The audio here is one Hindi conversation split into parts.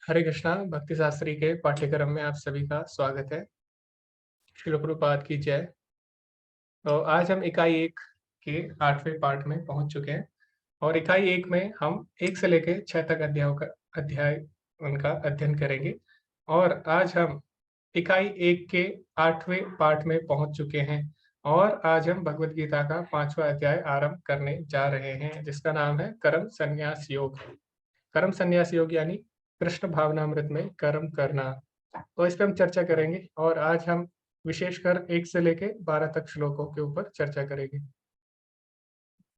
हरे कृष्णा भक्ति शास्त्री के पाठ्यक्रम में आप सभी का स्वागत है। श्रील प्रभुपाद की जय। तो आज हम इकाई 1 के 8वें पाठ में पहुंच चुके हैं और इकाई 1 में हम 1 से लेकर 6 तक अध्याय उनका अध्ययन करेंगे। और आज हम इकाई 1 के 8वें पाठ में पहुंच चुके हैं और आज हम भगवत गीता का 5वां अध्याय आरंभ करने जा रहे हैं, जिसका नाम है कर्म संन्यास योग। कर्म संन्यास योग यानी कृष्ण भावनामृत में कर्म करना। तो इस पे हम चर्चा करेंगे और आज हम विशेषकर 1 से लेके 12 तक श्लोकों के ऊपर चर्चा करेंगे।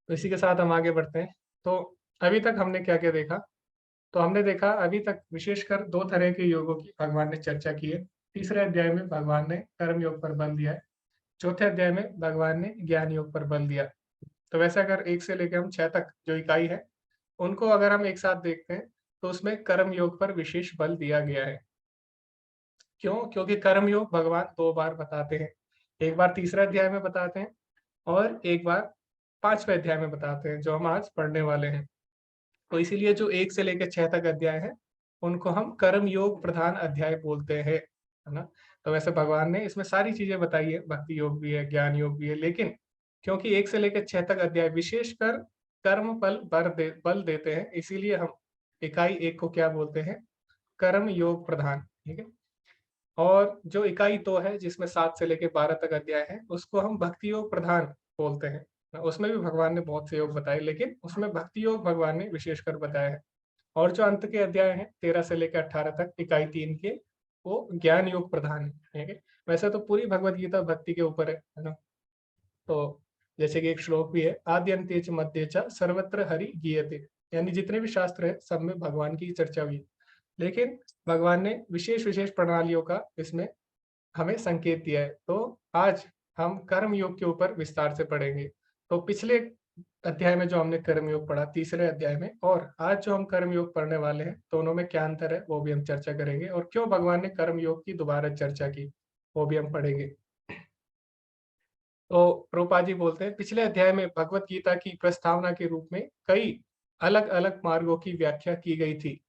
तो इसी के साथ हम आगे बढ़ते हैं। तो अभी तक हमने क्या-क्या देखा? तो हमने देखा अभी तक विशेषकर 2 तरह के योगों की भगवान ने चर्चा की है। तीसरे अध्याय में भगवान ने कर्म योग पर बल दिया है। चौथे अध्याय में भगवान ने ज्ञान योग पर बल दिया। तो वैसे अगर 1 से लेके हम 6 तक जो इकाई है, उनको अगर हम एक साथ देखते हैं, तो उसमें कर्म योग पर विशेष बल दिया गया है। क्यों? क्योंकि कर्म योग भगवान 2 बार बताते हैं। एक बार तीसरे अध्याय में बताते हैं और एक बार 5वें अध्याय में बताते हैं, जो हम आज पढ़ने वाले हैं। तो इसीलिए जो 1 से लेकर 6 तक अध्याय हैं, उनको हम कर्म योग प्रधान अध्याय बोलते हैं, है ना? तो वैसे भगवान ने इसमें सारी चीज़ें बताई है, भक्ति योग भी है, ज्ञान योग भी है, लेकिन क्योंकि 1 से लेकर 6 तक अध्याय विशेषकर कर्म बल देते हैं, इसीलिए हम इकाई 1 को क्या बोलते हैं? कर्म योग प्रधान, ठीक है? और जो इकाई 2 है, जिसमें 7 से लेके 12 तक अध्याय है, उसको हम भक्ति योग प्रधान बोलते हैं। उसमें भी भगवान ने बहुत से योग बताए, लेकिन उसमें भक्ति योग भगवान ने विशेषकर बताया है। और जो अंत के अध्याय हैं 13 से लेकर 18 तक इकाई 3 के, वो ज्ञान योग प्रधान है, ठीक है? वैसे तो पूरी भगवत गीता भक्ति के ऊपर है ना? तो जैसे कि एक श्लोक भी है, आद्यन्ते च मध्य च सर्वत्र हरि गीयते, यानी जितने भी शास्त्र है सब में भगवान की चर्चा हुई है। लेकिन भगवान ने विशेष-विशेष प्रणालियों का इसमें हमें संकेत दिया है। तो आज हम कर्म योग के ऊपर विस्तार से पढ़ेंगे। तो पिछले अध्याय में जो हमने कर्म योग पढ़ा तीसरे अध्याय में, और आज जो हम कर्म योग पढ़ने वाले हैं, दोनों में क्या अंतर है वो भी हम चर्चा करेंगे, और क्यों भगवान ने कर्म योग की दोबारा चर्चा की वो भी हम पढ़ेंगे। तो प्रभुपाद जी बोलते हैं, पिछले अध्याय में भगवत गीता की प्रस्तावना के रूप में कई अलग-अलग मार्गों की व्याख्या की गई थी।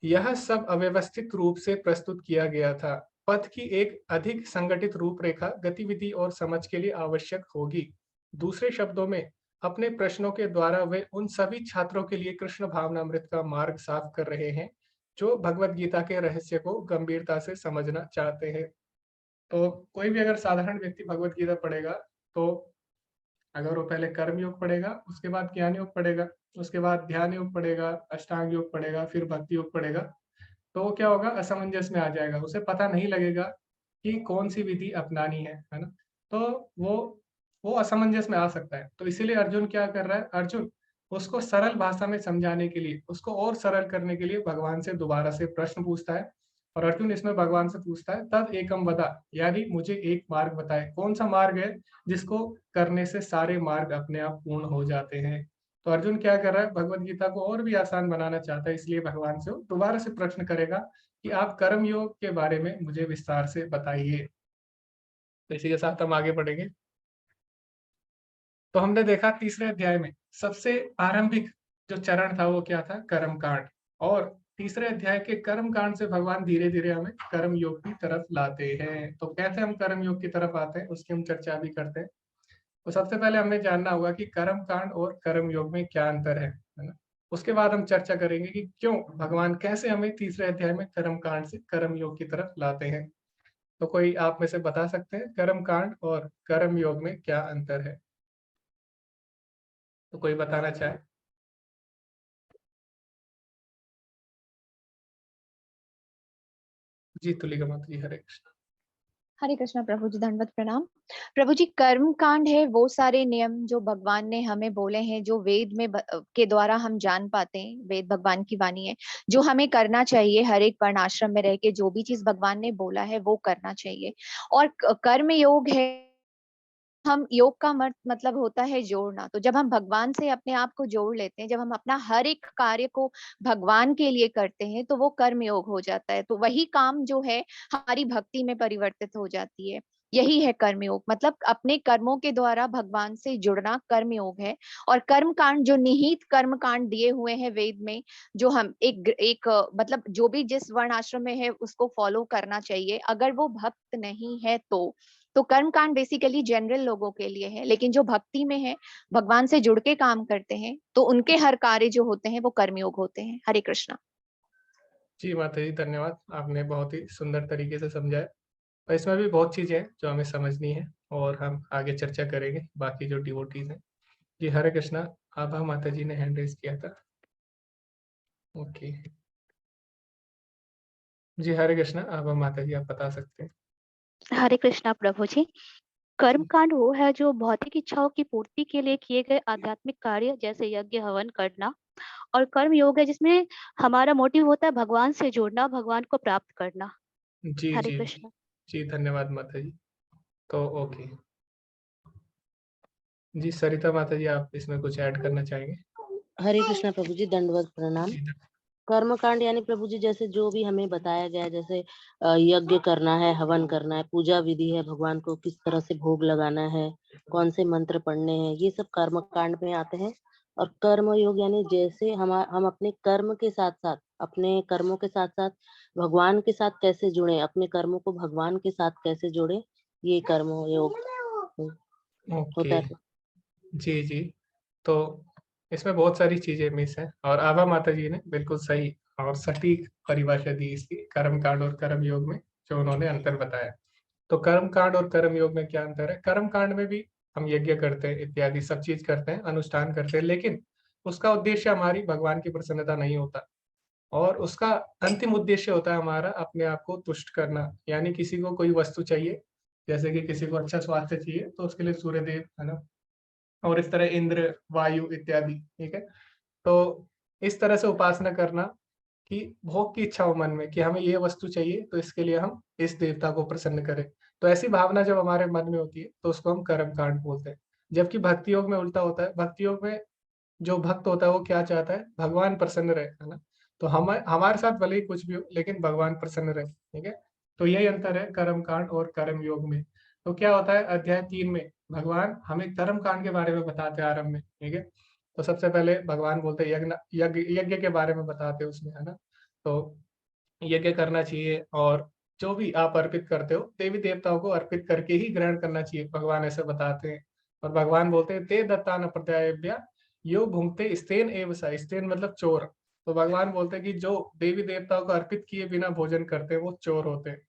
यह सब अव्यवस्थित रूप से प्रस्तुत किया गया था। पथ की एक अधिक संगठित रूपरेखा गतिविधि और समझ के लिए आवश्यक होगी। दूसरे शब्दों में, अपने प्रश्नों के द्वारा वे उन सभी छात्रों के लिए कृष्ण भावनामृत का मार्ग साफ कर रहे हैं, जो भगवत गीता के रहस्य को गंभीरता से समझना चाहते हैं। तो कोई भी अगर साधारण व्यक्ति भगवत गीता पढ़ेगा, तो अगर वो पहले कर्म योग पढ़ेगा, उसके बाद ज्ञान योग पढ़ेगा, उसके बाद ध्यान योग पढ़ेगा, अष्टांग योग पढ़ेगा, फिर भक्ति योग पढ़ेगा, तो क्या होगा, असमंजस में आ जाएगा, उसे पता नहीं लगेगा कि कौन-सी विधि अपनानी है ना? तो वो असमंजस में आ सकता है। तो इसीलिए अर्जुन क्या कर रहा है, अर्जुन उसको सरल भाषा में समझाने के लिए, उसको और सरल करने के लिए भगवान से दोबारा से प्रश्न पूछता है। और अर्जुन इसमें भगवान से पूछता है, तद एकम वद, यानी मुझे एक मार्ग बताएँ, कौन-सा मार्ग है जिसको करने से सारे मार्ग अपने आप पूर्ण हो जाते हैं। तो अर्जुन क्या कर रहा है, भगवत गीता को और भी आसान बनाना चाहता है, इसलिए भगवान से वो दोबारा से प्रश्न करेगा कि आप कर्म योग के बारे में मुझे विस्तार से बताइए। तो इसी के साथ हम आगे बढ़ेंगे। तो हमने देखा तीसरे अध्याय में सबसे आरंभिक जो चरण था वो क्या था, कर्म कांड। और तीसरे अध्याय के कर्म कांड से भगवान धीरे-धीरे हमें कर्म योग की तरफ लाते हैं। तो कैसे हम कर्म योग की तरफ आते हैं, उसकी हम चर्चा भी करते हैं। तो सबसे पहले हमें जानना होगा कि कर्म कांड और कर्म योग में क्या अंतर है ना? उसके बाद हम चर्चा करेंगे कि क्यों भगवान कैसे हमें तीसरे अध्याय में कर्म कांड से कर्म योग की तरफ लाते हैं। तो कोई आप में से बता सकते हैं कर्म कांड और कर्म योग में क्या अंतर है? तो कोई बताना चाहे? जी, तुलिका माता जी, हरे कृष्ण। हरे कृष्णा प्रभु जी, दंडवत प्रणाम। प्रभु जी, कर्म कांड है वो सारे नियम जो भगवान ने हमें बोले हैं, जो वेद में के द्वारा हम जान पाते हैं। वेद भगवान की वाणी है, जो हमें करना चाहिए। हर एक वर्णाश्रम में रह के जो भी चीज भगवान ने बोला है वो करना चाहिए। और कर्म योग है, हम योग का मतलब होता है जोड़ना। तो जब हम भगवान से अपने आप को जोड़ लेते हैं, जब हम अपना हर एक कार्य को भगवान के लिए करते हैं, तो वो कर्म योग हो जाता है। तो वही काम जो है हमारी भक्ति में परिवर्तित हो जाती है। यही है कर्मयोग, मतलब अपने कर्मों के द्वारा भगवान से जुड़ना कर्मयोग है। और कर्म कांड, जो निहित कर्म कांड दिए हुए हैं वेद में, जो हम मतलब जो भी जिस वर्ण आश्रम में है उसको फॉलो करना चाहिए, अगर वो भक्त नहीं है तो कर्म कांड बेसिकली जनरल लोगों के लिए है। लेकिन जो भक्ति में है, भगवान से जुड़ के काम करते हैं, तो उनके हर कार्य जो होते हैं वो कर्मयोग होते हैं। हरे कृष्णा। जी माता जी, धन्यवाद। आपने बहुत ही सुंदर तरीके से समझाया और इसमें भी बहुत चीज़ें हैं जो हमें समझनी है और हम आगे चर्चा करेंगे बाकी जो डिवोटीज़ हैं। जी, हरे कृष्णा। आभा माता जी ने हैंड रेज़ किया था। ओके। जी, हरे कृष्णा। आभा माता जी, आप बता सकते हैं। हरे कृष्णा प्रभु जी। कर्म कांड वो है जो भौतिक इच्छाओं की पूर्ति के लिए किए गए आध्यात्मिक कार्य जैसे यज्ञ हवन करना। और कर्म योग है जिसमें हमारा मोटिव होता है भगवान से जुड़ना, भगवान को प्राप्त करना। जी, हरे जी। कृष्णा। जी, धन्यवाद माता जी। तो ओके। जी, सरिता माता जी, आप इसमें कुछ ऐड करना चाहेंगे? हरे कृष्णा प्रभु जी, दंडवत प्रणाम। जी, कर्म कांड यानी प्रभु जी जैसे जो भी हमें बताया गया है, जैसे यज्ञ करना है, हवन करना है, पूजा विधि है, भगवान को किस तरह से भोग लगाना है, कौन से मंत्र पढ़ने हैं, ये सब कर्म कांड में आते हैं। और कर्म योग यानी जैसे हम अपने कर्म के साथ साथ, अपने कर्मों के साथ साथ भगवान के साथ कैसे जुड़े, अपने कर्मों को भगवान के साथ कैसे जोड़े, ये कर्म योग ओके। होता है। जी, जी। तो इसमें बहुत सारी चीज़ें मिस हैं और आभा माता जी ने बिल्कुल सही और सटीक परिभाषा दी इसकी कर्म कांड और कर्म योग में, जो उन्होंने अंतर बताया। तो कर्म कांड और कर्म योग में क्या अंतर है? कर्म कांड में भी हम यज्ञ करते हैं, इत्यादि सब चीज़ करते हैं, अनुष्ठान करते हैं, लेकिन उसका उद्देश्य हमारी भगवान की प्रसन्नता नहीं होता और उसका अंतिम उद्देश्य होता है हमारा अपने आप को तुष्ट करना। यानी किसी को कोई वस्तु चाहिए, जैसे कि किसी को अच्छा स्वास्थ्य चाहिए, तो उसके लिए सूर्यदेव, है ना? और इस तरह इंद्र, वायु इत्यादि, ठीक है? तो इस तरह से उपासना करना कि भोग की इच्छा हो मन में कि हमें ये वस्तु चाहिए, तो इसके लिए हम इस देवता को प्रसन्न करें। तो ऐसी भावना जब हमारे मन में होती है, तो उसको हम कर्म कांड बोलते हैं। जबकि भक्ति योग में उल्टा होता है। भक्ति योग में जो भक्त होता है वो क्या चाहता है? भगवान प्रसन्न रहे, है ना? तो हम हमारे साथ भले ही कुछ भी हो, लेकिन भगवान प्रसन्न रहे, ठीक है? तो यही अंतर है कर्म कांड और कर्म योग में। तो क्या होता है अध्याय 3 में भगवान हमें कर्म कांड के बारे में बताते हैं आरंभ में, ठीक है? तो सबसे पहले भगवान बोलते हैं यज्ञ के बारे में बताते हैं उसमें, है ना? तो यज्ञ करना चाहिए और जो भी आप अर्पित करते हो, देवी-देवताओं को अर्पित करके ही ग्रहण करना चाहिए, भगवान ऐसा बताते हैं। और भगवान बोलते हैं, "ते दत्तान प्रत्यायभ्य यो भुंक्ते स्तेन एव स।" स्तेन मतलब चोर। तो भगवान बोलते हैं कि जो देवी-देवताओं को अर्पित किए बिना भोजन करते हैं, वो चोर होते हैं।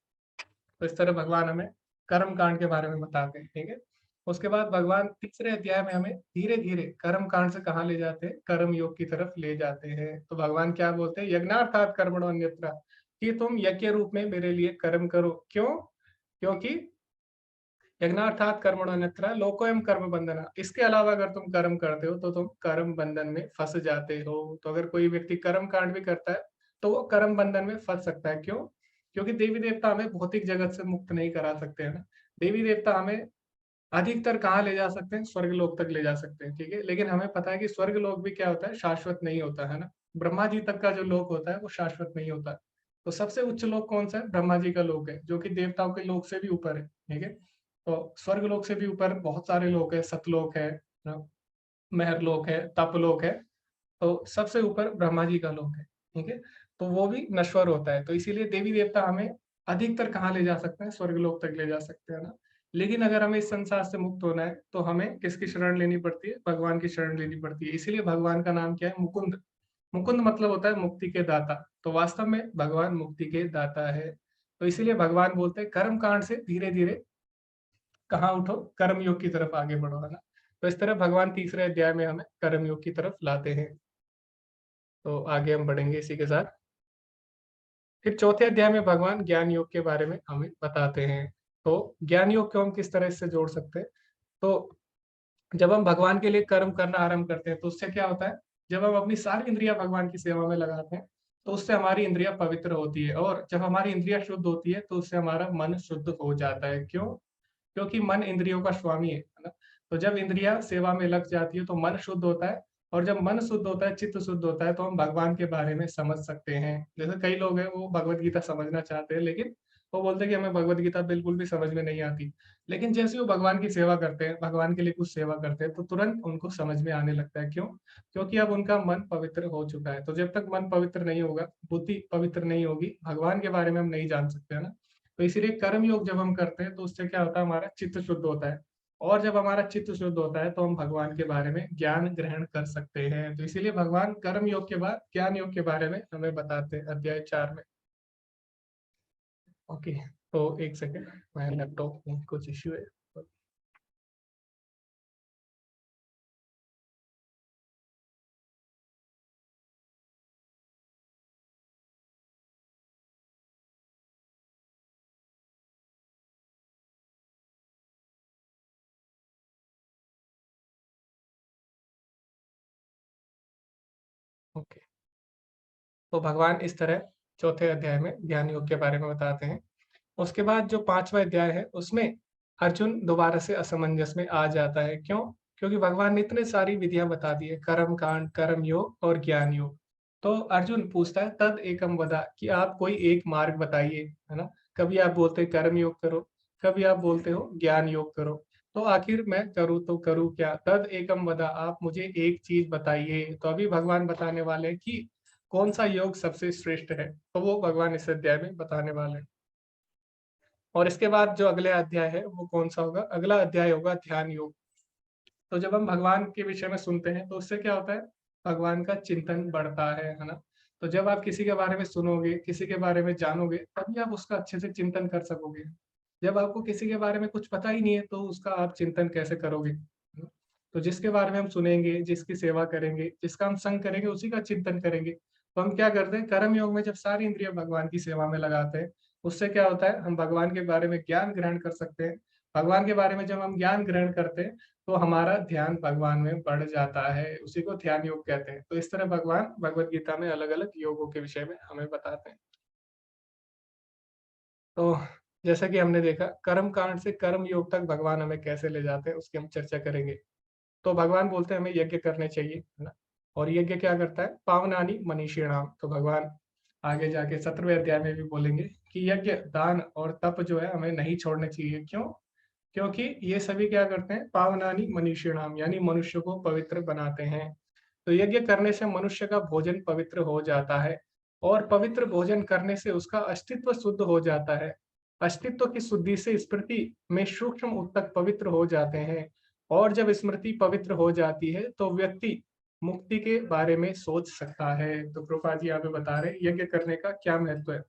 तो इस तरह भगवान हमें कर्म कांड के बारे में बताते हैं, ठीक है? उसके बाद भगवान तीसरे अध्याय में हमें धीरे-धीरे कर्म कांड से कहाँ ले जाते हैं? कर्म योग की तरफ ले जाते हैं। तो भगवान क्या बोलते हैं? यज्ञार्थात् कर्मणो अन्यत्र, कि तुम यज्ञ रूप में मेरे लिए कर्म करो। क्यों? क्योंकि यज्ञार्थात् कर्मणो अन्यत्र लोकोऽयं कर्म बंधनः। इसके अलावा अगर तुम कर्म करते हो, तो तुम कर्म बंधन में फँस जाते हो। तो अगर कोई व्यक्ति कर्म कांड भी करता है, तो वो कर्म बंधन में फँस सकता है। क्यों? क्योंकि देवी-देवता हमें भौतिक जगत से मुक्त नहीं करा सकते, है ना? देवी-देवता हमें अधिकतर कहाँ ले जा सकते हैं? स्वर्गलोक तक ले जा सकते हैं, ठीक है? लेकिन हमें पता है कि स्वर्गलोक भी क्या होता है? शाश्वत नहीं होता, है ना? ब्रह्मा जी तक का जो लोक होता है, वो शाश्वत नहीं होता। तो सबसे उच्च लोक कौन-सा है? ब्रह्मा जी का लोक है, जो कि देवताओं के लोक से भी ऊपर है, ठीक है? तो स्वर्गलोक से भी ऊपर बहुत सारे लोक हैं, सतलोक है ना? महरलोक है, तपलोक है। तो सबसे ऊपर ब्रह्मा जी का लोक है, ठीक है? तो वो भी नश्वर होता है, तो इसीलिए देवी-देवता हमें अधिकतर कहाँ ले जा सकते हैं? स्वर्गलोक तक ले जा सकते हैं ना। लेकिन अगर हमें इस संसार से मुक्त होना है, तो हमें किसकी शरण लेनी पड़ती है? भगवान की शरण लेनी पड़ती है। इसीलिए भगवान का नाम क्या है? मुकुंद। मुकुंद मतलब होता है मुक्ति के दाता, तो वास्तव में भगवान मुक्ति के दाता है। तो इसीलिए भगवान बोलते हैं कर्म कांड से धीरे-धीरे कहाँ उठो? कर्म योग की तरफ आगे बढ़ो, है ना? तो इस तरह भगवान तीसरे अध्याय में हमें कर्म योग की तरफ लाते हैं। तो आगे हम बढ़ेंगे इसी के साथ। फिर चौथे अध्याय में भगवान ज्ञान योग के बारे में हमें बताते हैं। तो ज्ञान योग को हम किस तरह इससे जोड़ सकते हैं? तो जब हम भगवान के लिए कर्म करना आरंभ करते हैं, तो उससे क्या होता है? जब हम अपनी सारी इंद्रियाँ भगवान की सेवा में लगाते हैं, तो उससे हमारी इंद्रियाँ पवित्र होती है और जब हमारी इंद्रियाँ शुद्ध होती है, तो उससे हमारा मन शुद्ध हो जाता है। क्यों? क्योंकि मन इंद्रियों का स्वामी है ना? तो जब इंद्रियाँ सेवा में लग जाती है, तो मन शुद्ध होता है और जब मन शुद्ध होता है, चित्त शुद्ध होता है, तो हम भगवान के बारे में समझ सकते हैं। जैसे कई लोग हैं, वो भगवत गीता समझना चाहते हैं, लेकिन वो बोलते हैं कि हमें भगवत गीता बिल्कुल भी समझ में नहीं आती, लेकिन जैसे वो भगवान की सेवा करते हैं, भगवान के लिए कुछ सेवा करते हैं, तो तुरंत उनको समझ में आने लगता है। क्यों? क्योंकि अब उनका मन पवित्र हो चुका है। तो जब तक मन पवित्र नहीं होगा, बुद्धि पवित्र नहीं होगी, भगवान के बारे में हम नहीं जान सकते, है ना? तो इसीलिए कर्म योग जब हम करते हैं तो उससे क्या होता है, हमारा चित्त शुद्ध होता है, और जब हमारा चित्त शुद्ध होता है तो हम भगवान के बारे में ज्ञान ग्रहण कर सकते हैं। तो इसीलिए भगवान कर्म योग के बाद ज्ञान योग के बारे में हमें बताते हैं अध्याय 4 में। ओके, तो एक सेकेंड, मैं लैपटॉप में कुछ इश्यू है। ओके, तो भगवान इस तरह चौथे अध्याय में ज्ञान योग के बारे में बताते हैं। उसके बाद जो 5वां अध्याय है उसमें अर्जुन दोबारा से असमंजस में आ जाता है। क्यों? क्योंकि भगवान ने इतने सारी विधियां बता दी है, कर्म कांड, कर्म योग और ज्ञान योग। तो अर्जुन पूछता है तद एकम वदा, कि आप कोई एक मार्ग बताइए, है ना? कभी आप बोलते हैं कर्म योग करो, कभी आप बोलते हो ज्ञान योग करो, तो आखिर मैं करूँ तो करूँ क्या? तद एकम वदा, आप मुझे एक चीज बताइए। तो अभी भगवान बताने वाले हैं कि कौन सा योग सबसे श्रेष्ठ है, तो वो भगवान इस अध्याय में बताने वाले हैं। और इसके बाद जो अगले अध्याय है वो कौन सा होगा? अगला अध्याय होगा ध्यान योग। तो जब हम भगवान के विषय में सुनते हैं तो उससे क्या होता है, भगवान का चिंतन बढ़ता है ना? तो जब आप किसी के बारे में सुनोगे, किसी के बारे में जानोगे, तभी आप उसका अच्छे से चिंतन कर सकोगे। जब आपको किसी के बारे में कुछ पता ही नहीं है तो उसका आप चिंतन कैसे करोगे, है ना? तो जिसके बारे में हम सुनेंगे, जिसकी सेवा करेंगे, जिसका हम संग करेंगे, उसी का चिंतन करेंगे। तो हम क्या करते हैं, कर्म योग में जब सारी इंद्रिय भगवान की सेवा में लगाते हैं, उससे क्या होता है, हम भगवान के बारे में ज्ञान ग्रहण कर सकते हैं। भगवान के बारे में जब हम ज्ञान ग्रहण करते हैं तो हमारा ध्यान भगवान में बढ़ जाता है, उसी को ध्यान योग कहते हैं। तो इस तरह भगवान भगवत गीता में अलग-अलग योगों के विषय में हमें बताते हैं। तो जैसा कि हमने देखा, कर्म कांड से कर्म योग तक भगवान हमें कैसे ले जाते हैं उसकी हम चर्चा करेंगे। तो भगवान बोलते हैं हमें यज्ञ करने चाहिए, है ना? और यज्ञ क्या करता है? पावनानि मनीषिणाम। तो भगवान आगे जाके 17वें अध्याय में भी बोलेंगे कि यज्ञ, दान और तप जो है हमें नहीं छोड़ने चाहिए। क्यों? क्योंकि ये सभी क्या करते हैं? पावनानि मनीषिणाम, यानी मनुष्य को पवित्र बनाते हैं। तो यज्ञ करने से मनुष्य का भोजन पवित्र हो जाता है, और पवित्र भोजन करने से उसका अस्तित्व शुद्ध हो जाता है। अस्तित्व की शुद्धि से स्मृति में सूक्ष्म ऊतक पवित्र हो जाते हैं, और जब स्मृति पवित्र हो जाती है तो व्यक्ति मुक्ति के बारे में सोच सकता है। तो प्रभुपाद जी यहाँ पे बता रहे हैं यज्ञ करने का क्या महत्व है।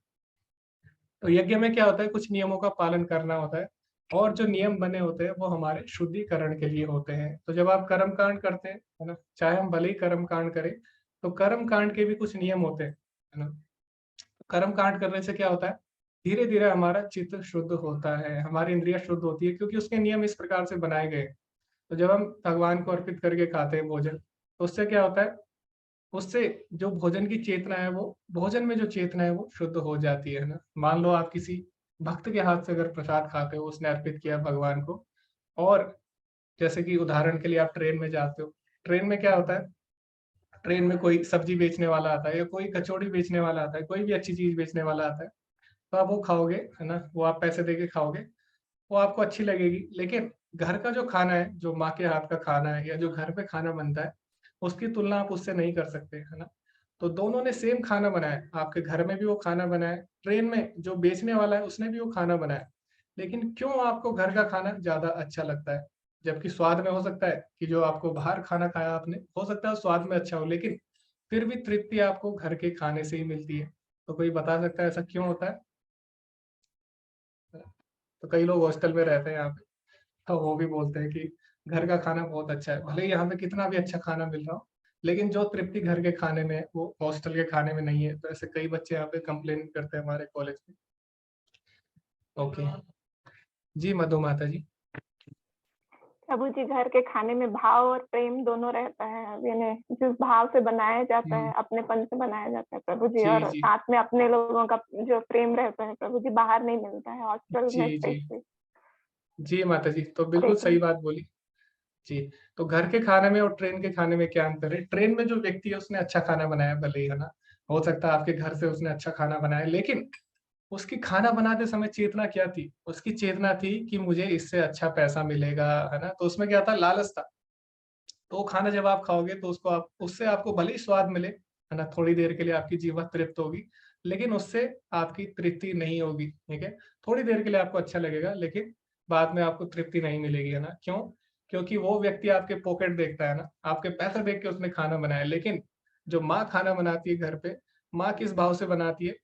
तो यज्ञ में क्या होता है, कुछ नियमों का पालन करना होता है, और जो नियम बने होते हैं वो हमारे शुद्धिकरण के लिए होते हैं। तो जब आप कर्म कांड करते हैं, है ना, चाहे हम भले ही कर्म कांड करें, तो कर्म कांड के भी कुछ नियम होते हैं, है ना? कर्म कांड करने से क्या होता है, धीरे धीरे हमारा चित्त शुद्ध होता है, हमारी इंद्रिया शुद्ध होती है, क्योंकि उसके नियम इस प्रकार से बनाए गए हैं। तो जब हम भगवान को अर्पित करके खाते हैं भोजन, तो उससे क्या होता है, उससे जो भोजन की चेतना है, वो भोजन में जो चेतना है वो शुद्ध हो जाती है ना? मान लो आप किसी भक्त के हाथ से अगर प्रसाद खाते हो, उसने अर्पित किया भगवान को, और जैसे कि उदाहरण के लिए आप ट्रेन में जाते हो, ट्रेन में क्या होता है, ट्रेन में कोई सब्जी बेचने वाला आता है या कोई कचौड़ी बेचने वाला आता है, कोई भी अच्छी चीज बेचने वाला आता है, तो आप वो खाओगे, है ना? वो आप पैसे देके खाओगे, वो आपको अच्छी लगेगी। लेकिन घर का जो खाना है, जो माँ के हाथ का खाना है या जो घर पे खाना बनता है, उसकी तुलना आप उससे नहीं कर सकते, है ना? तो दोनों ने सेम खाना बनाया है, आपके घर में भी वो खाना बना है, ट्रेन में जो बेचने वाला है उसने भी वो खाना बनाया है। लेकिन क्यों आपको घर का खाना ज़्यादा अच्छा लगता है? जबकि स्वाद में हो सकता है कि जो आपको बाहर खाना खाया आपने, हो सकता है स्वाद में अच्छा हो, लेकिन फिर भी तृप्ति आपको घर के खाने से ही मिलती है। तो कोई बता सकता है ऐसा क्यों होता है? तो कई लोग हॉस्टल में रहते हैं यहाँ पे, तो वो भी बोलते हैं कि घर का खाना बहुत अच्छा है। भले ही यहाँ पे कितना भी अच्छा खाना मिल रहा हो, लेकिन जो तृप्ति घर के खाने में है, वो हॉस्टल के खाने में नहीं है। तो ऐसे कई बच्चे यहाँ पे कंप्लेन करते हैं हमारे कॉलेज में। ओके, जी मधु माता जी। प्रभु जी, घर के खाने में भाव और प्रेम दोनों रहता है, यानी जिस भाव से बनाया जाता है, अपनेपन से बनाया जाता है प्रभु जी, जी और जी साथ में अपने लोगों का जो प्रेम रहता है प्रभु जी, बाहर नहीं मिलता है, हॉस्टल में जी जी स्पेशली। जी माता जी, तो हरे बिल्कुल सही कृष्ण। बात बोली जी। तो घर के खाने में और ट्रेन के खाने में क्या अंतर है? ट्रेन में जो व्यक्ति है उसने अच्छा खाना बनाया, भले ही, है ना? हो सकता है आपके घर से उसने अच्छा खाना बनाया, लेकिन उसकी खाना बनाते समय चेतना क्या थी? उसकी चेतना थी कि मुझे इससे अच्छा पैसा मिलेगा, है ना? तो उसमें क्या था? लालच था। तो वो खाना जब आप खाओगे तो उसको आप उससे आपको भले ही स्वाद मिले, है ना? थोड़ी देर के लिए आपकी जीभ तृप्त होगी, लेकिन उससे आपकी तृप्ति नहीं होगी, ठीक है? थोड़ी देर के लिए आपको अच्छा लगेगा, लेकिन बाद में आपको तृप्ति नहीं मिलेगी, है ना? क्यों? क्योंकि वो व्यक्ति आपके पॉकेट देखता है ना, आपके पैसे देख के उसने खाना बनाया। लेकिन जो माँ खाना बनाती है घर पे, माँ किस भाव से बनाती है?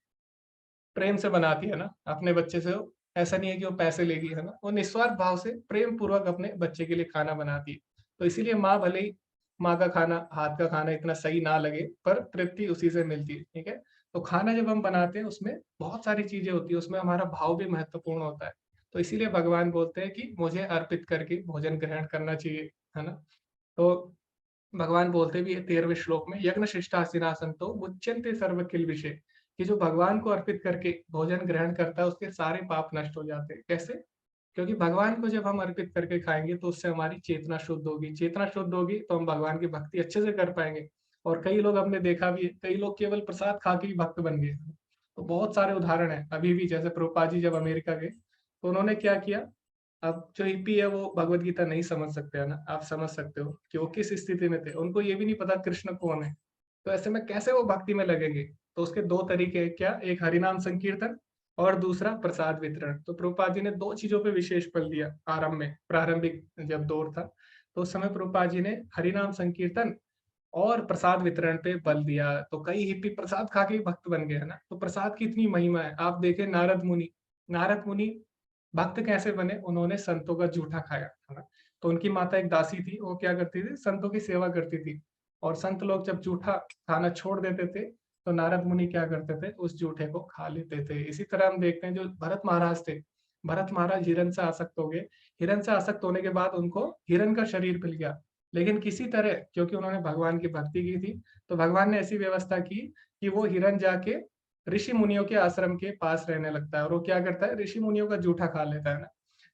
प्रेम से बनाती है ना, अपने बच्चे से वो ऐसा नहीं है कि वो पैसे लेगी, है ना? वो निस्वार्थ भाव से प्रेम पूर्वक अपने बच्चे के लिए खाना बनाती है। तो इसीलिए माँ भले ही माँ का खाना, हाथ का खाना इतना सही ना लगे, पर तृप्ति उसी से मिलती है, ठीक है? तो खाना जब हम बनाते हैं उसमें बहुत सारी चीज़ें होती हैं, उसमें हमारा भाव भी महत्वपूर्ण होता है। तो इसीलिए भगवान बोलते हैं कि मुझे अर्पित करके भोजन ग्रहण करना चाहिए, है ना? तो भगवान बोलते भी है 13वें श्लोक में, यज्ञ शिष्टासीनासंतो मुच्यन्ते सर्व किल विषय, कि जो भगवान को अर्पित करके भोजन ग्रहण करता है उसके सारे पाप नष्ट हो जाते हैं। कैसे? क्योंकि भगवान को जब हम अर्पित करके खाएंगे तो उससे हमारी चेतना शुद्ध होगी। चेतना शुद्ध होगी तो हम भगवान की भक्ति अच्छे से कर पाएंगे। और कई लोग हमने देखा भी है, कई लोग केवल प्रसाद खा के ही भक्त बन गए। तो बहुत सारे उदाहरण हैं अभी भी, जैसे प्रभुपाद जी जब अमेरिका गए तो उन्होंने क्या किया। अब जो हिप्पी है वो भगवत गीता नहीं समझ सकते, है ना? आप समझ सकते हो कि वो किस स्थिति में थे, उनको ये भी नहीं पता कृष्ण कौन है। तो ऐसे में कैसे वो भक्ति में लगेंगे? तो उसके दो तरीके हैं, क्या? एक हरिनाम संकीर्तन और दूसरा प्रसाद वितरण। तो प्रभुपाद जी ने दो चीजों पे विशेष बल दिया आरंभ में, प्रारंभिक जब दौर था तो उस समय प्रभुपाद जी ने हरिनाम संकीर्तन और प्रसाद वितरण पे बल दिया। तो कई हिप्पी प्रसाद खा के ही भक्त बन गए, है ना? तो प्रसाद की इतनी महिमा है। आप देखें नारद मुनि भक्त कैसे बने? उन्होंने संतों का जूठा खाया, है ना? तो उनकी माता एक दासी थी, वो क्या करती थी? संतों की सेवा करती थी। और संत लोग जब जूठा खाना छोड़ देते थे तो नारद मुनि क्या करते थे? उस जूठे को खा लेते थे। इसी तरह हम देखते हैं जो भरत महाराज थे, भरत महाराज हिरण से आसक्त हो गए। हिरण से आसक्त होने के बाद उनको हिरण का शरीर मिल गया, लेकिन किसी तरह क्योंकि उन्होंने भगवान की भक्ति की थी तो भगवान ने ऐसी व्यवस्था की कि वो हिरण जाके ऋषि मुनियों के आश्रम के पास रहने लगता है और वो क्या करता है? ऋषि मुनियों का जूठा खा लेता है ना।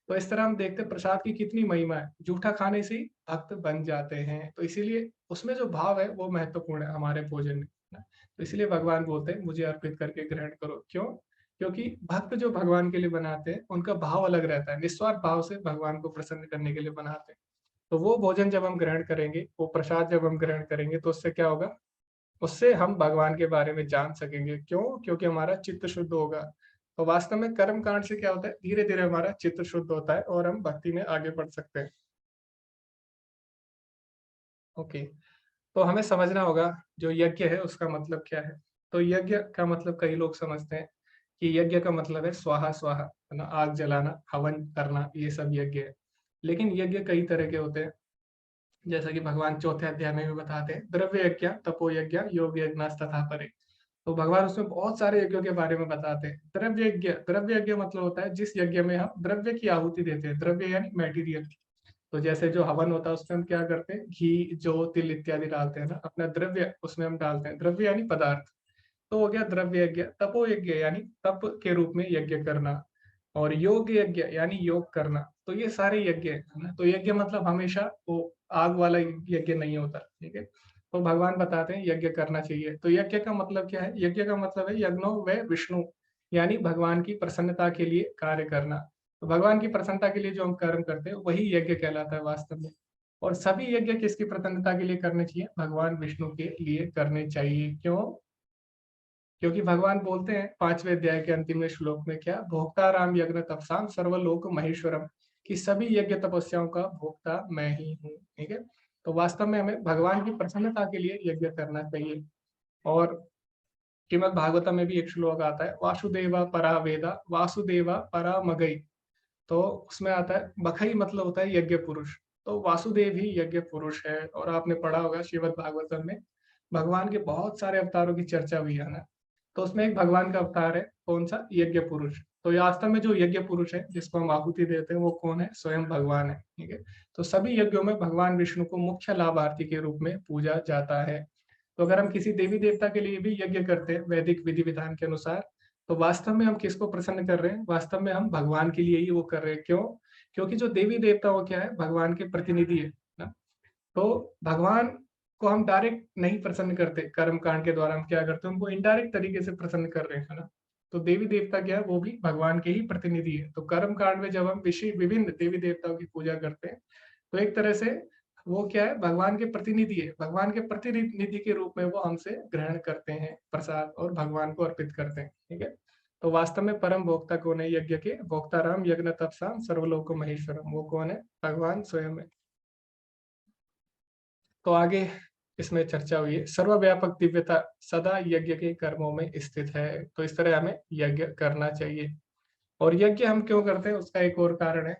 तो इस तरह हम देखते हैं प्रसाद की कितनी महिमा है। जूठा खाने से ही भक्त बन जाते हैं। तो इसीलिए उसमें जो भाव है वो महत्वपूर्ण है हमारे भोजन में, है ना? तो इसीलिए भगवान बोलते हैं मुझे अर्पित करके ग्रहण करो। क्यों? क्योंकि भक्त जो भगवान के लिए बनाते हैं उनका भाव अलग रहता है, निस्वार्थ भाव से भगवान को प्रसन्न करने के लिए बनाते हैं। तो वो भोजन जब हम ग्रहण करेंगे, वो प्रसाद जब हम ग्रहण करेंगे तो उससे क्या होगा? उससे हम भगवान के बारे में जान सकेंगे। क्यों? क्योंकि हमारा चित्त शुद्ध होगा। तो वास्तव में कर्म कांड से क्या होता है? धीरे धीरे हमारा चित्त शुद्ध होता है और हम भक्ति में आगे बढ़ सकते हैं। ओके, तो हमें समझना होगा जो यज्ञ है उसका मतलब क्या है। तो यज्ञ का मतलब कई लोग समझते हैं कि यज्ञ का मतलब है स्वाहा स्वाहा, है ना? आग जलाना, हवन करना, ये सब यज्ञ है। लेकिन यज्ञ कई तरह के होते हैं, जैसा कि भगवान चौथे अध्याय में भी बताते हैं, द्रव्य यज्ञ, तपो यज्ञ, योग यज्ञ तथा परे। तो भगवान उसमें बहुत सारे यज्ञों के बारे में बताते हैं। द्रव्य यज्ञ मतलब होता है जिस यज्ञ में हम द्रव्य की आहुति देते हैं। द्रव्य यानी मटेरियल। तो जैसे जो हवन होता है उसमें हम क्या करते हैं? घी, जौ, तिल इत्यादि डालते हैं ना, अपना द्रव्य उसमें हम डालते हैं। द्रव्य यानी पदार्थ। तो हो गया द्रव्य यज्ञ। तपो यज्ञ यानी तप के रूप में यज्ञ करना। और योग यज्ञ यानी योग करना। तो ये सारे यज्ञ है ना। तो यज्ञ मतलब हमेशा वो आग वाला यज्ञ नहीं होता, ठीक है? तो भगवान बताते हैं यज्ञ करना चाहिए। तो यज्ञ का मतलब क्या है? यज्ञ का मतलब है यज्ञो व विष्णु, यानी भगवान की प्रसन्नता के लिए कार्य करना। तो भगवान की प्रसन्नता के लिए जो हम कर्म करते हैं वही यज्ञ कहलाता है वास्तव में। और सभी यज्ञ किसकी प्रसन्नता के लिए करने चाहिए? भगवान विष्णु के लिए करने चाहिए। क्यों? क्योंकि भगवान बोलते हैं 5वें अध्याय के अंतिम श्लोक में, क्या? भोक्ता राम यज्ञ तपसाम सर्वलोक महेश्वरम, कि सभी यज्ञ तपस्याओं का भोक्ता मैं ही हूँ, ठीक है? तो वास्तव में हमें भगवान की प्रसन्नता के लिए यज्ञ करना चाहिए। और श्रीमद् भागवतम में भी एक श्लोक आता है, वासुदेवा परा वेदा वासुदेवा परा मगई। तो उसमें आता है बखई मतलब होता है यज्ञ पुरुष। तो वासुदेव ही यज्ञ पुरुष है। और आपने पढ़ा होगा श्रीमद् भागवतम में भगवान के बहुत सारे अवतारों की चर्चा हुई है ना। तो उसमें एक भगवान का अवतार है, कौन सा? यज्ञ पुरुष। तो ये वास्तव में जो यज्ञ पुरुष है जिसको हम आहुति देते हैं वो कौन है? स्वयं भगवान है, ठीक है? तो सभी यज्ञों में भगवान विष्णु को मुख्य लाभार्थी के रूप में पूजा जाता है। तो अगर हम किसी देवी देवता के लिए भी यज्ञ करते हैं वैदिक विधि विधान के अनुसार, तो वास्तव में हम किसको प्रसन्न कर रहे हैं? वास्तव में हम भगवान के लिए ही वो कर रहे हैं। क्यों? क्योंकि जो देवी देवता वो क्या है? भगवान के प्रतिनिधि है ना। तो भगवान को हम डायरेक्ट नहीं प्रसन्न करते, कर्म कांड के द्वारा हम क्या करते हैं? उनको इनडायरेक्ट तरीके से प्रसन्न कर रहे हैं, है ना। तो देवी देवता क्या है, वो भी भगवान के ही प्रतिनिधि है। तो कर्म कांड में जब हम विभिन्न देवी देवताओं की पूजा करते हैं तो एक तरह से वो क्या है, भगवान के प्रतिनिधि है। भगवान के प्रतिनिधि के रूप में वो हमसे ग्रहण करते हैं प्रसाद और भगवान को अर्पित करते हैं। ठीक है, तो वास्तव में परम भोक्ता कौन है यज्ञ के? भोक्ता राम यज्ञ तपसाम सर्वलोक महेश्वरम, वो कौन है? भगवान स्वयं है। तो आगे इसमें चर्चा हुई है, सर्वव्यापक दिव्यता सदा यज्ञ के कर्मों में स्थित है। तो इस तरह हमें यज्ञ करना चाहिए। और यज्ञ हम क्यों करते हैं उसका एक और कारण है।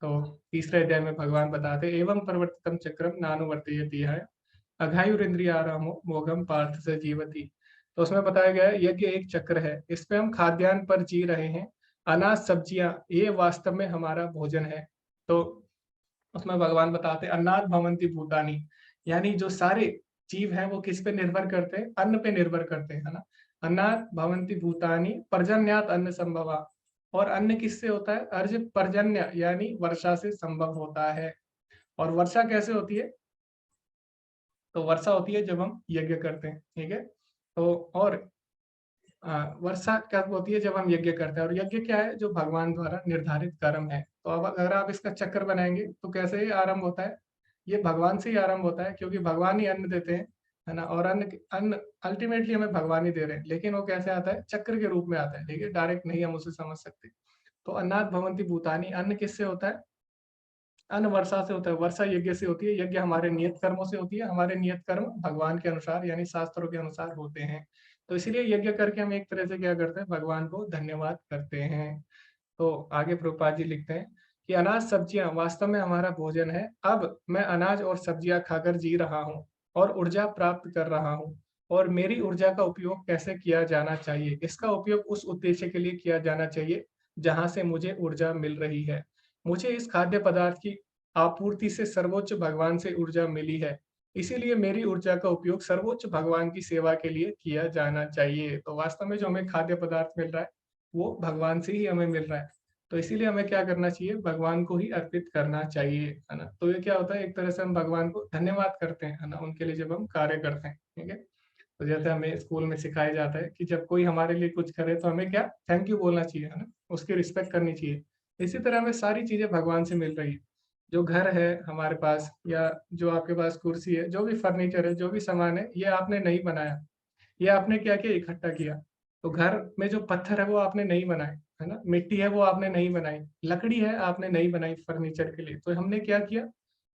तो तीसरे अध्याय में भगवान बताते हैं, एवं परिवर्तितम चक्रम नानुवर्तयति है अघायुरिंद्रियारामो मोघम पार्थ से जीवती। तो उसमें बताया गया है यज्ञ एक चक्र है, इसमें हम खाद्यान्न पर जी रहे हैं। अनाज सब्जियां ये वास्तव में हमारा भोजन है। तो उसमें भगवान बताते हैं अन्नाद भवन्ति भूतानि, यानी जो सारे जीव हैं वो किस पे निर्भर करते हैं? अन्न पे निर्भर करते हैं, है ना। अन्नाद भवन्ति भूतानि पर्जन्यात अन्न संभवा, और अन्न किससे होता है? अर्ज पर्जन्य यानी वर्षा से संभव होता है। और वर्षा कैसे होती है? तो वर्षा होती है जब हम यज्ञ करते हैं। ठीक है, तो और वर्षा कब होती है? जब हम यज्ञ करते हैं। और यज्ञ क्या है? जो भगवान द्वारा निर्धारित कर्म है। तो अब अगर आप इसका चक्र बनाएंगे तो कैसे ये आरंभ होता है? ये भगवान से ही आरंभ होता है, क्योंकि भगवान ही अन्न देते हैं, है ना। और अन्न अन्न अल्टीमेटली हमें भगवान ही दे रहे हैं, लेकिन वो कैसे आता है? चक्र के रूप में आता है। ठीक है, डायरेक्ट नहीं हम उसे समझ सकते। तो अन्नाद भवन्ति भूतानि, अन्न किससे होता है? अन्न वर्षा से होता है, वर्षा यज्ञ से होती है। यज्ञ हमारे नियत कर्मों से होती है। हमारे नियत कर्म भगवान के अनुसार यानी शास्त्रों के अनुसार होते हैं। तो इसीलिए यज्ञ करके हम एक तरह से क्या करते हैं? भगवान को धन्यवाद करते हैं। तो आगे प्रभुपाद जी लिखते हैं कि अनाज सब्जियां वास्तव में हमारा भोजन है। अब मैं अनाज और सब्जियां खाकर जी रहा हूँ और ऊर्जा प्राप्त कर रहा हूँ। और मेरी ऊर्जा का उपयोग कैसे किया जाना चाहिए? इसका उपयोग उस उद्देश्य के लिए किया जाना चाहिए जहां से मुझे ऊर्जा मिल रही है। मुझे इस खाद्य पदार्थ की आपूर्ति से सर्वोच्च भगवान से ऊर्जा मिली है, इसीलिए मेरी ऊर्जा का उपयोग सर्वोच्च भगवान की सेवा के लिए किया जाना चाहिए। तो वास्तव में जो हमें खाद्य पदार्थ मिल रहा है वो भगवान से ही हमें मिल रहा है। तो इसीलिए हमें क्या करना चाहिए? भगवान को ही अर्पित करना चाहिए, है ना। तो ये क्या होता है? एक तरह से हम भगवान को धन्यवाद करते हैं, है ना, उनके लिए जब हम कार्य करते हैं। ठीक है, तो जैसे हमें स्कूल में सिखाया जाता है कि जब कोई हमारे लिए कुछ करे तो हमें क्या? थैंक यू बोलना चाहिए, है ना, उसकी रिस्पेक्ट करनी चाहिए। इसी तरह हमें सारी चीजें भगवान से मिल रही है। जो घर है हमारे पास, या जो आपके पास कुर्सी है, जो भी फर्नीचर है, जो भी सामान है, ये आपने नहीं बनाया। ये आपने क्या किया? इकट्ठा किया। तो घर में जो पत्थर है वो आपने नहीं बनाए, है ना। मिट्टी है वो आपने नहीं बनाई। लकड़ी है आपने नहीं बनाई फर्नीचर के लिए। तो हमने क्या किया?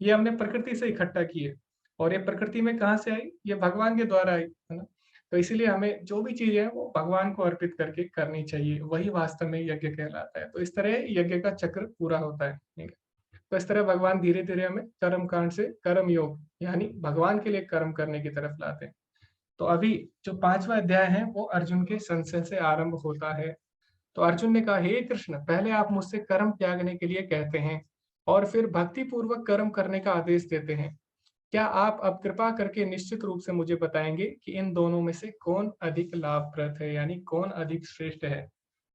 ये हमने प्रकृति से इकट्ठा किए। और ये प्रकृति में कहाँ से आई? ये भगवान के द्वारा आई, है ना। तो इसीलिए हमें जो भी चीजें हैं वो भगवान को अर्पित करके करनी चाहिए, वही वास्तव में यज्ञ कहलाता है। तो इस तरह यज्ञ का चक्र पूरा होता है। ठीक है, तो इस तरह भगवान धीरे धीरे हमें कर्म कांड से कर्म योग यानी भगवान के लिए कर्म करने की तरफ लाते हैं। तो अभी जो 5वां अध्याय है वो अर्जुन के संशय से आरंभ होता है। तो अर्जुन ने कहा, हे कृष्ण, पहले आप मुझसे कर्म त्यागने के लिए कहते हैं और फिर भक्ति पूर्वक कर्म करने का आदेश देते हैं। क्या आप अब कृपा करके निश्चित रूप से मुझे बताएंगे कि इन दोनों में से कौन अधिक लाभप्रद है, यानी कौन अधिक श्रेष्ठ है?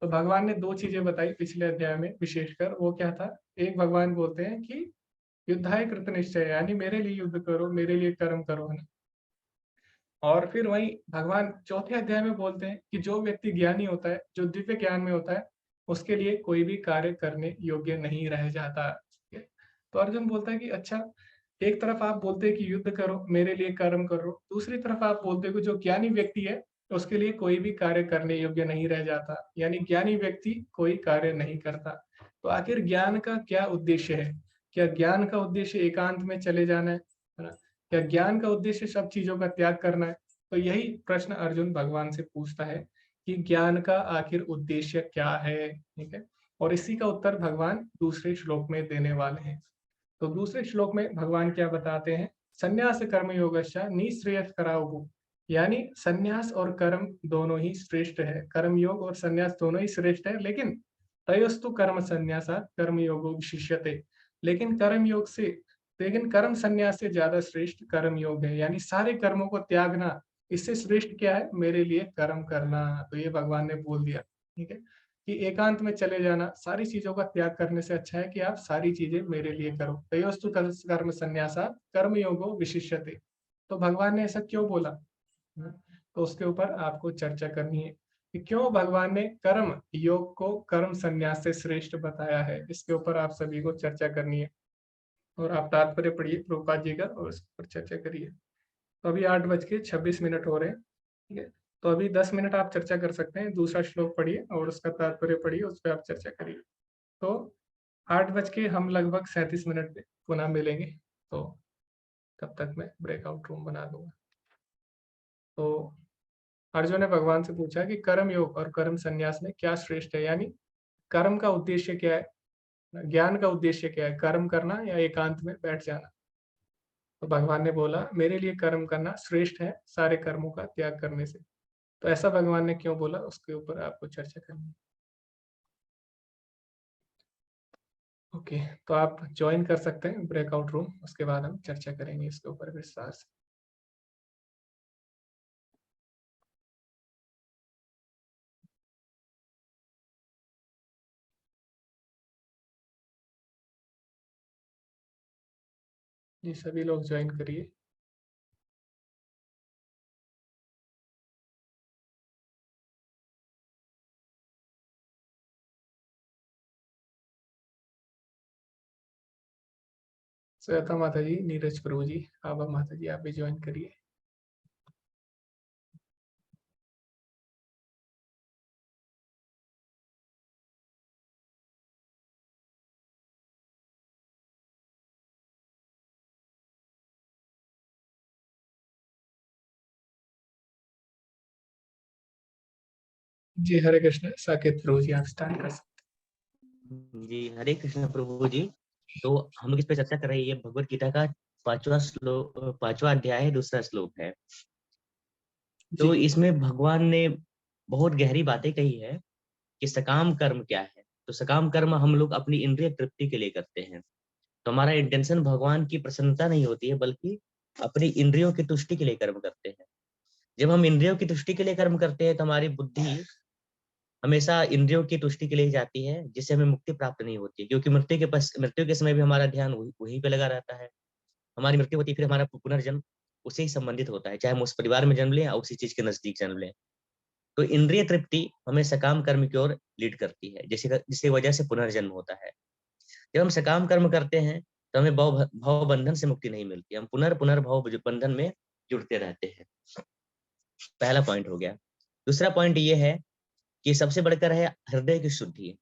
तो भगवान ने 2 चीजें बताई पिछले अध्याय में विशेषकर। वो क्या था? एक, भगवान बोलते हैं कि युद्धाय कृत निश्चय, यानी मेरे लिए युद्ध करो, मेरे लिए कर्म करो, है ना। और फिर वहीं भगवान 4थे अध्याय में बोलते हैं कि जो व्यक्ति ज्ञानी होता है, जो दिव्य ज्ञान में होता है, उसके लिए कोई भी कार्य करने योग्य नहीं रह जाता। ठीक है? तो अर्जुन बोलता है कि अच्छा, एक तरफ आप बोलते हैं कि युद्ध करो, मेरे लिए कर्म करो, दूसरी तरफ आप बोलते हो कि जो ज्ञानी व्यक्ति है उसके लिए कोई भी कार्य करने योग्य नहीं रह जाता, यानी ज्ञानी व्यक्ति कोई कार्य नहीं करता। तो आखिर ज्ञान का क्या उद्देश्य है? क्या ज्ञान का उद्देश्य एकांत में चले जाना है ना? क्या ज्ञान का उद्देश्य सब चीजों का त्याग करना है? तो यही प्रश्न अर्जुन भगवान से पूछता है कि ज्ञान का आखिर उद्देश्य क्या है। ठीक है, और इसी का उत्तर भगवान दूसरे श्लोक में देने वाले हैं। तो दूसरे श्लोक में भगवान क्या बताते हैं? संन्यास कर्म योगश्च निःश्रेयस करावहु, यानी संन्यास और कर्म दोनों ही श्रेष्ठ है। कर्म योग और संन्यास दोनों ही श्रेष्ठ है, लेकिन तयोस्तु कर्म संन्यासात् कर्म योगो विशिष्यते, लेकिन कर्म संन्यास से ज्यादा श्रेष्ठ कर्म योग है, यानी सारे कर्मों को त्यागना, इससे श्रेष्ठ क्या है? मेरे लिए कर्म करना। तो ये भगवान ने बोल दिया। ठीक है, कि एकांत में चले जाना, सारी चीजों का त्याग करने से अच्छा है कि आप सारी चीजें मेरे लिए करो। तयोस्तु कर्म संन्यासात् कर्म योगो विशिष्यते। तो भगवान ने ऐसा क्यों बोला? तो उसके ऊपर आपको चर्चा करनी है। कि क्यों भगवान ने कर्म योग को कर्म संन्यास से श्रेष्ठ बताया है, इसके ऊपर आप सभी को चर्चा करनी है। और आप तात्पर्य पढ़िए प्रभुपाद जी का और उस पर चर्चा करिए। तो अभी 8:26 हो रहे हैं, ठीक है। तो अभी 10 मिनट आप चर्चा कर सकते हैं, दूसरा श्लोक पढ़िए और उसका तात्पर्य पढ़िए, उस पर आप चर्चा करिए। तो 8 बज के हम लगभग 37 मिनट में पुनः मिलेंगे, तो तब तक मैं ब्रेकआउट रूम बना दूंगा। तो अर्जुन ने भगवान से पूछा कि कर्म योग और कर्म संन्यास में क्या श्रेष्ठ है, यानी कर्म का उद्देश्य क्या है, ज्ञान का उद्देश्य क्या है, कर्म करना या एकांत में बैठ जाना। तो भगवान ने बोला मेरे लिए कर्म करना श्रेष्ठ है सारे कर्मों का त्याग करने से। तो ऐसा भगवान ने क्यों बोला, उसके ऊपर आपको चर्चा करनी है। ओके, तो आप ज्वाइन कर सकते हैं ब्रेकआउट रूम, उसके बाद हम चर्चा करेंगे इसके ऊपर विस्तार से। जी सभी लोग ज्वाइन करिए। श्वेता माता जी, नीरज प्रभु जी, आभा माता जी, आप भी ज्वाइन करिए। जी हरे कृष्ण, साकेत प्रभु जी आप स्टार्ट कर सकते जी हरे कृष्ण प्रभु जी। तो हम लोग इस पे चर्चा कर रहे हैं, ये भगवत गीता का 5वां श्लोक, 5वां अध्याय है, दूसरा श्लोक है। हैं। तो जी इसमें भगवान ने बहुत गहरी बातें कही है कि सकाम कर्म क्या है। तो सकाम कर्म हम लोग अपनी इंद्रिय तृप्ति के लिए करते हैं। तो हमारा इंटेंशन भगवान की प्रसन्नता नहीं होती है, बल्कि अपनी इंद्रियों की तुष्टि के लिए कर्म करते हैं। जब हम इंद्रियों की तुष्टि के लिए कर्म करते हैं तो हमारी बुद्धि हमेशा इंद्रियों की तुष्टि के लिए जाती है, जिससे हमें मुक्ति प्राप्त नहीं होती है, क्योंकि मृत्यु के समय भी हमारा ध्यान वहीं पे लगा रहता है। हमारी मृत्यु होती है, फिर हमारा पुनर्जन्म उसे ही संबंधित होता है, चाहे हम उस परिवार में जन्म लें या उसी चीज के नजदीक जन्म लें। तो इंद्रिय तृप्ति हमें सकाम कर्म की ओर लीड करती है, जिसकी वजह से पुनर्जन्म होता है। जब हम सकाम कर्म करते हैं तो हमें भव बंधन से मुक्ति नहीं मिलती, हम पुनर्भव बंधन में जुड़ते रहते हैं। पहला पॉइंट हो गया। दूसरा पॉइंट ये है कि सबसे बढ़कर है हृदय की शुद्धि।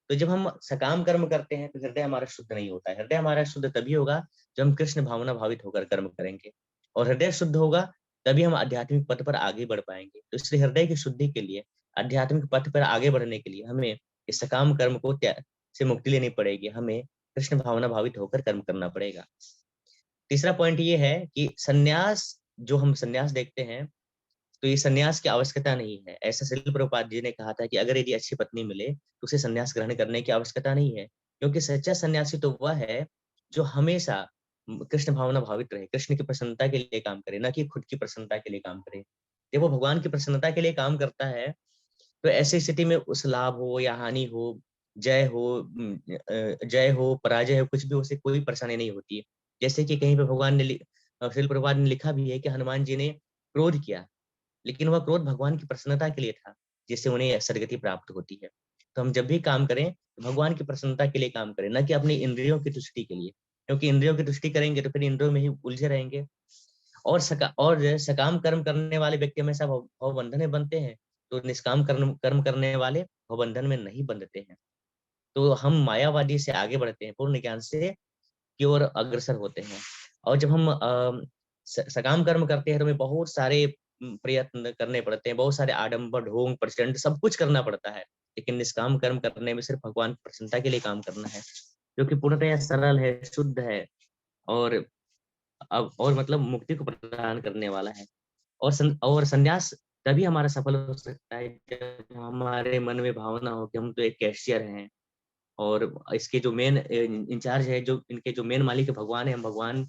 तो जब हम सकाम कर्म करते हैं तो हृदय हमारा शुद्ध नहीं होता है। हृदय हमारा शुद्ध तभी होगा जब हम कृष्ण भावना भावित होकर कर्म करेंगे, और हृदय शुद्ध होगा तभी हम आध्यात्मिक पथ पर आगे बढ़ पाएंगे। तो इसलिए हृदय की शुद्धि के लिए, आध्यात्मिक पथ पर आगे बढ़ने के लिए हमें इस सकाम कर्म को त्याग से मुक्ति लेनी पड़ेगी, हमें कृष्ण भावना भावित होकर कर्म करना पड़ेगा। तीसरा पॉइंट ये है कि सन्यास, जो हम सन्यास देखते हैं, तो ये सन्यास की आवश्यकता नहीं है। ऐसा श्रील प्रभुपाद जी ने कहा था कि अगर यदि अच्छी पत्नी मिले तो उसे सन्यास ग्रहण करने की आवश्यकता नहीं है, क्योंकि सच्चा सन्यासी तो वह है जो हमेशा कृष्ण भावना भावित रहे, कृष्ण की प्रसन्नता के लिए काम करे, न कि खुद की प्रसन्नता के लिए काम करे। जब वो भगवान की प्रसन्नता के लिए काम करता है तो ऐसी स्थिति में उस लाभ हो या हानि हो, जय हो पराजय हो, कुछ भी उसे कोई परेशानी नहीं होती है। जैसे कि कहीं पे भगवान ने श्रील प्रभुपाद ने लिखा भी है कि हनुमान जी ने क्रोध किया, लेकिन वह क्रोध भगवान की प्रसन्नता के लिए था, जिससे उन्हें सदगति प्राप्त होती है। तो हम जब भी काम करें तो भगवान की प्रसन्नता के लिए काम करें, न कि अपनी इंद्रियों की तुष्टि के लिए, क्योंकि इंद्रियों की तुष्टि करेंगे तो फिर इंद्रियों में ही उलझे रहेंगे। और सकाम कर्म करने वाले व्यक्ति हमेशा भवबंधन में बनते हैं, तो निष्काम कर्म करने वाले भवबंधन में नहीं बंधते हैं। तो हम मायावादी से आगे बढ़ते हैं, पूर्ण ज्ञान से की ओर अग्रसर होते हैं। और जब हम सकाम कर्म करते हैं तो हमें बहुत सारे प्रयत्न करने पड़ते हैं, बहुत सारे आडंबर ढोंग प्रचंड सब कुछ करना पड़ता है, लेकिन निष्काम कर्म करने में सिर्फ भगवान की प्रसन्नता के लिए काम करना है, जो कि पूर्णतः सरल है, शुद्ध है, और और मतलब मुक्ति को प्रदान करने वाला है। और संन्यास तभी हमारा सफल हो सकता है जब हमारे मन में भावना हो कि हम तो एक कैशियर हैं, और इसके जो मेन इंचार्ज है, जो इनके जो मेन मालिक है भगवान है, हम भगवान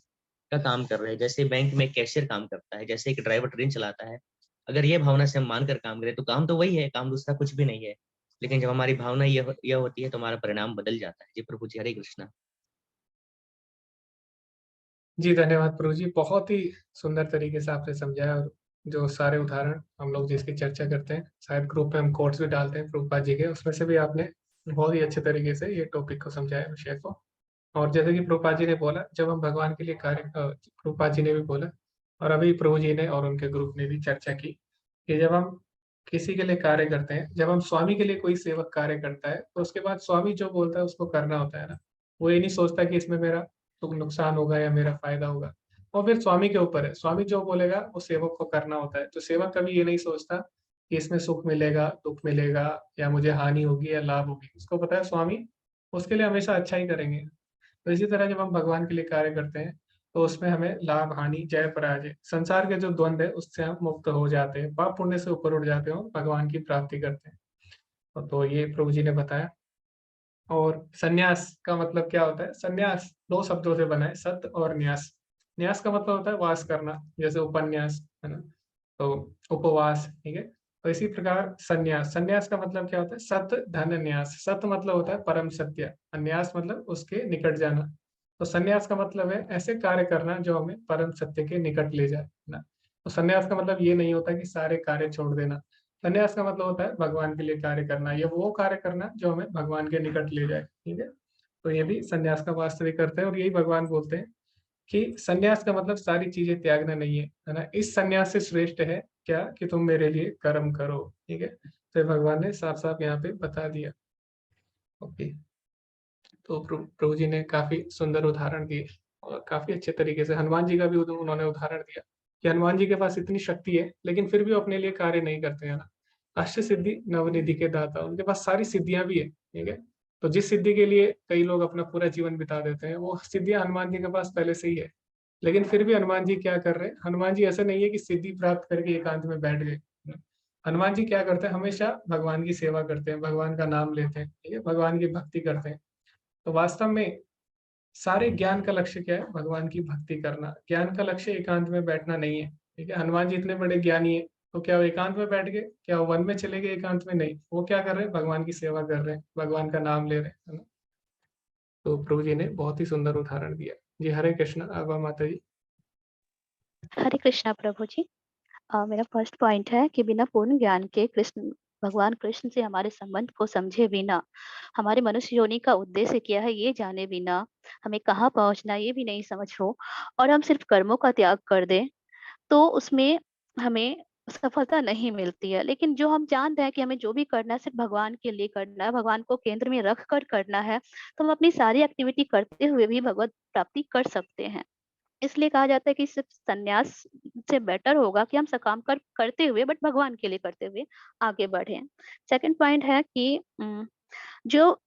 का काम कर रहे हैं। जैसे बैंक में एक कैशियर काम करता है, जैसे एक ड्राइवर ट्रेन चलाता है, अगर ये भावना से हम मानकर काम करें तो काम तो वही है, काम दूसरा कुछ भी नहीं है। लेकिन जब हमारी भावना यह होती है तो हमारा परिणाम बदल जाता है। जी प्रभु जी, हरे कृष्णा। जी, धन्यवाद प्रभु जी, बहुत ही सुंदर तरीके से आपने समझाया और जो सारे उदाहरण हम लोग जिसकी चर्चा करते हैं, शायद ग्रुप पे हम कोट्स भी डालते हैं प्रभुपाद जी के, उसमें से भी आपने बहुत ही अच्छे तरीके से ये टॉपिक को समझाया, विषय को। और जैसे कि प्रभुपाद जी ने बोला, जब हम भगवान के लिए प्रभुपाद जी ने भी बोला और अभी प्रभु जी ने और उनके ग्रुप ने भी चर्चा की कि जब हम किसी के लिए कार्य करते हैं, जब हम स्वामी के लिए कोई सेवक कार्य करता है, तो उसके बाद स्वामी जो बोलता है उसको करना होता है ना। वो ये नहीं सोचता कि इसमें मेरा तो नुकसान होगा या मेरा फायदा होगा। और फिर स्वामी के ऊपर है, स्वामी जो बोलेगा वो सेवक को करना होता है। तो सेवक कभी ये नहीं सोचता कि इसमें सुख मिलेगा, दुख मिलेगा, या मुझे हानि होगी या लाभ होगी। उसको पता है स्वामी उसके लिए हमेशा अच्छा ही करेंगे। तो इसी तरह जब हम भगवान के लिए कार्य करते हैं, तो उसमें हमें लाभ, हानि, जय, पराजय, संसार के जो द्वंद है उससे हम मुक्त हो जाते हैं, पाप पुण्य से ऊपर उठ जाते हैं और भगवान की प्राप्ति करते हैं। तो ये प्रभु जी ने बताया। और संन्यास का मतलब क्या होता है? संन्यास 2 शब्दों से बना है, सत्य और न्यास। न्यास का मतलब होता है वास करना, जैसे उपन्यास, है ना? तो उपवास, ठीक है? तो इसी प्रकार संन्यास, संन्यास का मतलब क्या होता है? सत्य, धन, न्यास। सत्य मतलब होता है परम सत्य, और न्यास मतलब उसके निकट जाना। तो संन्यास का मतलब है ऐसे कार्य करना जो हमें परम सत्य के निकट ले जाए, है ना? तो संन्यास का मतलब ये नहीं होता कि सारे कार्य छोड़ देना। संन्यास का मतलब होता है भगवान के लिए कार्य करना, या वो कार्य करना जो हमें भगवान के निकट ले जाए, ठीक है? तो ये भी संन्यास का वास्तविक अर्थ है, और यही भगवान बोलते हैं कि संन्यास का मतलब सारी चीजें त्यागना नहीं है ना? इस संन्यास से श्रेष्ठ है क्या कि तुम मेरे लिए कर्म करो, ठीक है? तो ये भगवान ने साफ साफ यहाँ पे बता दिया। ओके, तो प्रभु जी ने काफी सुंदर उदाहरण दिए और काफी अच्छे तरीके से हनुमान जी का भी उन्होंने उदाहरण दिया कि हनुमान जी के पास इतनी शक्ति है, लेकिन फिर भी वो अपने लिए कार्य नहीं करते हैं ना। अष्ट सिद्धि नवनिधि के दाता, उनके पास सारी सिद्धियां भी है, ठीक है? तो जिस सिद्धि के लिए कई लोग अपना पूरा जीवन बिता देते हैं, वो सिद्धियां हनुमान जी के पास पहले से ही है। लेकिन फिर भी हनुमान जी क्या कर रहे हैं? हनुमान जी ऐसा नहीं है कि सिद्धि प्राप्त करके एकांत में बैठ गए। हनुमान जी क्या करते हैं? हमेशा भगवान की सेवा करते हैं, भगवान का नाम लेते हैं, ठीक है? भगवान की भक्ति करते हैं। तो वास्तव में सारे ज्ञान का लक्ष्य क्या है? भगवान की भक्ति करना। ज्ञान का लक्ष्य एकांत में बैठना नहीं है, ठीक है? हनुमान जी इतने बड़े ज्ञानी है, तो क्या वो एकांत में बैठ गए? क्या वो वन में चले गए? एकांत में नहीं। वो क्या कर रहे हैं? भगवान की सेवा कर रहे हैं, भगवान का नाम ले रहे हैं, है ना? तो प्रभु जी ने बहुत ही सुंदर उदाहरण दिया। जी, हरे कृष्ण। अब माता जी। हरे कृष्णा प्रभु जी। मेरा फर्स्ट पॉइंट है कि बिना पूर्ण ज्ञान के भगवान कृष्ण से हमारे संबंध को समझे बिना, हमारे मनुष्य योनि का उद्देश्य क्या है ये जाने बिना, हमें कहाँ पहुंचना ये भी नहीं समझ हो, और हम सिर्फ कर्मों का त्याग कर दें, तो उसमें हमें सफलता नहीं मिलती है। लेकिन जो हम जानते हैं कि हमें जो भी करना है सिर्फ भगवान के लिए करना है, भगवान को केंद्र में रख कर करना है, तो हम अपनी सारी एक्टिविटी करते हुए भी भगवत प्राप्ति कर सकते हैं। इसलिए कहा जाता है कि सिर्फ संन्यास से बेटर होगा कि हम सकाम करते हुए, बट भगवान के लिए करते हुए आगे बढ़े। सेकंड पॉइंट है कि जो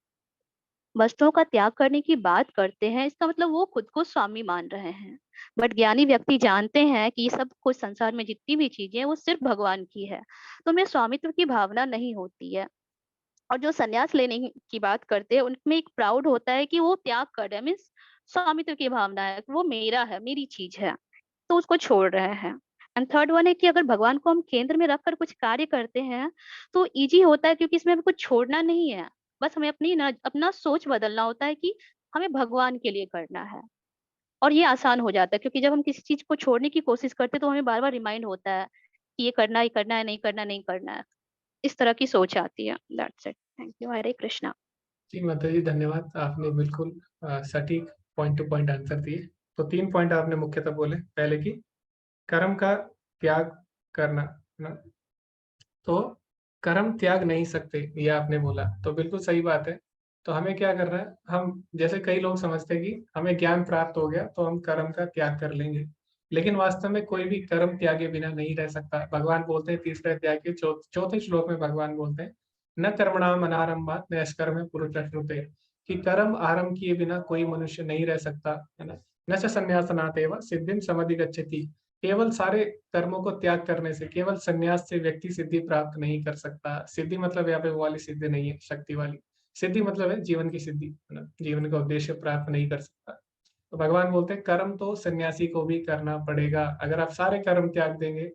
वस्तुओं का त्याग करने की बात करते हैं, इसका मतलब वो खुद को स्वामी मान रहे हैं। बट ज्ञानी व्यक्ति जानते हैं कि ये सब कुछ संसार में जितनी भी चीजें हैं वो सिर्फ भगवान की है, तो उनमें स्वामित्व की भावना नहीं होती है। और जो संन्यास लेने की बात करते हैं उनमें एक प्राउड होता है कि वो त्याग कर रहे हैं, मीन्स स्वामित्व की भावना है, वो मेरा है, मेरी चीज है, तो उसको छोड़ रहे हैं। एंड थर्ड वन है कि अगर भगवान को हम केंद्र में रखकर कुछ कार्य करते हैं तो इजी होता है, क्योंकि इसमें हमें कुछ छोड़ना नहीं है। बस हमें अपना सोच बदलना होता है कि हमें भगवान के लिए करना है, और ये आसान हो जाता है, क्योंकि जब हम किसी चीज को छोड़ने की कोशिश करते हैं तो हमें बार बार रिमाइंड होता है कि ये करना ही करना है, नहीं करना नहीं करना है। इस तरह की सोच आती है। That's it. Thank you. Hare Krishna. जी माता जी, धन्यवाद। आपने बिल्कुल सटीक पॉइंट टू पॉइंट आंसर दिए। तो 3 पॉइंट आपने मुख्यतः बोले। पहले की कर्म का त्याग करना, है ना? तो कर्म त्याग नहीं सकते, ये आपने बोला, तो बिल्कुल सही बात है। तो हमें क्या करना है? हम जैसे कई लोग समझते हैं कि हमें ज्ञान प्राप्त हो गया तो हम कर्म का त्याग कर लेंगे, लेकिन वास्तव में कोई भी कर्म त्यागे बिना नहीं रह सकता। भगवान बोलते हैं तीसरे अध्याय के चौथे श्लोक में, भगवान बोलते हैं न कर्मणाम अनारंभात नैष्कर्म्य पुरुषश्नुते, कि कर्म आरंभ किए बिना कोई मनुष्य नहीं रह सकता, है ना? न च संन्यासनातेव सिद्धिं समधिगच्छति, केवल सारे कर्मों को त्याग करने से, केवल संन्यास से व्यक्ति सिद्धि प्राप्त नहीं कर सकता। सिद्धि मतलब यहाँ पे वो वाली सिद्धि नहीं है, शक्ति वाली सिद्धि मतलब है जीवन की सिद्धि, है ना? जीवन का उद्देश्य प्राप्त नहीं कर सकता। तो भगवान बोलते हैं कर्म तो सन्यासी को भी करना पड़ेगा। अगर आप सारे कर्म त्याग देंगे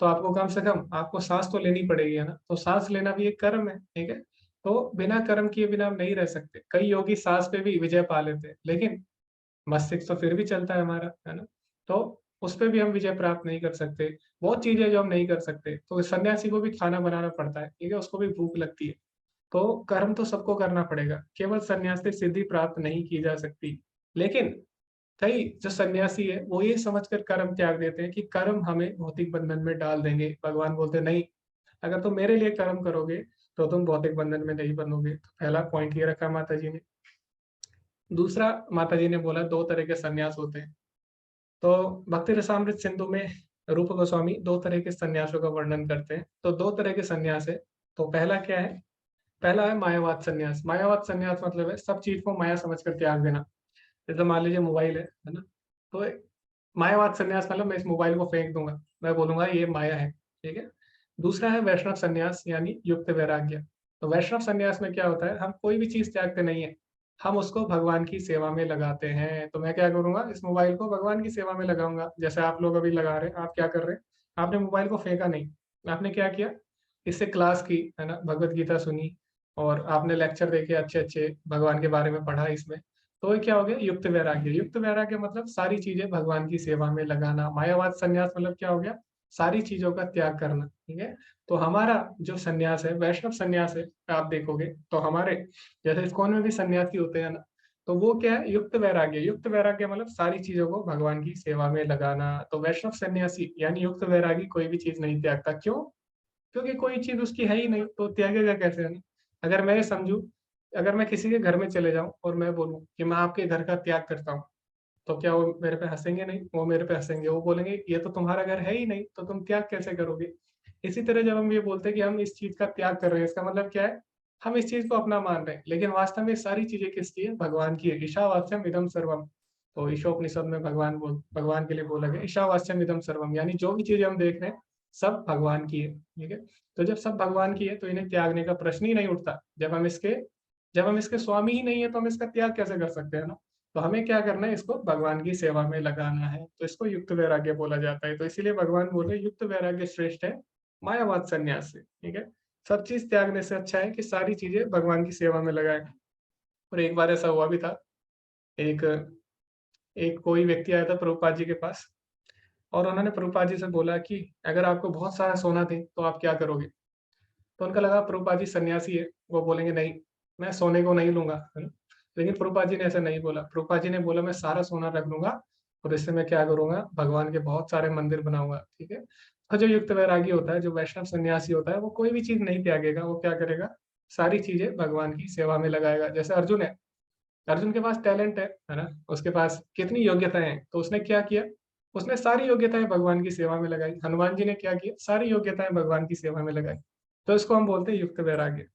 तो आपको कम से कम आपको सांस तो लेनी पड़ेगी, है ना? तो सांस लेना भी एक कर्म है, ठीक है? तो बिना कर्म किए बिना हम नहीं रह सकते। कई योगी सांस पे भी विजय पा लेते हैं, लेकिन मस्तिष्क तो फिर भी चलता है हमारा, है ना? तो उस पे भी हम विजय प्राप्त नहीं कर सकते। बहुत चीजें जो हम नहीं कर सकते, तो सन्यासी को भी खाना बनाना पड़ता है, ठीक है, उसको भी भूख लगती है। तो कर्म तो सबको करना पड़ेगा, केवल सन्यास से सिद्धि प्राप्त नहीं की जा सकती। लेकिन कई जो सन्यासी है वो ये समझकर कर्म त्याग देते हैं कि कर्म हमें भौतिक बंधन में डाल देंगे। भगवान बोलते नहीं, अगर तुम मेरे लिए कर्म करोगे तो तुम भौतिक बंधन में नहीं बनोगे। तो पहला पॉइंट ये रखा माता जी ने। दूसरा, माता जी ने बोला 2 तरह के सन्यास होते हैं। तो भक्ति रसामृत सिंधु में रूप गोस्वामी 2 तरह के सन्यासों का वर्णन करते हैं। तो 2 तरह के सन्यास है। तो पहला क्या है? पहला है मायावाद सन्यास। मायावाद सन्यास मतलब है सब चीज को माया समझकर त्याग देना। जैसे मान लीजिए मोबाइल है ना, तो मायावाद सन्यास मतलब मैं इस मोबाइल को फेंक दूंगा, मैं बोलूंगा ये माया है, ठीक है। दूसरा है वैष्णव सन्यास यानी युक्त वैराग्य। तो वैष्णव सन्यास में क्या होता है, हम कोई भी चीज त्यागते नहीं है, हम उसको भगवान की सेवा में लगाते हैं। तो मैं क्या करूंगा, इस मोबाइल को भगवान की सेवा में लगाऊंगा। जैसे आप लोग अभी लगा रहे हैं, आप क्या कर रहे हैं, आपने मोबाइल को फेंका नहीं, आपने क्या किया, इससे क्लास की, है ना, भगवत गीता सुनी और आपने लेक्चर देखे अच्छे अच्छे, भगवान के बारे में पढ़ा इसमें। तो ये क्या हो गया, युक्त वैराग्य। युक्त वैराग्य मतलब सारी चीजें भगवान की सेवा में लगाना। मायावाद संन्यास मतलब क्या हो गया, सारी चीजों का त्याग करना, ठीक है। तो हमारा जो संन्यास है, वैष्णव संन्यास है, आप देखोगे तो हमारे जैसे इस्कॉन में भी सन्यासी होते हैं ना, तो वो क्या है, युक्त वैराग्य। युक्त वैराग्य मतलब सारी चीजों को भगवान की सेवा में लगाना। तो वैष्णव सन्यासी यानी युक्त वैरागी कोई भी चीज नहीं त्यागता। क्यों? क्योंकि कोई चीज उसकी है ही नहीं, तो त्यागेगा कैसे, है ना। अगर मैं समझू, अगर मैं किसी के घर में चले जाऊं और मैं बोलूं कि मैं आपके घर का त्याग करता हूं, तो क्या वो मेरे पे हंसेंगे? नहीं, वो मेरे पे हंसेंगे, वो बोलेंगे ये तो तुम्हारा घर है ही नहीं, तो तुम त्याग कैसे करोगे। इसी तरह जब हम ये बोलते हैं कि हम इस चीज का त्याग कर रहे हैं, इसका मतलब क्या है, हम इस चीज को अपना मान रहे हैं, लेकिन वास्तव में सारी चीजें किसकी है, भगवान की है। ईशावास्यम इदम सर्वम। तो ईशोपनिषद में भगवान के लिए बोला गया ईशावास्यम इदम सर्वम, यानी जो भी चीजें हम देख रहे हैं सब भगवान की है, ठीक है। तो जब सब भगवान की है तो इन्हें त्यागने का प्रश्न ही नहीं उठता। जब हम इसके स्वामी ही नहीं है तो हम इसका त्याग कैसे कर सकते हैं ना। तो हमें क्या करना है, इसको भगवान की सेवा में लगाना है। तो इसको युक्त वैराग्य बोला जाता है। तो इसीलिए भगवान बोले युक्त वैराग्य श्रेष्ठ है मायावाद संन्यास से, ठीक है। सब चीज त्यागने से अच्छा है कि सारी चीजें भगवान की सेवा में लगाए। और एक बार ऐसा हुआ भी था, एक एक कोई व्यक्ति आया था प्रभुपाद जी के पास, और उन्होंने प्रभुपाद जी से बोला कि अगर आपको बहुत सारा सोना दे तो आप क्या करोगे। तो उनका लगा प्रभुपाद जी सन्यासी है, वो बोलेंगे नहीं, मैं सोने को नहीं लूंगा, है ना। लेकिन प्रभुपाद जी ने ऐसा नहीं बोला। प्रभुपाद जी ने बोला मैं सारा सोना रख लूंगा और इससे मैं क्या करूंगा, भगवान के बहुत सारे मंदिर बनाऊंगा, ठीक है। तो जो युक्त वैरागी होता है, जो वैष्णव सन्यासी होता है, वो कोई भी चीज नहीं त्यागेगा। वो क्या करेगा, सारी चीजें भगवान की सेवा में लगाएगा। जैसे अर्जुन है, अर्जुन के पास टैलेंट है ना, उसके पास कितनी योग्यताएं हैं, तो उसने क्या किया, उसने सारी योग्यताएं भगवान की सेवा में लगाई। हनुमान जी ने क्या किया, सारी योग्यताएं भगवान की सेवा में लगाई। तो इसको हम बोलते हैं युक्त वैराग्य।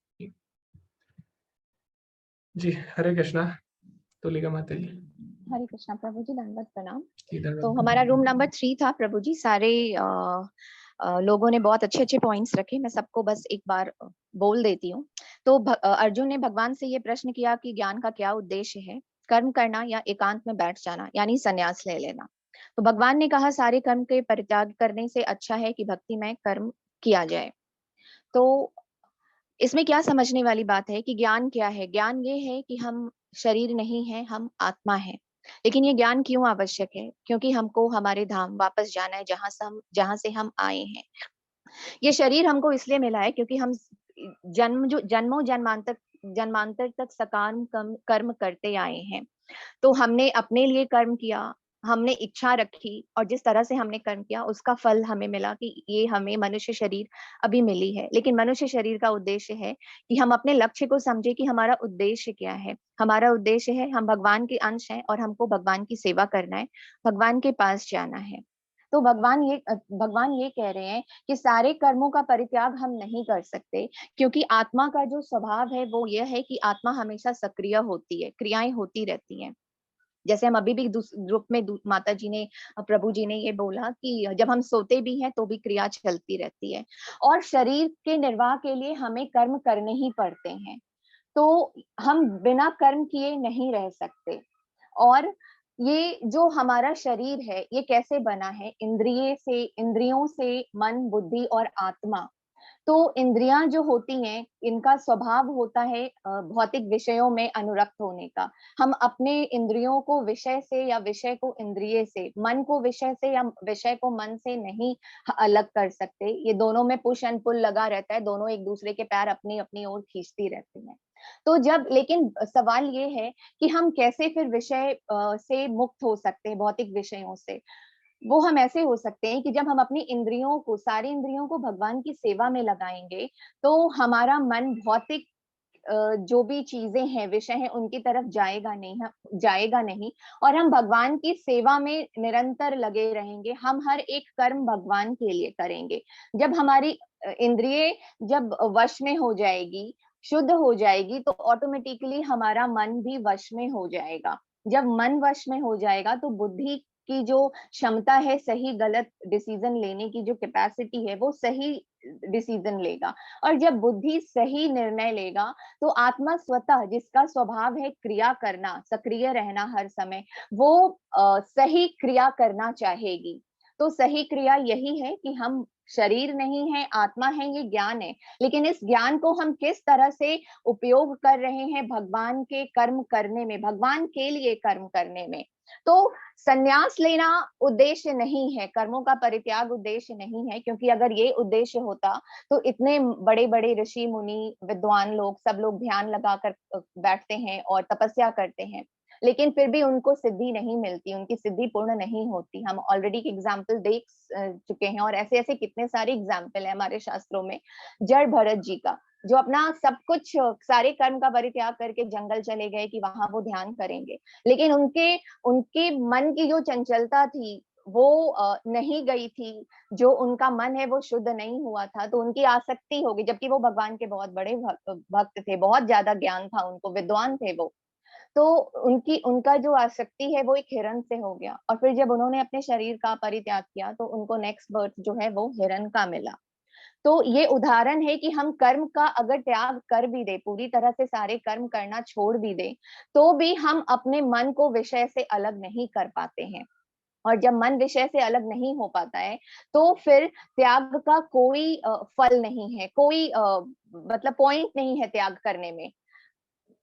जी, हरे कृष्णा। तुलिका माता जी। हरे कृष्णा प्रभु जी, दंडवत प्रणाम। इधर तो हमारा रूम नंबर 3 था प्रभु जी। सारे लोगों ने बहुत अच्छे अच्छे पॉइंट्स रखे, मैं सबको बस एक बार बोल देती हूँ। तो अर्जुन ने भगवान से ये प्रश्न किया कि ज्ञान का क्या उद्देश्य है, कर्म करना या एकांत में बैठ जाना यानी संन्यास ले लेना। तो भगवान ने कहा सारे कर्म के परित्याग करने से अच्छा है कि भक्ति में कर्म किया जाए। तो इसमें क्या समझने वाली बात है कि ज्ञान क्या है। ज्ञान ये है कि हम शरीर नहीं है, हम आत्मा है। लेकिन ये ज्ञान क्यों आवश्यक है, क्योंकि हमको हमारे धाम वापस जाना है, जहां से हम आए हैं। ये शरीर हमको इसलिए मिला है क्योंकि हम जन्मों जन्मांतर तक सकाम कर्म करते आए हैं। तो हमने अपने लिए कर्म किया, हमने इच्छा रखी, और जिस तरह से हमने कर्म किया उसका फल हमें मिला कि ये हमें मनुष्य शरीर अभी मिली है। लेकिन मनुष्य शरीर का उद्देश्य है कि हम अपने लक्ष्य को समझे कि हमारा उद्देश्य क्या है। हमारा उद्देश्य है, हम भगवान के अंश हैं और हमको भगवान की सेवा करना है, भगवान के पास जाना है। तो भगवान ये कह रहे हैं कि सारे कर्मों का परित्याग हम नहीं कर सकते, क्योंकि आत्मा का जो स्वभाव है वो यह है कि आत्मा हमेशा सक्रिय होती है, क्रियाएं होती रहती हैं। जैसे हम अभी भी ग्रुप में माता जी ने, प्रभु जी ने ये बोला कि जब हम सोते भी हैं तो भी क्रिया चलती रहती है, और शरीर के निर्वाह के लिए हमें कर्म करने ही पड़ते हैं। तो हम बिना कर्म किए नहीं रह सकते। और ये जो हमारा शरीर है ये कैसे बना है, इंद्रियों से, मन, बुद्धि और आत्मा। तो इंद्रियां जो होती हैं, इनका स्वभाव होता है भौतिक विषयों में अनुरक्त होने का। हम अपने इंद्रियों को विषय से या विषय को इंद्रिय से, मन को विषय से या विषय को मन से नहीं अलग कर सकते। ये दोनों में पुश एंड पुल लगा रहता है, दोनों एक दूसरे के पैर अपनी अपनी ओर खींचती रहती हैं। तो जब, लेकिन सवाल ये है कि हम कैसे फिर विषय से मुक्त हो सकते हैं, भौतिक विषयों से। वो हम ऐसे हो सकते हैं कि जब हम अपनी इंद्रियों को, सारी इंद्रियों को भगवान की सेवा में लगाएंगे, तो हमारा मन भौतिक जो भी चीजें हैं, विषय हैं, उनकी तरफ जाएगा नहीं, और हम भगवान की सेवा में निरंतर लगे रहेंगे। हम हर एक कर्म भगवान के लिए करेंगे। जब हमारी इंद्रिय जब वश में हो जाएगी, शुद्ध हो जाएगी, तो ऑटोमेटिकली हमारा मन भी वश में हो जाएगा। जब मन वश में हो जाएगा तो बुद्धि की जो क्षमता है, सही गलत डिसीजन लेने की जो कैपेसिटी है, वो सही डिसीजन लेगा। और जब बुद्धि सही निर्णय लेगा, तो आत्मा स्वतः, जिसका स्वभाव है क्रिया करना, सक्रिय रहना हर समय, वो सही क्रिया करना चाहेगी। तो सही क्रिया यही है कि हम शरीर नहीं है, आत्मा है, ये ज्ञान है, लेकिन इस ज्ञान को हम किस तरह से उपयोग कर रहे हैं भगवान के कर्म करने में, भगवान के लिए कर्म करने में। तो संन्यास लेना उद्देश्य नहीं है, कर्मों का परित्याग उद्देश्य नहीं है, क्योंकि अगर ये उद्देश्य होता तो इतने बड़े बड़े ऋषि मुनि, विद्वान लोग, सब लोग ध्यान लगाकर बैठते हैं और तपस्या करते हैं, लेकिन फिर भी उनको सिद्धि नहीं मिलती, उनकी सिद्धि पूर्ण नहीं होती। हम ऑलरेडी एग्जाम्पल देख चुके हैं, और ऐसे ऐसे कितने सारे एग्जाम्पल है हमारे शास्त्रों में। जड़ भरत जी का, जो अपना सब कुछ, सारे कर्म का परित्याग करके जंगल चले गए कि वहां वो ध्यान करेंगे, लेकिन उनके मन की जो चंचलता थी वो नहीं गई थी, जो उनका मन है वो शुद्ध नहीं हुआ था, तो उनकी आसक्ति होगी, जबकि वो भगवान के बहुत बड़े भक्त थे, बहुत ज्यादा ज्ञान था उनको, विद्वान थे वो। तो उनका जो आसक्ति है वो एक हिरण से हो गया, और फिर जब उन्होंने अपने शरीर का परित्याग किया तो उनको नेक्स्ट बर्थ जो है वो हिरण का मिला। तो ये उदाहरण है कि हम कर्म का अगर त्याग कर भी दे, पूरी तरह से सारे कर्म करना छोड़ भी दे, तो भी हम अपने मन को विषय से अलग नहीं कर पाते हैं। और जब मन विषय से अलग नहीं हो पाता है, तो फिर त्याग का कोई फल नहीं है, कोई मतलब पॉइंट नहीं है त्याग करने में।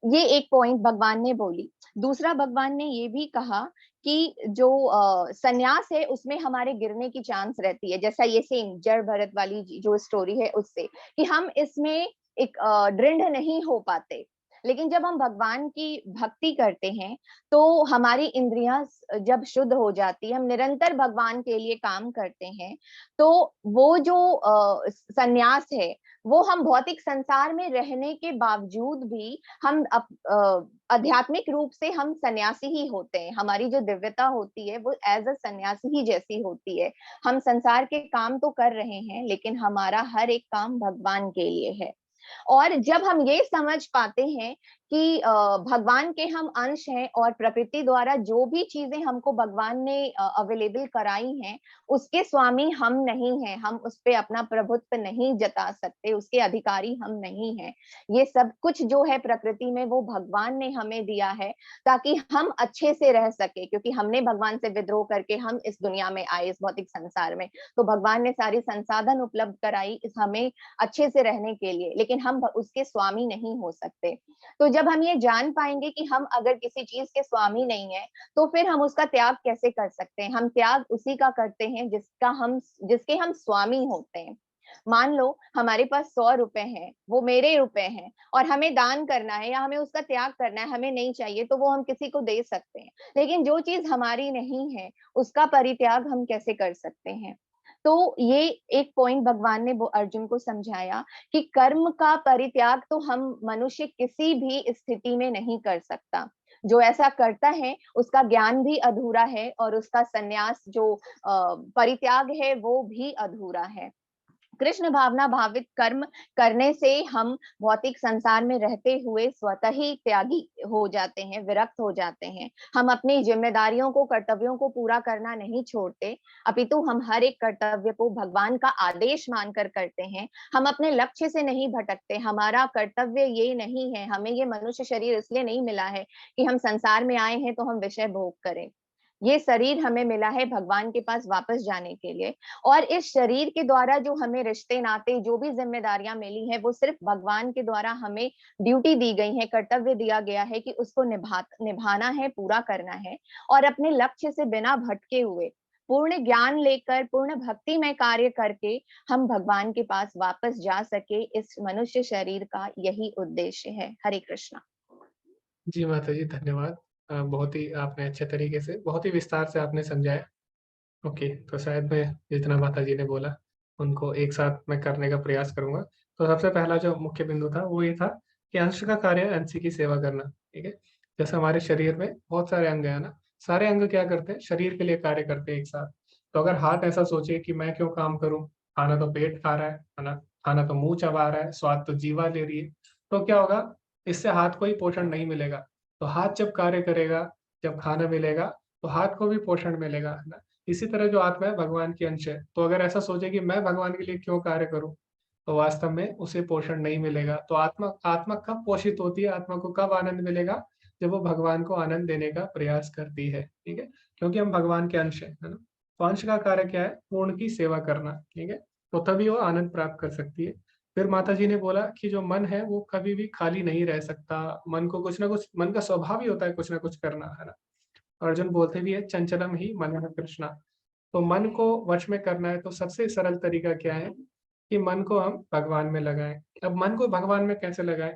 ये एक पॉइंट भगवान ने बोली। दूसरा, भगवान ने ये भी कहा कि जो संन्यास है उसमें हमारे गिरने की चांस रहती है, जैसा ये सेम जड़ भरत वाली जो स्टोरी है उससे, कि हम इसमें एक दृढ़ नहीं हो पाते। लेकिन जब हम भगवान की भक्ति करते हैं, तो हमारी इंद्रियां जब शुद्ध हो जाती है, हम निरंतर भगवान के लिए काम करते हैं, तो वो जो संन्यास है, वो हम भौतिक संसार में रहने के बावजूद भी हम आध्यात्मिक रूप से हम सन्यासी ही होते हैं। हमारी जो दिव्यता होती है वो एज अ सन्यासी ही जैसी होती है। हम संसार के काम तो कर रहे हैं, लेकिन हमारा हर एक काम भगवान के लिए है। और जब हम ये समझ पाते हैं कि भगवान के हम अंश हैं, और प्रकृति द्वारा जो भी चीजें हमको भगवान ने अवेलेबल कराई हैं, उसके स्वामी हम नहीं हैं, हम उस पे अपना प्रभुत्व नहीं जता सकते, उसके अधिकारी हम नहीं हैं। ये सब कुछ जो है प्रकृति में, वो भगवान ने हमें दिया है ताकि हम अच्छे से रह सके, क्योंकि हमने भगवान से विद्रोह करके हम इस दुनिया में आए, इस भौतिक संसार में। तो भगवान ने सारी संसाधन उपलब्ध कराई इस हमें अच्छे से रहने के लिए, लेकिन हम उसके स्वामी नहीं हो सकते। तो जब हम ये जान पाएंगे कि हम अगर किसी चीज के स्वामी नहीं है, तो फिर हम उसका त्याग कैसे कर सकते हैं। हम त्याग उसी का करते हैं जिसके हम स्वामी होते हैं। मान लो हमारे पास 100 रुपए हैं, वो मेरे रुपए हैं, और हमें दान करना है या हमें उसका त्याग करना है, हमें नहीं चाहिए, तो वो हम किसी को दे सकते हैं। लेकिन जो चीज हमारी नहीं है, उसका परित्याग हम कैसे कर सकते हैं। तो ये एक पॉइंट भगवान ने वो अर्जुन को समझाया कि कर्म का परित्याग तो हम मनुष्य किसी भी स्थिति में नहीं कर सकता। जो ऐसा करता है उसका ज्ञान भी अधूरा है, और उसका संन्यास जो परित्याग है वो भी अधूरा है। कृष्ण भावना भावित कर्म करने से हम भौतिक संसार में रहते हुए स्वतः ही त्यागी हो जाते हैं, विरक्त हो जाते हैं। हम अपनी जिम्मेदारियों को, कर्तव्यों को पूरा करना नहीं छोड़ते, अपितु हम हर एक कर्तव्य को भगवान का आदेश मानकर करते हैं। हम अपने लक्ष्य से नहीं भटकते। हमारा कर्तव्य ये नहीं है, हमें ये मनुष्य शरीर इसलिए नहीं मिला है कि हम संसार में आए हैं तो हम विषय भोग करें। ये शरीर हमें मिला है भगवान के पास वापस जाने के लिए, और इस शरीर के द्वारा जो हमें रिश्ते नाते जो भी जिम्मेदारियां मिली है वो सिर्फ भगवान के द्वारा हमें ड्यूटी दी गई है, कर्तव्य दिया गया है कि उसको निभाना है, पूरा करना है। और अपने लक्ष्य से बिना भटके हुए पूर्ण ज्ञान लेकर पूर्ण भक्ति में कार्य करके हम भगवान के पास वापस जा सके, इस मनुष्य शरीर का यही उद्देश्य है। हरे कृष्णा। जी माता जी, धन्यवाद। बहुत ही आपने अच्छे तरीके से, बहुत ही विस्तार से आपने समझाया। ओके, तो शायद मैं जितना माता जी ने बोला उनको एक साथ मैं करने का प्रयास करूंगा। तो सबसे पहला जो मुख्य बिंदु था वो ये था कि अंश का कार्य है अंश की सेवा करना। ठीक है, जैसे हमारे शरीर में बहुत सारे अंग है ना, सारे अंग क्या करते हैं, शरीर के लिए कार्य करते हैं एक साथ। तो अगर हाथ ऐसा सोचे कि मैं क्यों काम करूं, खाना तो पेट खा रहा है ना, खाना तो मुंह चबा रहा है, स्वाद तो जीवा ले रही है, तो क्या होगा, इससे हाथ को ही पोषण नहीं मिलेगा। तो हाथ जब कार्य करेगा, जब खाना मिलेगा, तो हाथ को भी पोषण मिलेगा, है ना। इसी तरह जो आत्मा है भगवान की अंश है, तो अगर ऐसा सोचे कि मैं भगवान के लिए क्यों कार्य करूं, तो वास्तव में उसे पोषण नहीं मिलेगा। तो आत्मा आत्मा कब पोषित होती है, आत्मा को कब आनंद मिलेगा, जब वो भगवान को आनंद देने का प्रयास करती है। ठीक है, क्योंकि हम भगवान के अंश है ना। तो अंश का कार्य क्या है, पूर्ण की सेवा करना। ठीक है, तो तभी वो आनंद प्राप्त कर सकती है। फिर माता जी ने बोला कि जो मन है वो कभी भी खाली नहीं रह सकता, मन को कुछ ना कुछ, मन का स्वभाव ही होता है कुछ ना कुछ करना, है ना। अर्जुन बोलते भी है, चंचलम ही मन कृष्णा। तो मन को वश में करना है तो सबसे सरल तरीका क्या है कि मन को हम भगवान में लगाएं। अब मन को भगवान में कैसे लगाएं,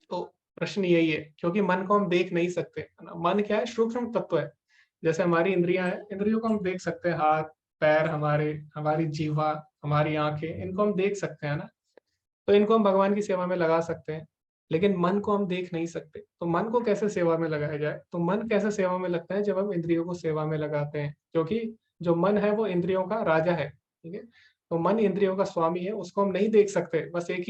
तो प्रश्न यही है, क्योंकि मन को हम देख नहीं सकते, है ना। मन क्या है, सूक्ष्म तत्व है। जैसे हमारी इंद्रियां हैं, इंद्रियों को हम देख सकते हैं, हाथ पैर हमारे, हमारी जीवा, हमारी आंखें, इनको हम देख सकते हैं ना। तो इनको हम भगवान की सेवा में लगा सकते हैं। लेकिन मन को हम देख नहीं सकते, तो मन को कैसे सेवा में लगाया जाए, तो मन कैसे सेवा में लगता है, जब हम इंद्रियों को सेवा में लगाते हैं। क्योंकि जो मन है वो इंद्रियों का राजा है। ठीक है, तो मन इंद्रियों का स्वामी है, उसको हम नहीं देख सकते। बस एक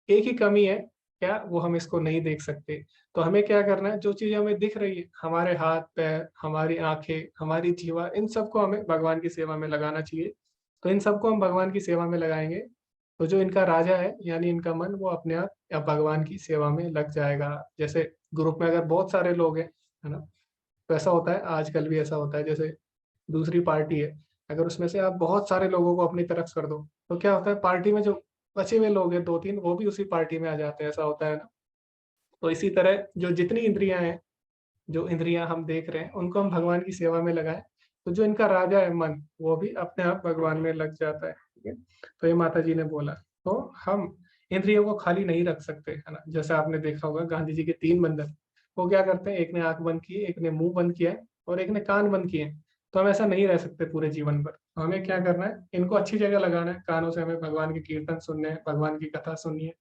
ही कमी है, क्या, वो हम इसको नहीं देख सकते। तो हमें क्या करना है, जो चीजें हमें दिख रही है, हमारे हाथ पैर, हमारी आंखें, हमारी जीवा, इन सबको हमें भगवान की सेवा में लगाना चाहिए। तो इन सबको हम भगवान की सेवा में लगाएंगे, तो जो इनका राजा है यानी इनका मन, वो अपने आप या भगवान की सेवा में लग जाएगा। जैसे ग्रुप में अगर बहुत सारे लोग हैं, है ना, तो ऐसा होता है, आजकल भी ऐसा होता है, जैसे दूसरी पार्टी है, अगर उसमें से आप बहुत सारे लोगों को अपनी तरफ कर दो, तो क्या होता है, पार्टी में जो बचे हुए लोग हैं दो तीन, वो भी उसी पार्टी में आ जाते हैं, ऐसा होता है ना। तो इसी तरह जो जितनी इंद्रियां हैं, जो इंद्रियां हम देख रहे हैं, उनको हम भगवान की सेवा में लगाएं, तो जो इनका राजा है मन, वो भी अपने आप भगवान में लग जाता है। ठीक है, तो ये माता जी ने बोला। तो हम इंद्रियों को खाली नहीं रख सकते, है ना। जैसे आपने देखा होगा गांधी जी के 3 बंधन, वो क्या करते हैं, एक ने आंख बंद की, एक ने मुंह बंद किया है, और एक ने कान बंद किए हैं। तो हम ऐसा नहीं रह सकते पूरे जीवन भर। तो हमें क्या करना है, इनको अच्छी जगह लगाना है। कानों से हमें भगवान के कीर्तन सुनने हैं, भगवान की कथा सुननी है।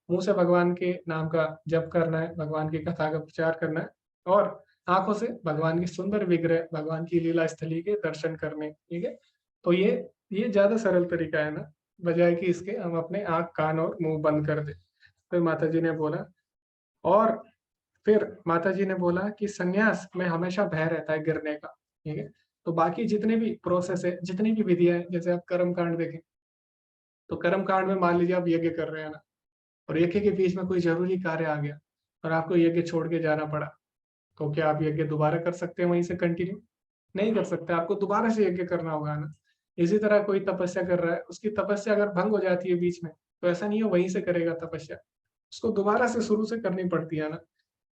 मुंह से भगवान के नाम का जप करना है, भगवान की कथा का प्रचार करना है। और आंखों से भगवान की सुंदर विग्रह, भगवान की लीला स्थली के दर्शन करने। ठीक है, तो ये ज्यादा सरल तरीका है ना, बजाय कि इसके हम अपने आंख कान और मुंह बंद कर दे। तो माता जी ने बोला, और फिर माता जी ने बोला कि संन्यास में हमेशा भय रहता है गिरने का। ठीक है, तो बाकी जितने भी प्रोसेस है, जितनी भी विधियां हैं, जैसे आप कर्म कांड देखें, तो कर्म कांड में मान लीजिए आप यज्ञ कर रहे हैं ना, और यज्ञ के बीच में कोई जरूरी कार्य आ गया और आपको यज्ञ छोड़ के जाना पड़ा, तो क्या आप यज्ञ दोबारा कर सकते हैं वहीं से कंटिन्यू? नहीं कर सकते, आपको दोबारा से यज्ञ करना होगा ना। इसी तरह कोई तपस्या कर रहा है, उसकी तपस्या अगर भंग हो जाती है बीच में, तो ऐसा नहीं है वहीं से करेगा तपस्या, उसको दोबारा से शुरू से करनी पड़ती है ना।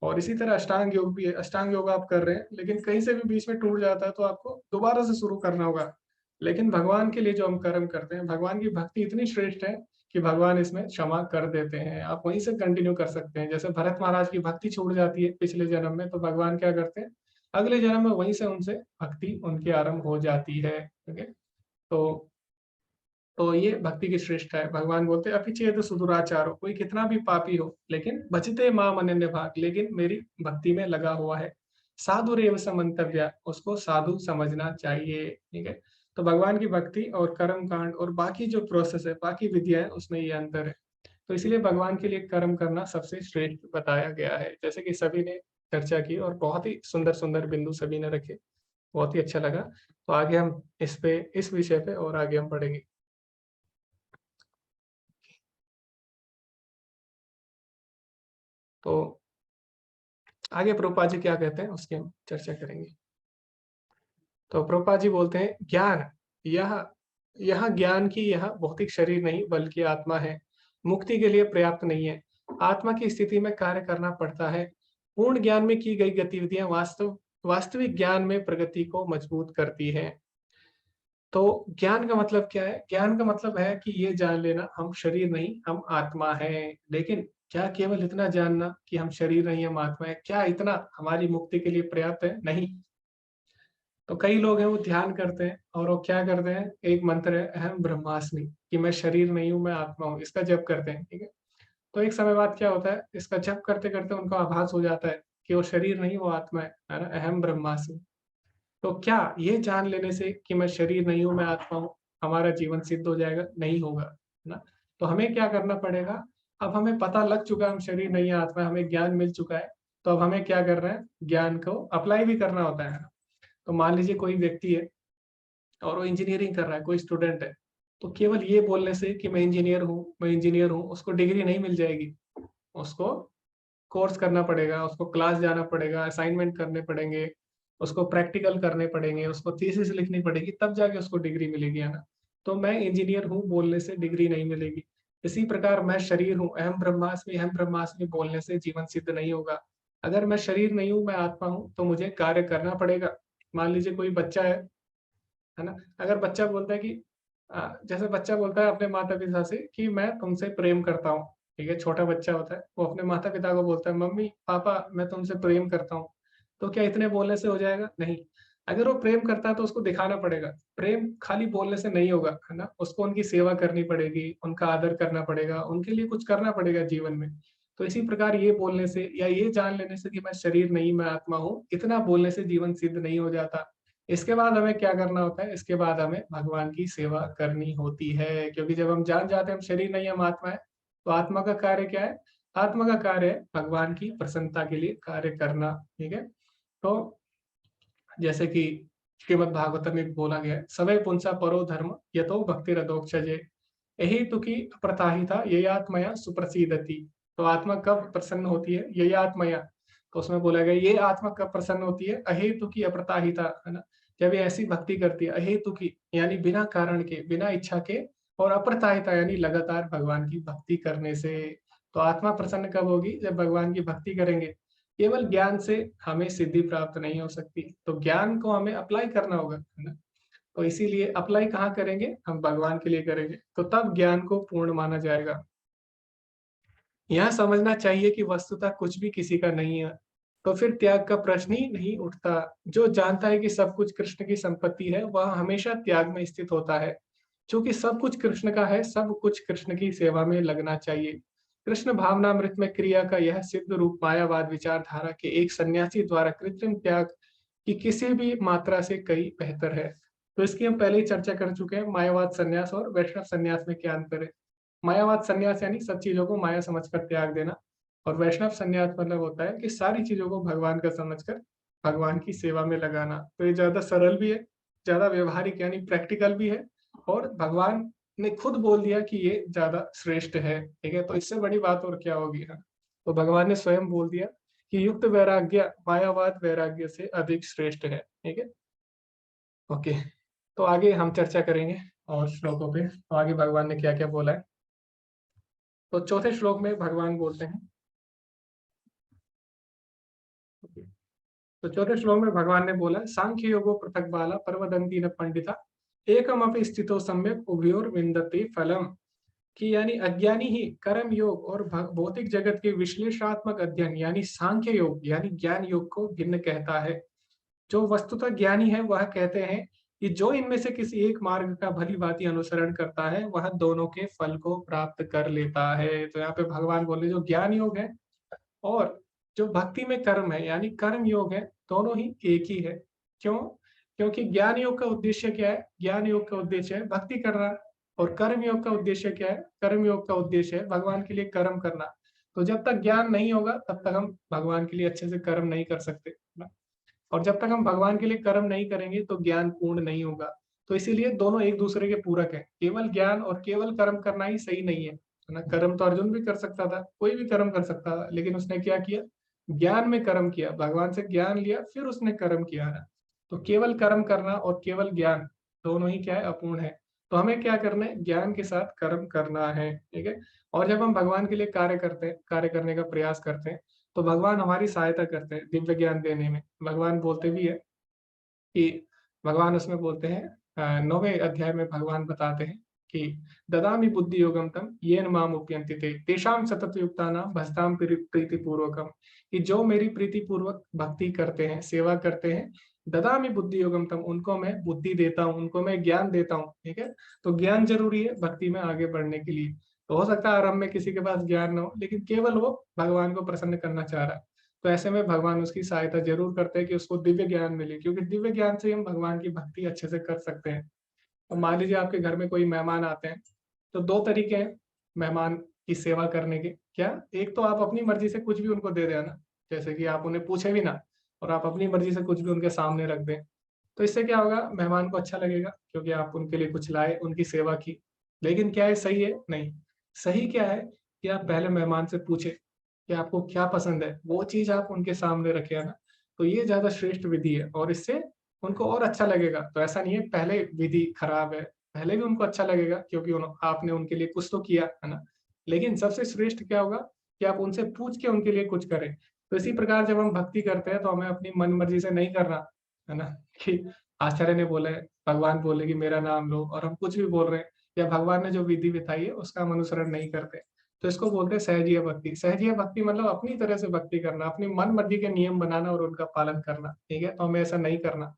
और इसी तरह अष्टांग योग भी है, अष्टांग योग आप कर रहे हैं, लेकिन कहीं से भी बीच में टूट जाता है तो आपको दोबारा से शुरू करना होगा। लेकिन भगवान के लिए जो हम कर्म करते हैं, भगवान की भक्ति इतनी श्रेष्ठ है कि भगवान इसमें क्षमा कर देते हैं, आप वहीं से कंटिन्यू कर सकते हैं। जैसे भरत महाराज की भक्ति छूट जाती है पिछले जन्म में, तो भगवान क्या करते हैं, अगले जन्म में वहीं से उनसे भक्ति उनकी आरंभ हो जाती है। ठीक है, तो ये भक्ति की श्रेष्ठ है। भगवान बोलते हैं, अपिचेत सुदुराचारो, कोई कितना भी पापी हो लेकिन भजते माम अनन्य भाग, लेकिन मेरी भक्ति में लगा हुआ है, साधु रेव समंतव्य, उसको साधु समझना चाहिए। ठीक है, तो भगवान की भक्ति और कर्म कांड और बाकी जो प्रोसेस है, बाकी विधियां है, उसमें ये अंतर है। तो इसलिए भगवान के लिए कर्म करना सबसे श्रेष्ठ बताया गया है, जैसे कि सभी ने चर्चा की और बहुत ही सुंदर सुंदर बिंदु सभी ने रखे, बहुत ही अच्छा लगा। तो आगे हम इस विषय पे और आगे हम पढ़ेंगे। तो आगे प्रभुपाद जी क्या कहते हैं उसकी हम चर्चा करेंगे। तो प्रभुपाद जी बोलते हैं ज्ञान यह ज्ञान की यह भौतिक शरीर नहीं बल्कि आत्मा है, मुक्ति के लिए पर्याप्त नहीं है। आत्मा की स्थिति में कार्य करना पड़ता है। पूर्ण ज्ञान में की गई गतिविधियां वास्तविक ज्ञान में प्रगति को मजबूत करती है। तो ज्ञान का मतलब क्या है? ज्ञान का मतलब है कि ये जान लेना हम शरीर नहीं, हम आत्मा हैं। लेकिन क्या केवल इतना जानना कि हम शरीर नहीं, हम आत्मा है, क्या इतना हमारी मुक्ति के लिए पर्याप्त है? नहीं। तो कई लोग हैं वो ध्यान करते हैं और वो क्या करते हैं, एक मंत्र है अहम ब्रह्मास्मि, कि मैं शरीर नहीं हूँ, मैं आत्मा हूँ, इसका जप करते हैं। ठीक है। तो एक समय बाद क्या होता है, इसका जप करते करते उनको आभास हो जाता है कि वो शरीर नहीं, वो आत्मा है ना, अहम ब्रह्मास्मि। तो क्या ये जान लेने से कि मैं शरीर नहीं हूँ, मैं आत्मा हूँ, हमारा जीवन सिद्ध हो जाएगा? नहीं होगा, है ना। तो हमें क्या करना पड़ेगा? अब हमें पता लग चुका है हम शरीर नहीं है, आत्मा है, हमें ज्ञान मिल चुका है। तो अब हमें क्या करना है? ज्ञान को अप्लाई भी करना होता है। तो मान लीजिए कोई व्यक्ति है और वो इंजीनियरिंग कर रहा है, कोई स्टूडेंट है, तो केवल ये बोलने से कि मैं इंजीनियर हूँ, उसको डिग्री नहीं मिल जाएगी। उसको कोर्स करना पड़ेगा, उसको क्लास जाना पड़ेगा, असाइनमेंट करने पड़ेंगे, उसको प्रैक्टिकल करने पड़ेंगे, उसको थीसिस लिखनी पड़ेगी, तब जाके उसको डिग्री मिलेगी, है ना। तो मैं इंजीनियर हूँ बोलने से डिग्री नहीं मिलेगी। इसी प्रकार मैं शरीर हूँ, अहम ब्रह्मास्मि बोलने से जीवन सिद्ध नहीं होगा। अगर मैं शरीर नहीं हूँ, मैं आत्मा हूँ, तो मुझे कार्य करना पड़ेगा। मान लीजिए कोई बच्चा है ना। अगर बच्चा बोलता है कि जैसे बच्चा बोलता है अपने माता पिता से कि मैं तुमसे प्रेम करता हूँ। ठीक है, छोटा बच्चा होता है, वो अपने माता पिता को बोलता है मम्मी पापा मैं तुमसे प्रेम करता हूँ। तो क्या इतने बोलने से हो जाएगा? नहीं। अगर वो प्रेम करता है तो उसको दिखाना पड़ेगा। प्रेम खाली बोलने से नहीं होगा, है ना। उसको उनकी सेवा करनी पड़ेगी, उनका आदर करना पड़ेगा, उनके लिए कुछ करना पड़ेगा जीवन में। तो इसी प्रकार ये बोलने से या ये जान लेने से कि मैं शरीर नहीं, मैं आत्मा हूँ, इतना बोलने से जीवन सिद्ध नहीं हो जाता। इसके बाद हमें क्या करना होता है? इसके बाद हमें भगवान की सेवा करनी होती है, क्योंकि जब हम जान जाते हैं हम शरीर नहीं, हम आत्मा है, तो आत्मा का कार्य क्या है? आत्मा का कार्य है भगवान की प्रसन्नता के लिए कार्य करना। ठीक है। तो जैसे कि श्रीमद् भागवतम में बोला गया है, सवै पुंसा परो धर्म यतो भक्ति रदोक्षजे, यही तो की अप्रताहिता ये आत्मया सुप्रसिद्धति। तो आत्मा कब प्रसन्न होती है? ये आत्मया। तो उसमें बोला गया ये आत्मा कब प्रसन्न होती है? अहेतु की अप्रताहिता, है ना। जब ये ऐसी भक्ति करती है, अहेतु की यानी बिना कारण के, बिना इच्छा के, और अप्रताहिता यानी लगातार भगवान की भक्ति करने से। तो आत्मा प्रसन्न कब होगी? जब भगवान की भक्ति करेंगे। केवल ज्ञान से हमें सिद्धि प्राप्त नहीं हो सकती, तो ज्ञान को हमें अप्लाई करना होगा, है ना। तो इसीलिए अप्लाई कहाँ करेंगे? हम भगवान के लिए करेंगे, तो तब ज्ञान को पूर्ण माना जाएगा। यह समझना चाहिए कि वस्तुतः कुछ भी किसी का नहीं है, तो फिर त्याग का प्रश्न ही नहीं उठता। जो जानता है कि सब कुछ कृष्ण की संपत्ति है, वह हमेशा त्याग में स्थित होता है। क्योंकि सब कुछ कृष्ण का है, सब कुछ कृष्ण की सेवा में लगना चाहिए। कृष्ण भावनामृत में क्रिया का यह सिद्ध रूप मायावाद विचारधारा के एक सन्यासी द्वारा कृत्रिम त्याग की किसी भी मात्रा से कई बेहतर है। तो इसकी हम पहले ही चर्चा कर चुके हैं, मायावाद संन्यास और वैष्णव संन्यास में क्या अंतर है। मायावाद संन्यास यानी सब चीजों को माया समझकर त्याग देना, और वैष्णव संन्यास मतलब होता है कि सारी चीजों को भगवान का समझकर भगवान की सेवा में लगाना। तो ये ज्यादा सरल भी है, ज्यादा व्यवहारिक यानी प्रैक्टिकल भी है, और भगवान ने खुद बोल दिया कि ये ज्यादा श्रेष्ठ है। ठीक है, तो इससे बड़ी बात और क्या होगी। हाँ, तो भगवान ने स्वयं बोल दिया कि युक्त वैराग्य मायावाद वैराग्य से अधिक श्रेष्ठ है। ठीक है, ओके। तो आगे हम चर्चा करेंगे और श्लोकों पे, तो आगे भगवान ने क्या क्या बोला है। तो चौथे श्लोक में भगवान बोलते हैं, तो चौथे श्लोक में भगवान ने बोला सांख्य योगो पृथक बाला परवदंती न पंडिता एकमपि स्थितो सम्यक उभयोर विंदते फलम। कि यानी अज्ञानी ही कर्म योग और भौतिक जगत के विश्लेषणात्मक अध्ययन यानी सांख्य योग यानी ज्ञान योग को भिन्न कहता है। जो वस्तुतः ज्ञानी है वह कहते हैं कि जो इनमें से किसी एक मार्ग का भली भांति अनुसरण करता है वह दोनों के फल को प्राप्त कर लेता है। तो यहाँ पे भगवान बोले जो ज्ञान योग है और जो भक्ति में कर्म है यानी कर्म योग है, दोनों ही एक ही है। क्यों? क्योंकि ज्ञान योग का उद्देश्य क्या है? ज्ञान योग का उद्देश्य है भक्ति करना, और कर्म योग का उद्देश्य क्या है? कर्म योग का उद्देश्य है भगवान के लिए कर्म करना। तो जब तक ज्ञान नहीं होगा तब तक हम भगवान के लिए अच्छे से कर्म नहीं कर सकते ना। और जब तक हम भगवान के लिए कर्म नहीं करेंगे तो ज्ञान पूर्ण नहीं होगा। तो इसीलिए दोनों एक दूसरे के पूरक है। केवल ज्ञान और केवल कर्म करना ही सही नहीं है ना। कर्म तो अर्जुन भी कर सकता था, कोई भी कर्म कर सकता था, लेकिन उसने क्या किया? ज्ञान में कर्म किया, भगवान से ज्ञान लिया फिर उसने कर्म किया है। तो केवल कर्म करना और केवल ज्ञान दोनों ही क्या है, अपूर्ण है। तो हमें क्या करना है, ज्ञान के साथ कर्म करना है, ठीक है। और जब हम भगवान के लिए कार्य करते हैं, कार्य करने का प्रयास करते हैं, तो भगवान हमारी सहायता करते हैं दिव्य ज्ञान देने में। भगवान बोलते भी है कि भगवान उसमें बोलते हैं 9वें अध्याय में भगवान बताते हैं कि ददामि बुद्धि योगम तम येन माम उपयन्ति ते तेषां सतत युक्तानां भजतां प्रीति पूर्वकम, कि जो मेरी प्रीति पूर्वक भक्ति करते हैं, सेवा करते हैं, ददामि बुद्धि योगम तम, उनको मैं बुद्धि देता हूँ, उनको मैं ज्ञान देता हूँ, ठीक है। तो ज्ञान जरूरी है भक्ति में आगे बढ़ने के लिए। तो हो सकता है आरंभ में किसी के पास ज्ञान ना हो, लेकिन केवल वो भगवान को प्रसन्न करना चाह रहा है, तो ऐसे में भगवान उसकी सहायता जरूर करते हैं कि उसको दिव्य ज्ञान मिले, क्योंकि दिव्य ज्ञान से हम भगवान की भक्ति अच्छे से कर सकते हैं। तो मान लीजिए आपके घर में कोई मेहमान आते हैं, तो 2 तरीके हैं मेहमान की सेवा करने के। क्या? एक तो आप अपनी मर्जी से कुछ भी उनको दे देना, जैसे कि आप उन्हें पूछे भी ना और आप अपनी मर्जी से कुछ भी उनके सामने रख दें। तो इससे क्या होगा, मेहमान को अच्छा लगेगा क्योंकि आप उनके लिए कुछ लाए, उनकी सेवा की। लेकिन क्या ये सही है? नहीं। सही क्या है कि आप पहले मेहमान से पूछे कि आपको क्या पसंद है, वो चीज़ आप उनके सामने रखें, है ना? तो ये ज़्यादा श्रेष्ठ विधि है और इससे उनको और अच्छा लगेगा। तो ऐसा नहीं है पहले विधि खराब है, पहले भी उनको अच्छा लगेगा क्योंकि आपने उनके लिए कुछ तो किया, है ना? लेकिन सबसे श्रेष्ठ क्या होगा कि आप उनसे पूछ के उनके लिए कुछ करें। तो इसी प्रकार जब हम भक्ति करते हैं तो हमें अपनी मन मर्जी से नहीं करना, है ना? कि आचार्य ने बोला है, भगवान बोले कि मेरा नाम लो और हम कुछ भी बोल रहे हैं, या भगवान ने जो विधि बताई है उसका हम अनुसरण नहीं करते। तो इसको बोलते हैं सहजीय भक्ति। सहजीय भक्ति मतलब अपनी तरह से भक्ति करना, अपनी मन मर्जी के नियम बनाना और उनका पालन करना, ठीक है? तो हमें ऐसा नहीं करना।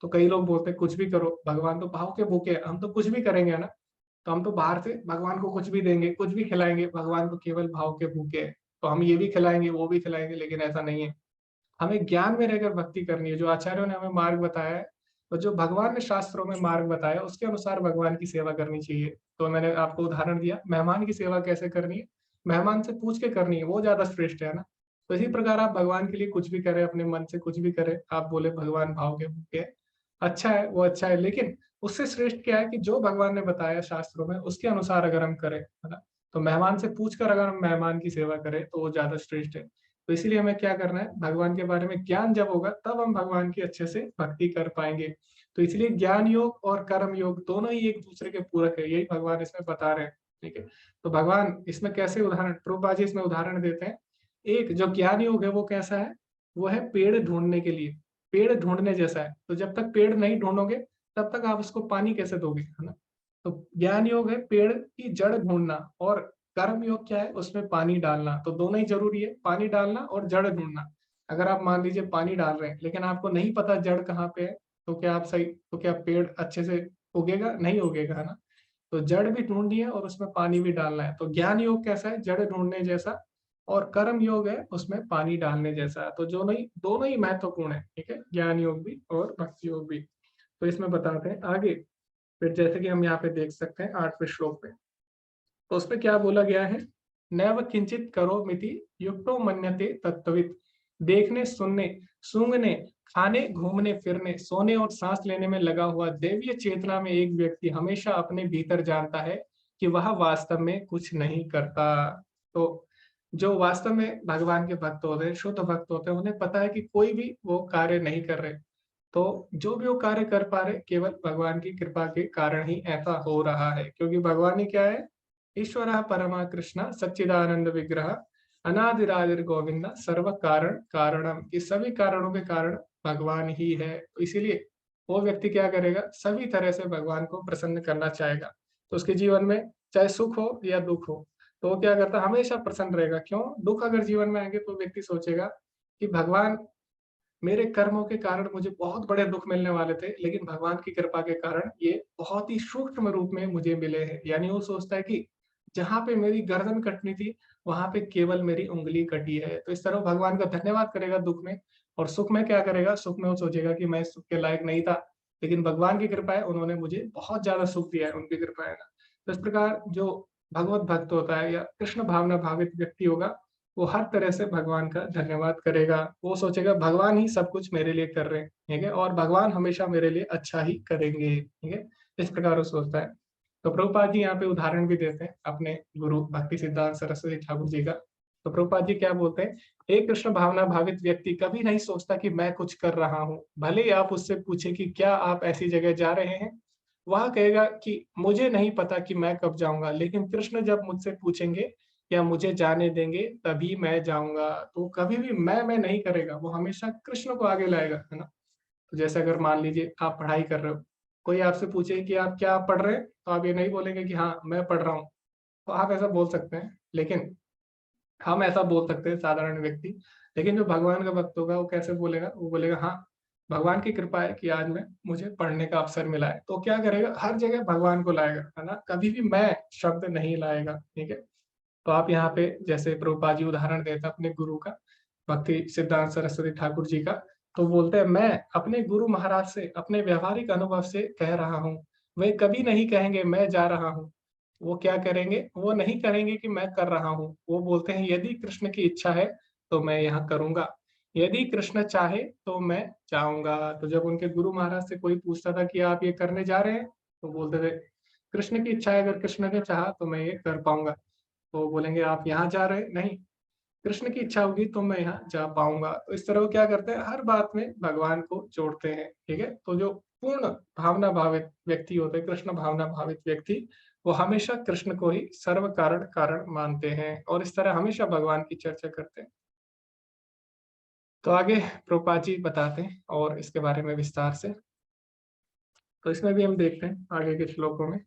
तो कई लोग बोलते हैं कुछ भी करो, भगवान तो भाव के भूखे हैं, हम तो कुछ भी करेंगे, है ना? तो हम तो बाहर से भगवान को कुछ भी देंगे, कुछ भी खिलाएंगे, भगवान तो केवल भाव के भूखे हैं। तो हम ये भी खिलाएंगे, वो भी खिलाएंगे, लेकिन ऐसा नहीं है। हमें ज्ञान में रहकर भक्ति करनी है, जो आचार्यों ने हमें मार्ग बताया है, तो जो भगवान ने शास्त्रों में मार्ग बताया, उसके अनुसार भगवान की सेवा करनी चाहिए। तो मैंने आपको उदाहरण दिया, मेहमान की सेवा कैसे करनी है, मेहमान से पूछ के करनी है, वो ज़्यादा श्रेष्ठ है ना? तो इसी प्रकार आप भगवान के लिए कुछ भी करें, अपने मन से कुछ भी करें, आप बोले भगवान भाव के भूखे हैं, अच्छा है, वो अच्छा है, लेकिन उससे श्रेष्ठ क्या है कि जो भगवान ने बताया शास्त्रों में, उसके अनुसार अगर हम करें, है ना? तो मेहमान से पूछकर अगर हम मेहमान की सेवा करें, तो वो ज़्यादा श्रेष्ठ है। तो इसीलिए हमें क्या करना है, भगवान के बारे में ज्ञान जब होगा तब हम भगवान की अच्छे से भक्ति कर पाएंगे। तो इसलिए ज्ञान योग और कर्म योग दोनों ही एक दूसरे के पूरक है, यही भगवान इसमें बता रहे हैं, ठीक है। तो भगवान इसमें कैसे उदाहरण, प्रभुपाद जी इसमें उदाहरण देते हैं। एक जो ज्ञान योग है वो कैसा है, वो है पेड़ ढूंढने के लिए, पेड़ ढूंढने जैसा है। तो जब तक पेड़ नहीं ढूंढोगे तब तक आप उसको पानी कैसे दोगे, है ना? तो ज्ञान योग है पेड़ की जड़ ढूंढना, और कर्म योग क्या है, उसमें पानी डालना। तो दोनों ही जरूरी है, पानी डालना और जड़ ढूंढना। अगर आप मान लीजिए पानी डाल रहे हैं लेकिन आपको नहीं पता जड़ कहाँ पे है, तो क्या आप सही, तो क्या पेड़ अच्छे से उगेगा? नहीं उगेगा, है ना? तो जड़ भी ढूंढनी है और उसमें पानी भी डालना है। तो ज्ञान योग कैसा है, जड़ ढूंढने जैसा, और कर्म योग है उसमें पानी डालने जैसा। तो दोनों ही महत्वपूर्ण है, ठीक है, ज्ञान योग भी और भक्ति योग भी। तो इसमें बताते हैं आगे, फिर जैसे कि हम यहाँ पे देख सकते हैं 8वें श्लोक पे, तो उसमें क्या बोला गया है, नैव किंचित करो मिति युक्तो मन्यते तत्त्ववित्। देखने, सुनने, सूंघने, खाने, घूमने फिरने, सोने और सांस लेने में लगा हुआ दैवीय चेतना में एक व्यक्ति हमेशा अपने भीतर जानता है कि वह वास्तव में कुछ नहीं करता। तो जो वास्तव में भगवान के भक्त होते हैं, शुद्ध भक्त होते हैं, उन्हें पता है कि कोई भी वो कार्य नहीं कर रहे। तो जो भी वो कार्य कर पा रहे केवल भगवान की कृपा के कारण ही ऐसा हो रहा है, क्योंकि भगवान ही क्या है, ईश्वर परमा कृष्ण सच्चिदानंद विग्रह अनादिरादिर गोविंद सर्व कारण कारणम। ये सभी कारणों के कारण भगवान ही है। तो इसीलिए वो व्यक्ति क्या करेगा, सभी तरह से भगवान को प्रसन्न करना चाहेगा। तो उसके जीवन में चाहे सुख हो या दुख हो, तो वो क्या करता है, हमेशा प्रसन्न रहेगा। क्यों? दुख अगर जीवन में आएंगे तो व्यक्ति सोचेगा कि भगवान, मेरे कर्मों के कारण मुझे बहुत बड़े दुख मिलने वाले थे, लेकिन भगवान की कृपा के कारण ये बहुत ही सूक्ष्म रूप में मुझे मिले हैं। यानी वो सोचता है कि जहाँ पे मेरी गर्दन कटनी थी, वहां पे केवल मेरी उंगली कटी है। तो इस तरह भगवान का धन्यवाद करेगा दुख में, और सुख में क्या करेगा, सुख में वो सोचेगा कि मैं सुख के लायक नहीं था, लेकिन भगवान की कृपा है, उन्होंने मुझे बहुत ज्यादा सुख दिया है, उनकी कृपा है ना। तो इस प्रकार जो भगवत भक्त होता है या कृष्ण भावना भावित व्यक्ति होगा, वो हर तरह से भगवान का धन्यवाद करेगा। वो सोचेगा भगवान ही सब कुछ मेरे लिए कर रहे हैं, ठीक है, और भगवान हमेशा मेरे लिए अच्छा ही करेंगे, ठीक है। इस प्रकार वो सोचता है। तो प्रभुपाद जी यहाँ पे उदाहरण भी देते हैं अपने गुरु भक्ति सिद्धांत सरस्वती ठाकुर जी का, तो प्रभुपाद जी क्या बोलते हैं, एक कृष्ण भावना भावित व्यक्ति कभी नहीं सोचता कि मैं कुछ कर रहा हूँ। भले ही आप उससे पूछे कि क्या आप ऐसी जगह जा रहे हैं, वह कहेगा कि मुझे नहीं पता कि मैं कब जाऊंगा, लेकिन कृष्ण जब मुझसे पूछेंगे या मुझे जाने देंगे तभी मैं जाऊंगा। तो कभी भी मैं नहीं करेगा, वो हमेशा कृष्ण को आगे लाएगा, है ना। तो जैसे अगर मान लीजिए आप पढ़ाई कर रहे हो, कोई आपसे पूछे कि आप क्या पढ़ रहे हैं, तो आप ये नहीं बोलेंगे कि हाँ मैं पढ़ रहा हूँ। तो आप ऐसा बोल सकते हैं, लेकिन हम ऐसा बोल सकते हैं साधारण व्यक्ति। लेकिन जो भगवान का भक्त होगा वो कैसे बोलेगा, वो बोलेगा हाँ भगवान की कृपा है कि आज मुझे पढ़ने का अवसर मिला है। तो क्या करेगा, हर जगह भगवान को लाएगा, है ना, कभी भी मैं शब्द नहीं लाएगा। ठीक है। तो आप यहाँ पे जैसे प्रभुपाद जी उदाहरण देते हैं अपने गुरु का, भक्ति सिद्धांत सरस्वती ठाकुर जी का। तो बोलते हैं मैं अपने गुरु महाराज से अपने व्यवहारिक अनुभव से कह रहा हूँ, वे कभी नहीं कहेंगे मैं जा रहा हूँ। वो क्या करेंगे, वो नहीं करेंगे कि मैं कर रहा हूँ, वो बोलते हैं यदि कृष्ण की इच्छा है तो मैं यहाँ करूंगा, यदि कृष्ण चाहे तो मैं जाऊंगा। तो जब उनके गुरु महाराज से कोई पूछता था कि आप ये करने जा रहे हैं, तो बोलते थे कृष्ण की इच्छा है, अगर कृष्ण ने चाहा तो मैं ये कर पाऊंगा। तो बोलेंगे आप यहाँ जा रहे हैं, नहीं कृष्ण की इच्छा होगी तो मैं यहाँ जा पाऊंगा। तो इस तरह वो क्या करते हैं, हर बात में भगवान को जोड़ते हैं। ठीक है। तो जो पूर्ण भावना भावित व्यक्ति होते हैं, कृष्ण भावना भावित व्यक्ति, वो हमेशा कृष्ण को ही सर्व कारण कारण मानते हैं और इस तरह हमेशा भगवान की चर्चा करते हैं। तो आगे प्रभुपाद जी बताते हैं और इसके बारे में विस्तार से। तो इसमें भी हम देखते हैं आगे के श्लोकों में।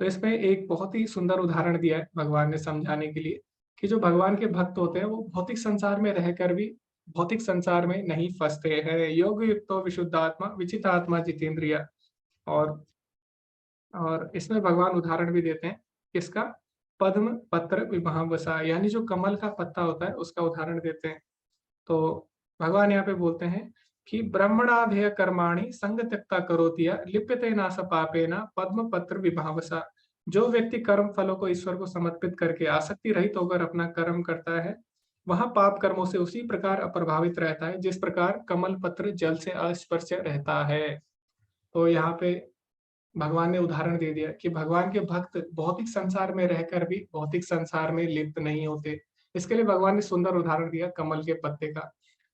तो इसमें एक बहुत ही सुंदर उदाहरण दिया है भगवान ने समझाने के लिए कि जो भगवान के भक्त होते हैं वो भौतिक संसार में रहकर भी भौतिक संसार में नहीं फंसते हैं। योग युक्तो विशुद्धात्मा विचित आत्मा जितेंद्रिया। और इसमें भगवान उदाहरण भी देते हैं किसका, पद्म पत्र विभावसा, यानी जो कमल का पत्ता होता है उसका उदाहरण देते हैं। तो भगवान यहाँ पे बोलते हैं कि ब्रह्मणाभ्य कर्माणि संग त्यक्ता करोतिया लिप्यते नास पापेना पद्म पत्र विभावसा। जो व्यक्ति कर्म फलों को ईश्वर को समर्पित करके आसक्ति रहित होकर अपना कर्म करता है, वह पाप कर्मों से उसी प्रकार अप्रभावित रहता है जिस प्रकार कमल पत्र जल से अस्पर्श रहता है। तो यहाँ पे भगवान ने उदाहरण दे दिया कि भगवान के भक्त भौतिक संसार में रहकर भी भौतिक संसार में लिप्त नहीं होते। इसके लिए भगवान ने सुंदर उदाहरण दिया कमल के पत्ते का।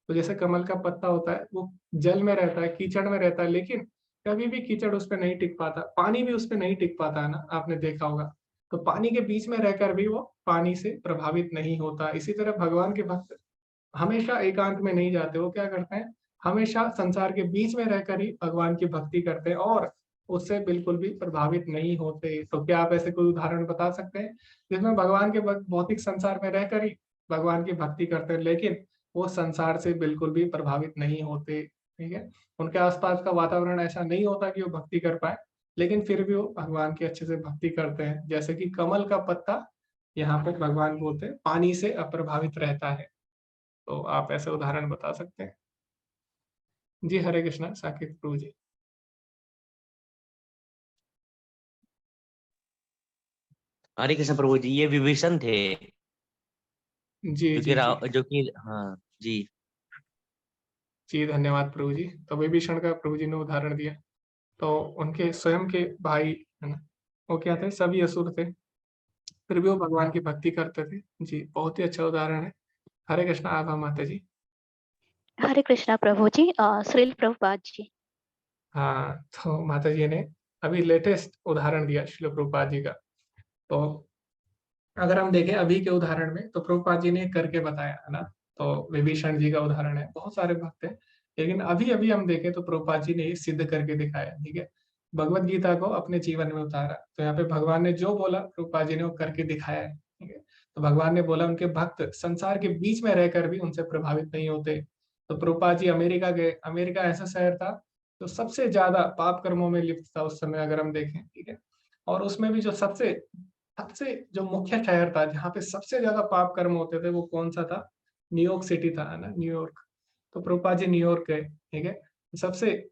तो जैसे कमल का पत्ता होता है वो जल में रहता है, कीचड़ में रहता है, लेकिन कभी भी कीचड़ उस पर नहीं टिक पाता, पानी भी उस पर नहीं टिक पाता, है ना, आपने देखा होगा। तो पानी के बीच में रहकर भी वो पानी से प्रभावित नहीं होता। इसी तरह भगवान के भक्त हमेशा एकांत में नहीं जाते, वो क्या करते हैं, हमेशा संसार के बीच में रहकर ही भगवान की भक्ति करते हैं और उससे बिल्कुल भी प्रभावित नहीं होते। तो क्या आप ऐसे कोई उदाहरण बता सकते हैं जिसमें भगवान के भक्त भौतिक संसार में रहकर ही भगवान की भक्ति करते हैं लेकिन वो संसार से बिल्कुल भी प्रभावित नहीं होते। ठीक है। उनके आसपास का वातावरण ऐसा नहीं होता कि वो भक्ति कर पाए, लेकिन फिर भी वो भगवान की अच्छे से भक्ति करते हैं। जैसे कि कमल का पत्ता यहाँ पर भगवान बोलते हैं पानी से अप्रभावित रहता है। तो आप ऐसे उदाहरण बता सकते हैं। जी हरे कृष्णा साकेत प्रभु जी। हरे कृष्ण प्रभु जी, ये विभीषण थे जी जो जी जी कि हाँ जी। जी धन्यवाद प्रभु जी। तो विभीषण का प्रभु जी ने उदाहरण दिया। तो उनके स्वयं के भाई, है ना, वो क्या थे, सभी असुर थे, फिर भी वो भगवान की भक्ति करते थे। जी बहुत ही अच्छा उदाहरण है। हरे कृष्णा आभा माता जी। हरे कृष्णा प्रभु जी। श्रील प्रभुपाद जी। हाँ तो माता जी ने अभी लेटेस्ट उदाहरण दिया श्रील प्रभुपाद जी का। तो अगर हम देखें अभी के उदाहरण में तो प्रभुपाद जी ने करके बताया, है ना। तो विभीषण जी का उदाहरण है, बहुत सारे भक्त हैं, लेकिन अभी अभी हम देखें तो प्रभुपाद जी ने ये सिद्ध करके दिखाया। ठीक है। भगवत गीता को अपने जीवन में उतारा। तो यहाँ पे भगवान ने जो बोला प्रभुपाद जी ने वो करके दिखाया है। ठीक है। तो भगवान ने बोला उनके भक्त संसार के बीच में रहकर भी उनसे प्रभावित नहीं होते। तो प्रभुपाद जी अमेरिका गए। अमेरिका ऐसा शहर था जो सबसे ज्यादा पाप कर्मों में लिप्त था उस समय, अगर हम देखें। ठीक है। और उसमें भी जो सबसे सबसे जो मुख्य शहर था जहाँ पे सबसे ज्यादा पाप कर्म होते थे वो कौन सा था, न्यूयॉर्क सिटी था, है ना, न्यूयॉर्क। तो प्रभुपाद जी न्यूयॉर्क गए। ठीक है। सबसे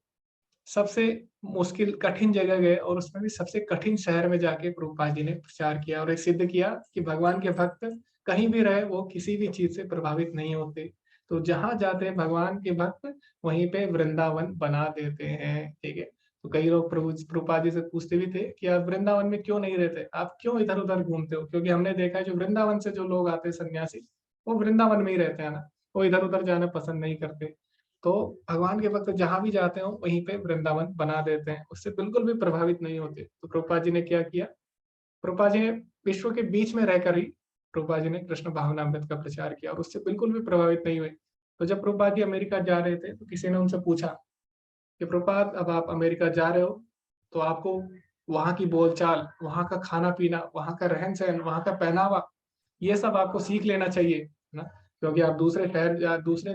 सबसे मुश्किल कठिन जगह गए और उसमें भी सबसे कठिन शहर में जाके प्रभुपाद जी ने प्रचार किया और ये सिद्ध किया कि भगवान के भक्त कहीं भी रहे वो किसी भी चीज से प्रभावित नहीं होते। तो जहां जाते हैं भगवान के भक्त वहीं पे वृंदावन बना देते हैं। ठीक है। तो कई लोग प्रभुपाद जी से पूछते भी थे कि आप वृंदावन में क्यों नहीं रहते, आप क्यों इधर उधर घूमते हो, क्योंकि हमने देखा है जो वृंदावन से जो लोग आते हैं सन्यासी, वो वृंदावन में ही रहते हैं ना, वो इधर उधर जाना पसंद नहीं करते। तो भगवान के भक्त जहां भी जाते हो वहीं पे वृंदावन बना देते हैं, उससे बिल्कुल भी प्रभावित नहीं होते। तो प्रभुपाद जी ने क्या किया, प्रभुपाद जी ने विश्व के बीच में रहकर ही प्रभुपाद जी ने कृष्ण भावनामृत का प्रचार किया और उससे बिल्कुल भी प्रभावित नहीं हुए। तो जब प्रभुपाद जी अमेरिका जा रहे थे तो किसी ने उनसे पूछा कि प्रभुपाद अब आप अमेरिका जा रहे हो तो आपको वहाँ की बोलचाल, वहाँ का खाना पीना, वहाँ का रहन सहन, वहाँ का पहनावा, ये सब आपको सीख लेना चाहिए, है ना, क्योंकि आप दूसरे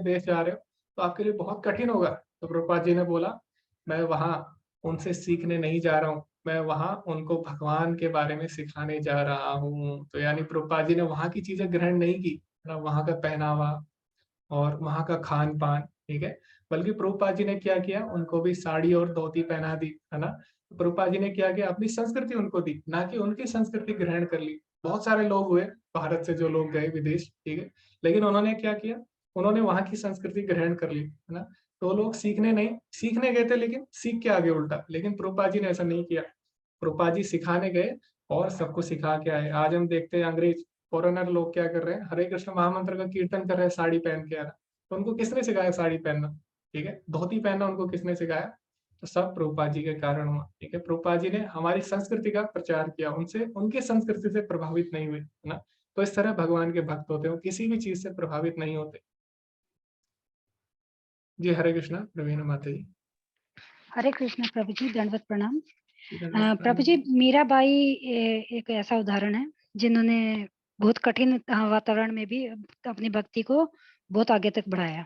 देश जा रहे हो तो आपके लिए बहुत कठिन होगा। तो प्रभुपाद जी ने बोला मैं वहाँ उनसे सीखने नहीं जा रहा हूँ, मैं वहाँ उनको भगवान के बारे में सिखाने जा रहा हूँ। तो यानी प्रभुपाद जी ने वहाँ की चीजें ग्रहण नहीं की, है ना, वहाँ का पहनावा और वहाँ का खान पान, ठीक है, बल्कि प्रभुपाद जी ने क्या किया, उनको भी साड़ी और धोती पहना दी, है ना। प्रभुपाद जी ने क्या किया, अपनी संस्कृति उनको दी, ना कि उनकी संस्कृति ग्रहण कर ली। बहुत सारे लोग हुए भारत से जो लोग गए विदेश, ठीक है, लेकिन उन्होंने क्या किया, उन्होंने वहाँ की संस्कृति ग्रहण कर ली, है ना। तो लोग सीखने गए थे लेकिन सीख के आगे उल्टा, लेकिन प्रभुपाद जी ने ऐसा नहीं किया। प्रभुपाद जी सिखाने गए और सबको सिखा के आए। आज हम देखते हैं अंग्रेज फॉरेनर लोग क्या कर रहे हैं, हरे कृष्ण महामंत्र का कीर्तन कर रहे हैं साड़ी पहन के, आना तो उनको किसने सिखाया साड़ी पहनना, ठीक है, धोती पहनना उनको किसने सिखाया, तो सब प्रभुपाद जी के कारण हुआ, ठीक है। प्रभुपाद जी ने हमारी संस्कृति का प्रचार किया, उनसे उनकी संस्कृति से प्रभावित नहीं हुए, है ना। तो इस तरह भगवान के भक्त होते हैं, किसी भी चीज से प्रभावित नहीं होते। जी हरे कृष्णा प्रवीण माता जी। हरे कृष्ण प्रभु जी, दंडवत प्रणाम। दंडवत प्रभु जी, मीराबाई एक ऐसा उदाहरण है जिन्होंने बहुत कठिन वातावरण में भी अपनी भक्ति को बहुत आगे तक बढ़ाया।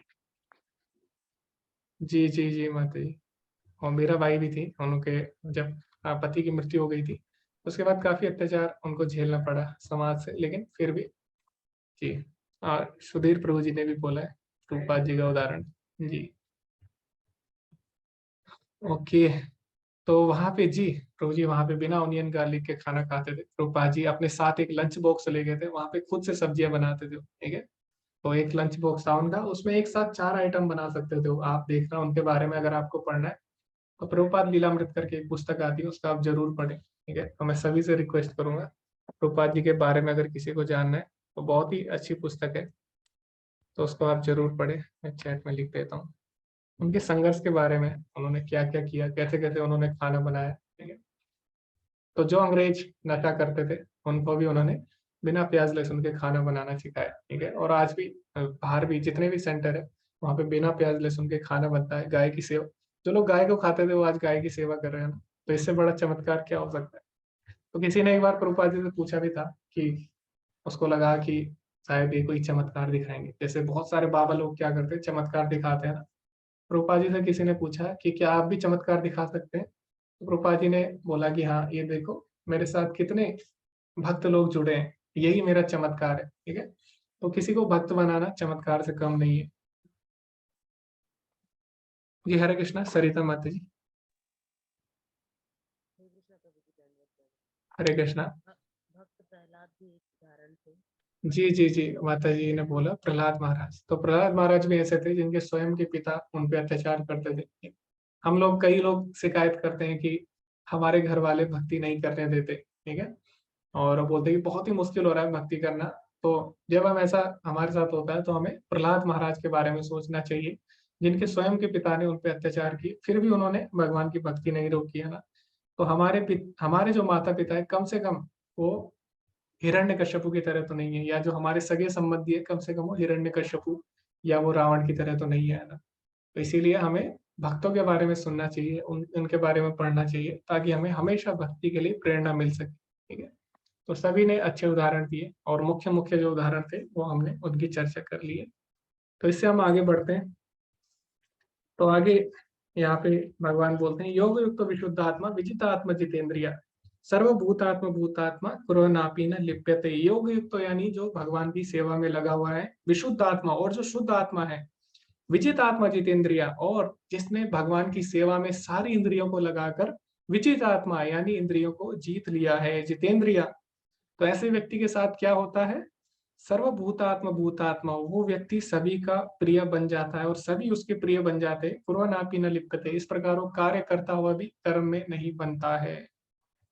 जी जी जी माता जी। और मेरा भाई भी थी, उनके जब पति की मृत्यु हो गई थी उसके बाद काफी अत्याचार उनको झेलना पड़ा समाज से, लेकिन फिर भी जी। और सुधीर प्रभु जी ने भी बोला है प्रभुपाद जी का उदाहरण। जी ओके। तो वहां पे जी प्रभु जी वहां पे बिना ऑनियन गार्लिक के खाना खाते थे। प्रभुपाद जी अपने साथ एक लंच बॉक्स ले गए थे, वहां पे खुद से सब्जियां बनाते थे, ठीक है। तो एक लंच बॉक्स था उनका, उसमें एक साथ 4 आइटम बना सकते थे। आप देखना उनके बारे में अगर आपको पढ़ना है तो प्रभुपाद लीलामृत करके एक पुस्तक आती है, उसका आप जरूर पढ़ें, ठीक है। तो मैं सभी से रिक्वेस्ट करूंगा प्रभुपाद जी के बारे में अगर किसी को जानना है तो बहुत ही अच्छी पुस्तक है, तो उसको आप जरूर पढ़ें। मैं चैट में लिख देता हूँ उनके संघर्ष के बारे में, उन्होंने क्या क्या किया, कैसे कैसे उन्होंने खाना बनाया, ठीक है। तो जो अंग्रेज नशा करते थे उनको भी उन्होंने बिना प्याज लहसुन के खाना बनाना सिखाया, ठीक है। और आज भी बाहर भी जितने भी सेंटर है वहाँ पे बिना प्याज लहसुन के खाना बनता है। गाय की सेवा, जो लोग गाय को खाते थे वो आज गाय की सेवा कर रहे हैं ना, तो इससे बड़ा चमत्कार क्या हो सकता है। तो किसी ने एक बार प्रभुपाद जी से पूछा भी था कि उसको लगा कि शायद ये कोई चमत्कार दिखाएंगे, जैसे बहुत सारे बाबा लोग क्या करते हैं चमत्कार दिखाते हैं ना। प्रभुपाद जी से किसी ने पूछा कि क्या आप भी चमत्कार दिखा सकते हैं, तो प्रभुपाद जी ने बोला कि हाँ ये देखो मेरे साथ कितने भक्त लोग जुड़े हैं, यही मेरा चमत्कार है, ठीक है। तो किसी को भक्त बनाना चमत्कार से कम नहीं है। जी हरे कृष्णा सरिता माता जी। हरे कृष्णा। भक्त प्रहलाद भी एक उदाहरण थे। जी जी जी माता जी ने बोला प्रहलाद महाराज, तो प्रहलाद महाराज भी ऐसे थे जिनके स्वयं के पिता उन पे अत्याचार करते थे। हम लोग कई लोग शिकायत करते हैं कि हमारे घर वाले भक्ति नहीं करने देते, ठीक है, और बोलते हैं कि बहुत ही मुश्किल हो रहा है भक्ति करना। तो जब हम ऐसा हमारे साथ होता है तो हमें प्रहलाद महाराज के बारे में सोचना चाहिए, जिनके स्वयं के पिता ने उन पे अत्याचार किए फिर भी उन्होंने भगवान की भक्ति नहीं रोकी, है ना। तो हमारे जो माता पिता है कम से कम वो हिरण्यकश्यपु की तरह तो नहीं है, या जो हमारे सगे संबंधी है कम से कम वो हिरण्यकश्यपु या वो रावण की तरह तो नहीं है ना। तो इसीलिए हमें भक्तों के बारे में सुनना चाहिए, उनके बारे में पढ़ना चाहिए, ताकि हमें हमेशा भक्ति के लिए प्रेरणा मिल सके, ठीक है। तो सभी ने अच्छे उदाहरण दिए और मुख्य मुख्य जो उदाहरण थे वो हमने उनकी चर्चा कर ली है। तो इससे हम आगे बढ़ते हैं। तो आगे यहाँ पे भगवान बोलते हैं योग युक्त विशुद्ध आत्मा विजित आत्मा जितेंद्रिया सर्वभूतात्म भूतात्मा कुरोनापी न लिप्यते। योग युक्त तो यानी जो भगवान की सेवा में लगा हुआ है, विशुद्ध आत्मा और जो शुद्ध आत्मा है, विजित आत्मा जितेंद्रिया और जिसने भगवान की सेवा में सारी इंद्रियों को लगाकर विजित आत्मा यानी इंद्रियों को जीत लिया है, जितेंद्रिया। तो ऐसे व्यक्ति के साथ क्या होता है, सर्वभूतात्म भूतात्मा, वो व्यक्ति सभी का प्रिय बन जाता है और सभी उसके प्रिय बन जाते हैं। कुर्वनापि न लिप्यते, इस प्रकार वो कार्य करता हुआ भी कर्म में नहीं बनता है।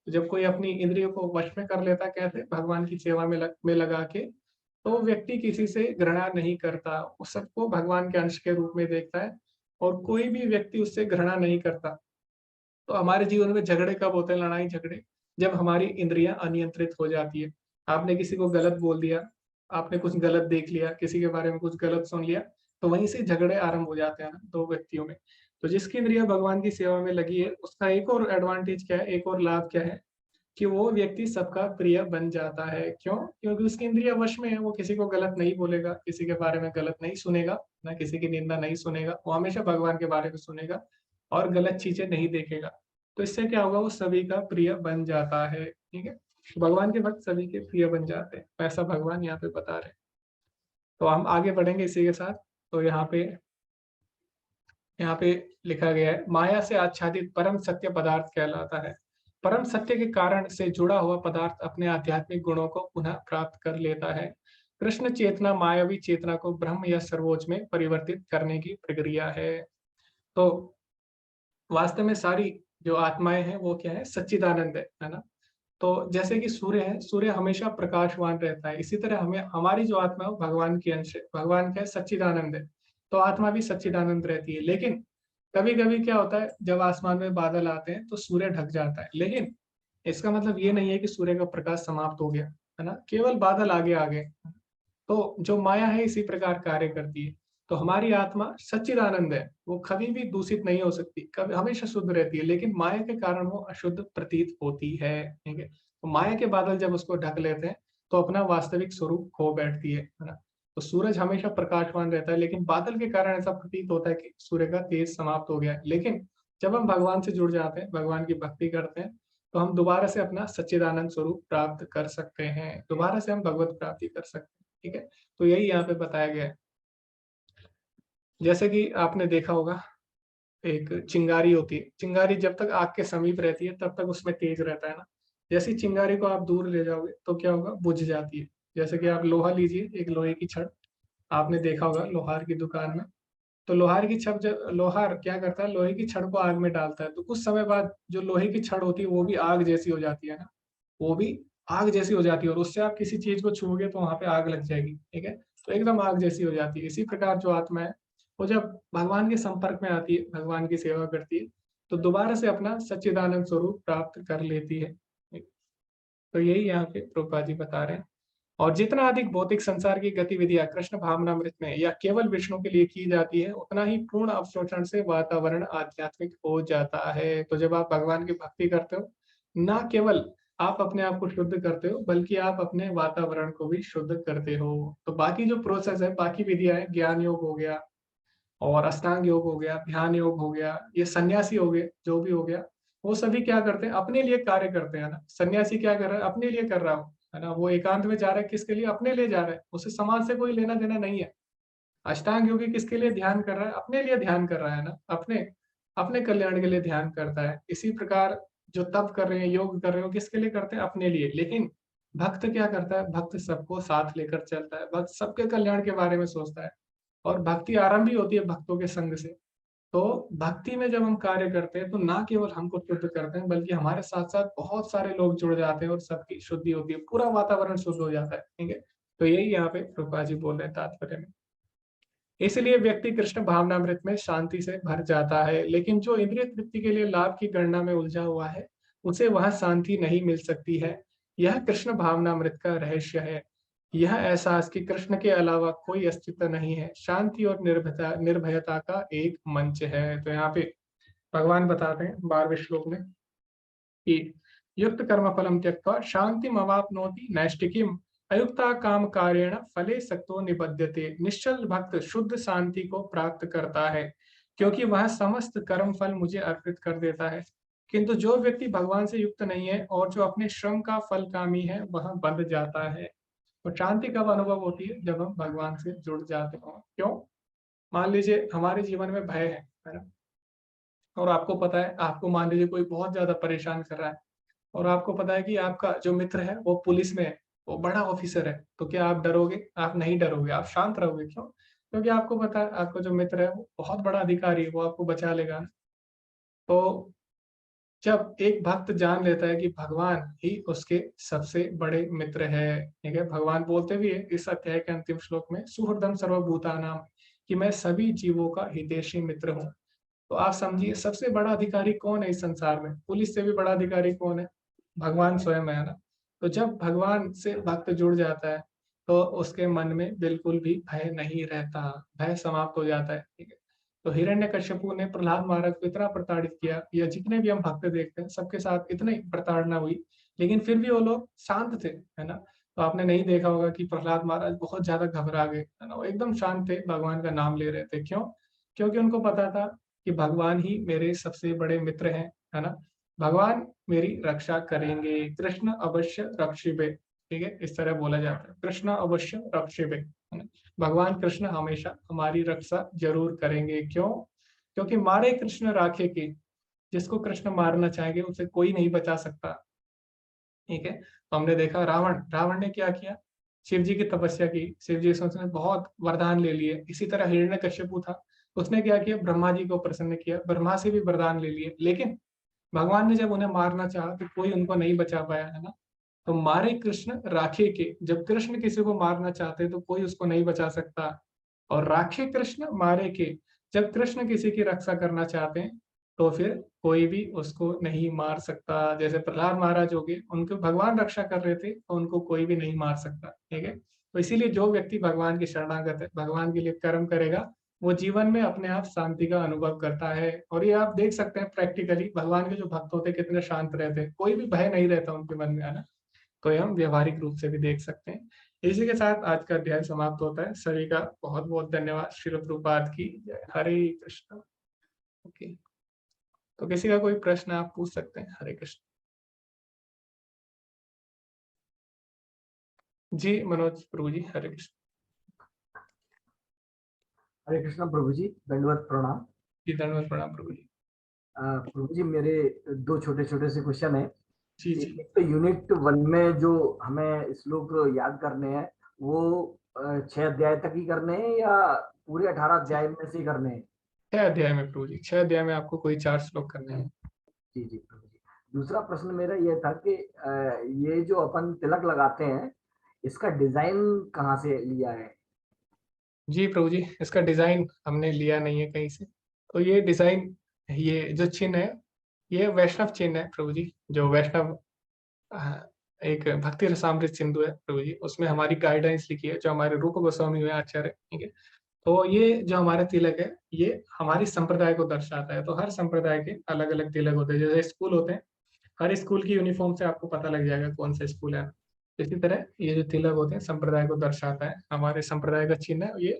तो जब कोई अपनी इंद्रियों को वश में कर लेता, कहते भगवान की सेवा में लगा के, तो व्यक्ति किसी से घृणा नहीं करता, वो सबको भगवान के अंश के रूप में देखता है और कोई भी व्यक्ति उससे घृणा नहीं करता। तो हमारे जीवन में झगड़े कब होते हैं, लड़ाई झगड़े, जब हमारी इंद्रियां अनियंत्रित हो जाती है। आपने किसी को गलत बोल दिया, आपने कुछ गलत देख लिया, किसी के बारे में कुछ गलत सुन लिया, तो वहीं से झगड़े आरंभ हो जाते हैं ना दो व्यक्तियों में। तो जिसकी इंद्रिया भगवान की सेवा में लगी है, उसका एक और एडवांटेज क्या है, एक और लाभ क्या है, कि वो व्यक्ति सबका प्रिय बन जाता है। क्यों? क्योंकि उसकी इंद्रिया वश में है, वो किसी को गलत नहीं बोलेगा, किसी के बारे में गलत नहीं सुनेगा, ना किसी की निंदा नहीं सुनेगा, वो हमेशा भगवान के बारे में सुनेगा और गलत चीजें नहीं देखेगा। तो इससे क्या होगा, वो सभी का प्रिय बन जाता है। ठीक है, भगवान के भक्त सभी के प्रिय बन जाते हैं, ऐसा भगवान यहाँ पे बता रहे हैं। तो हम आगे बढ़ेंगे इसी के साथ। तो यहाँ पे लिखा गया है, माया से आच्छादित परम सत्य पदार्थ कहलाता है। परम सत्य के कारण से जुड़ा हुआ पदार्थ अपने आध्यात्मिक गुणों को पुनः प्राप्त कर लेता है। कृष्ण चेतना मायावी चेतना को ब्रह्म या सर्वोच्च में परिवर्तित करने की प्रक्रिया है। तो वास्तव में सारी जो आत्माएं हैं वो क्या है, सच्चिदानंद है ना। तो जैसे कि सूर्य है, सूर्य हमेशा प्रकाशवान रहता है, इसी तरह हमें हमारी जो आत्मा है भगवान की अंश है, भगवान क्या है, सच्चिदानंद है, तो आत्मा भी सच्चिदानंद रहती है। लेकिन कभी कभी क्या होता है, जब आसमान में बादल आते हैं तो सूर्य ढक जाता है, लेकिन इसका मतलब ये नहीं है कि सूर्य का प्रकाश समाप्त हो गया, है ना, केवल बादल आगे आ गए। तो जो माया है इसी प्रकार कार्य करती है। तो हमारी आत्मा सच्चिदानंद है, वो कभी भी दूषित नहीं हो सकती, कभी हमेशा शुद्ध रहती है, लेकिन माया के कारण वो अशुद्ध प्रतीत होती है। ठीक है, तो माया के बादल जब उसको ढक लेते हैं तो अपना वास्तविक स्वरूप खो बैठती है ना। तो सूरज हमेशा प्रकाशवान रहता है, लेकिन बादल के कारण ऐसा प्रतीत होता है कि सूर्य का तेज समाप्त हो गया है। लेकिन जब हम भगवान से जुड़ जाते हैं, भगवान की भक्ति करते हैं, तो हम दोबारा से अपना सच्चिदानंद स्वरूप प्राप्त कर सकते हैं, दोबारा से हम भगवत प्राप्ति कर सकते हैं। ठीक है, तो यही यहाँ पे बताया गया है। जैसे कि आपने देखा होगा, एक चिंगारी होती है, चिंगारी जब तक आग के समीप रहती है तब तक उसमें तेज रहता है ना। जैसी चिंगारी को आप दूर ले जाओगे तो क्या होगा, बुझ जाती है। जैसे कि आप लोहा लीजिए, एक लोहे की छड़, आपने देखा होगा लोहार की दुकान में, तो लोहार की छड़, जब लोहार क्या करता है, लोहे की छड़ को आग में डालता है, तो कुछ समय बाद जो लोहे की छड़ होती है वो भी आग जैसी हो जाती है ना, वो भी आग जैसी हो जाती है, और उससे आप किसी चीज को छूओगे तो वहां पे आग लग जाएगी। ठीक है, तो एकदम आग जैसी हो जाती है। इसी प्रकार जो आत्मा है वो जब भगवान के संपर्क में आती है, भगवान की सेवा करती है, तो दोबारा से अपना सच्चिदानंद स्वरूप प्राप्त कर लेती है। तो यही यहाँ पे प्रभुपाद जी बता रहे हैं। और जितना अधिक भौतिक संसार की गतिविधियां कृष्ण भावनामृत में या केवल विष्णु के लिए की जाती है, उतना ही पूर्ण अवशोषण से वातावरण आध्यात्मिक हो जाता है। तो जब आप भगवान की भक्ति करते हो, ना केवल आप अपने आप को शुद्ध करते हो, बल्कि आप अपने वातावरण को भी शुद्ध करते हो। तो बाकी जो प्रोसेस है, बाकी विधियां है, ज्ञान योग हो गया और अष्टांग योग हो गया, ध्यान योग हो गया, ये सन्यासी हो गए, जो भी हो गया, वो सभी क्या करते हैं, अपने लिए कार्य करते हैं ना। सन्यासी क्या कर रहा है, अपने लिए कर रहा हो, है ना, वो एकांत में जा रहा है, किसके लिए, अपने लिए जा रहा है, उसे समाज से कोई लेना देना नहीं है। अष्टांग योगी किसके लिए ध्यान कर रहा है, अपने लिए ध्यान कर रहा है ना, अपने अपने कल्याण के लिए ध्यान करता है। इसी प्रकार जो तप कर रहे हैं, योग कर रहे हो, किसके लिए करते हैं, अपने लिए। लेकिन भक्त क्या करता है, भक्त सबको साथ लेकर चलता है, भक्त सबके कल्याण के बारे में सोचता है। और भक्ति आरंभ ही होती है भक्तों के संग से। तो भक्ति में जब हम कार्य करते हैं तो ना केवल हमको शुद्ध करते हैं, बल्कि हमारे साथ साथ बहुत सारे लोग जुड़ जाते हैं और सबकी शुद्धि होती है, पूरा वातावरण शुद्ध हो जाता है। ठीक है, तो यही यहाँ पे प्रभुपाद जी बोल रहे हैं तात्पर्य में। इसलिए व्यक्ति कृष्ण भावनामृत में शांति से भर जाता है, लेकिन जो इंद्रिय तृप्ति के लिए लाभ की गणना में उलझा हुआ है, उसे वहां शांति नहीं मिल सकती है। यह कृष्ण भावनामृत का रहस्य है, यह एहसास कि कृष्ण के अलावा कोई अस्तित्व नहीं है, शांति और निर्भयता का एक मंच है। तो यहाँ पे भगवान बताते हैं 12वें श्लोक में कि युक्त कर्म फलम त्यक्त्वा शांतिम अवाप्नोति नैष्टिकीम अयुक्ता काम कार्येण फले सक्तो निबध्यते। निश्चल भक्त शुद्ध शांति को प्राप्त करता है, क्योंकि वह समस्त कर्म फल मुझे अर्पित कर देता है। किंतु जो व्यक्ति भगवान से युक्त नहीं है और जो अपने श्रम का फल कामी है, वह बंध जाता है। तो शांति कब अनुभव होती है, जब हम भगवान से जुड़ जाते हो। क्यों? मान लीजिए हमारे जीवन में भय है ना, और आपको पता है, आपको मान लीजिए कोई बहुत ज्यादा परेशान कर रहा है, और आपको पता है कि आपका जो मित्र है वो पुलिस में है, वो बड़ा ऑफिसर है, तो क्या आप डरोगे? आप नहीं डरोगे, आप शांत रहोगे। क्यों? क्योंकि आपको पता है आपका जो मित्र है वो बहुत बड़ा अधिकारी है, वो आपको बचा लेगा। तो जब एक भक्त जान लेता है कि भगवान ही उसके सबसे बड़े मित्र है, ठीक है, भगवान बोलते भी है इस अध्याय के अंतिम श्लोक में, सुहृदम सर्वभूतानां, कि मैं सभी जीवों का हितैषी मित्र हूँ। तो आप समझिए सबसे बड़ा अधिकारी कौन है इस संसार में? पुलिस से भी बड़ा अधिकारी कौन है? भगवान स्वयं है ना। तो जब भगवान से भक्त जुड़ जाता है तो उसके मन में बिल्कुल भी भय नहीं रहता, भय समाप्त हो जाता है, ठीक है। तो हिरण्यकश्यपु ने प्रहलाद महाराज को इतना प्रताड़ित किया, या जितने भी हम भक्त देखते हैं सबके साथ इतनी प्रताड़ना हुई, लेकिन फिर भी वो लोग शांत थे, है ना। तो आपने नहीं देखा होगा कि प्रहलाद महाराज बहुत ज्यादा घबरा गए, है ना, वो एकदम शांत थे, भगवान का नाम ले रहे थे। क्यों? क्योंकि उनको पता था कि भगवान ही मेरे सबसे बड़े मित्र हैं, है ना। भगवान मेरी रक्षा करेंगे, कृष्ण अवश्य रक्षिबे, ठीक है, इस तरह बोला जाता है, कृष्ण अवश्य रक्षिबे, है ना। भगवान कृष्ण हमेशा हमारी रक्षा जरूर करेंगे। क्यों? क्योंकि मारे कृष्ण राखे के, जिसको कृष्ण मारना चाहेंगे उसे कोई नहीं बचा सकता, ठीक है। तो हमने देखा रावण, रावण ने क्या किया? शिव जी की तपस्या की, शिव जी से उसने बहुत वरदान ले लिए। इसी तरह हिरण्यकश्यपु था, उसने क्या किया? ब्रह्मा जी को प्रसन्न किया, ब्रह्मा से भी वरदान ले लिए, लेकिन भगवान ने जब उन्हें मारना चाहा तो कोई उनको नहीं बचा पाया, है ना। तो मारे कृष्ण राखे के, जब कृष्ण किसी को मारना चाहते तो कोई उसको नहीं बचा सकता, और राखे कृष्ण मारे के, जब कृष्ण किसी की रक्षा करना चाहते हैं तो फिर कोई भी उसको नहीं मार सकता। जैसे प्रहलाद महाराज हो गए, उनको भगवान रक्षा कर रहे थे तो उनको कोई भी नहीं मार सकता, ठीक है। तो इसीलिए जो व्यक्ति भगवान के शरणागत है, भगवान के लिए कर्म करेगा, वो जीवन में अपने आप शांति का अनुभव करता है। और ये आप देख सकते हैं प्रैक्टिकली, भगवान के जो भक्त होते हैं कितने शांत रहते हैं, कोई भी भय नहीं रहता उनके मन में, है ना। तो ये हम व्यवहारिक रूप से भी देख सकते हैं। इसी के साथ आज का अध्याय समाप्त होता है। सभी का बहुत बहुत धन्यवाद। श्रील प्रभुपाद की जय। हरे कृष्ण। ओके, तो किसी का कोई प्रश्न आप पूछ सकते हैं। हरे कृष्ण। जी मनोज प्रभु जी, हरे कृष्ण। हरे कृष्ण प्रभु जी, दंडवत प्रणाम। जी दंडवत प्रणाम प्रभु जी। प्रभु जी मेरे दो छोटे छोटे से क्वेश्चन है। जी जी एक तो यूनिट 1 में जो हमें श्लोक याद करने हैं वो 6 अध्याय तक ही करने हैं या पूरे 18 अध्याय में से ही करने हैं? 6 अध्याय में प्रभु जी, 6 अध्याय में आपको कोई 4 श्लोक करने हैं। जी जी प्रभु जी। दूसरा प्रश्न मेरा ये था कि ये जो अपन तिलक लगाते हैं इसका डिजाइन कहाँ से लिया है? जी प्रभु जी, इसका डिजाइन हमने लिया नहीं है कहीं से। तो ये डिजाइन, ये जो चिन्ह है ये वैष्णव चिन्ह है प्रभु जी। जो वैष्णव एक भक्ति रसामृत सिंधु है प्रभु जी, उसमें हमारी गाइडेंस लिखी है, जो हमारे रूप गोस्वामी हुए आचार्य, ठीक है। तो ये जो हमारा तिलक है ये हमारी संप्रदाय को दर्शाता है। तो हर संप्रदाय के अलग अलग तिलक होते हैं, जैसे स्कूल होते हैं, हर स्कूल की यूनिफॉर्म से आपको पता लग जाएगा कौन सा स्कूल है। इसी तरह ये जो तिलक होते हैं संप्रदाय को दर्शाता है, हमारे संप्रदाय का चिन्ह है।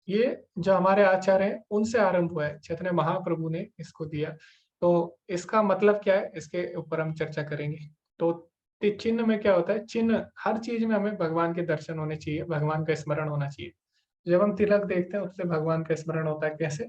ये जो हमारे आचार्य हैं उनसे आरंभ हुआ है, चैतन्य महाप्रभु ने इसको दिया। तो इसका मतलब क्या है, इसके ऊपर हम चर्चा करेंगे। तो चिन्ह में क्या होता है? चिन्ह, हर चीज में हमें भगवान के दर्शन होने चाहिए, भगवान का स्मरण होना चाहिए। जब हम तिलक देखते हैं उससे भगवान का स्मरण होता है। कैसे?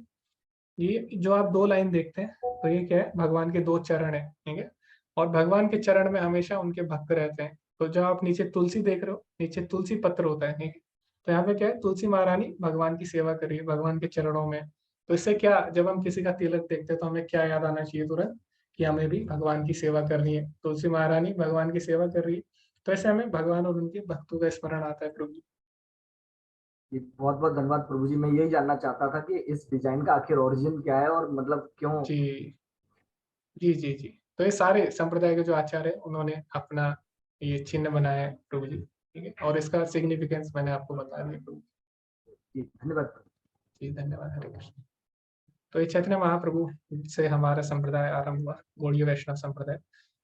ये जो आप 2 लाइन देखते हैं तो ये क्या है? भगवान के 2 चरण है, ठीक है। और भगवान के चरण में हमेशा उनके भक्त रहते हैं। तो जब आप नीचे तुलसी देख रहे हो, नीचे तुलसी पत्र होता है, ठीक है। तो यहाँ पे क्या है? तुलसी महारानी भगवान की सेवा कर रही है भगवान के चरणों में। तो इससे क्या, जब हम किसी का तिलक देखते हैं तो हमें क्या याद आना चाहिए तुरंत? कि हमें भी भगवान की सेवा करनी है, तुलसी महारानी भगवान की सेवा कर रही है। तो ऐसे हमें भगवान और उनके भक्तों का स्मरण आता है प्रभु जी। बहुत बहुत धन्यवाद प्रभु जी। मैं यही जानना चाहता था कि इस डिजाइन का आखिर ओरिजिन क्या है और मतलब क्यों? जी जी जी जी। तो ये सारे संप्रदाय के जो आचार्य है उन्होंने अपना ये चिन्ह बनाया है प्रभु जी, ठीक है। और इसका सिग्निफिकेंस मैंने आपको बता दिया प्रभु जी धन्यवाद। जी। धन्यवाद। हरे कृष्ण। तो ये चैतन्य महाप्रभु से हमारा संप्रदाय आरंभ हुआ, गौड़ीय वैष्णव संप्रदाय।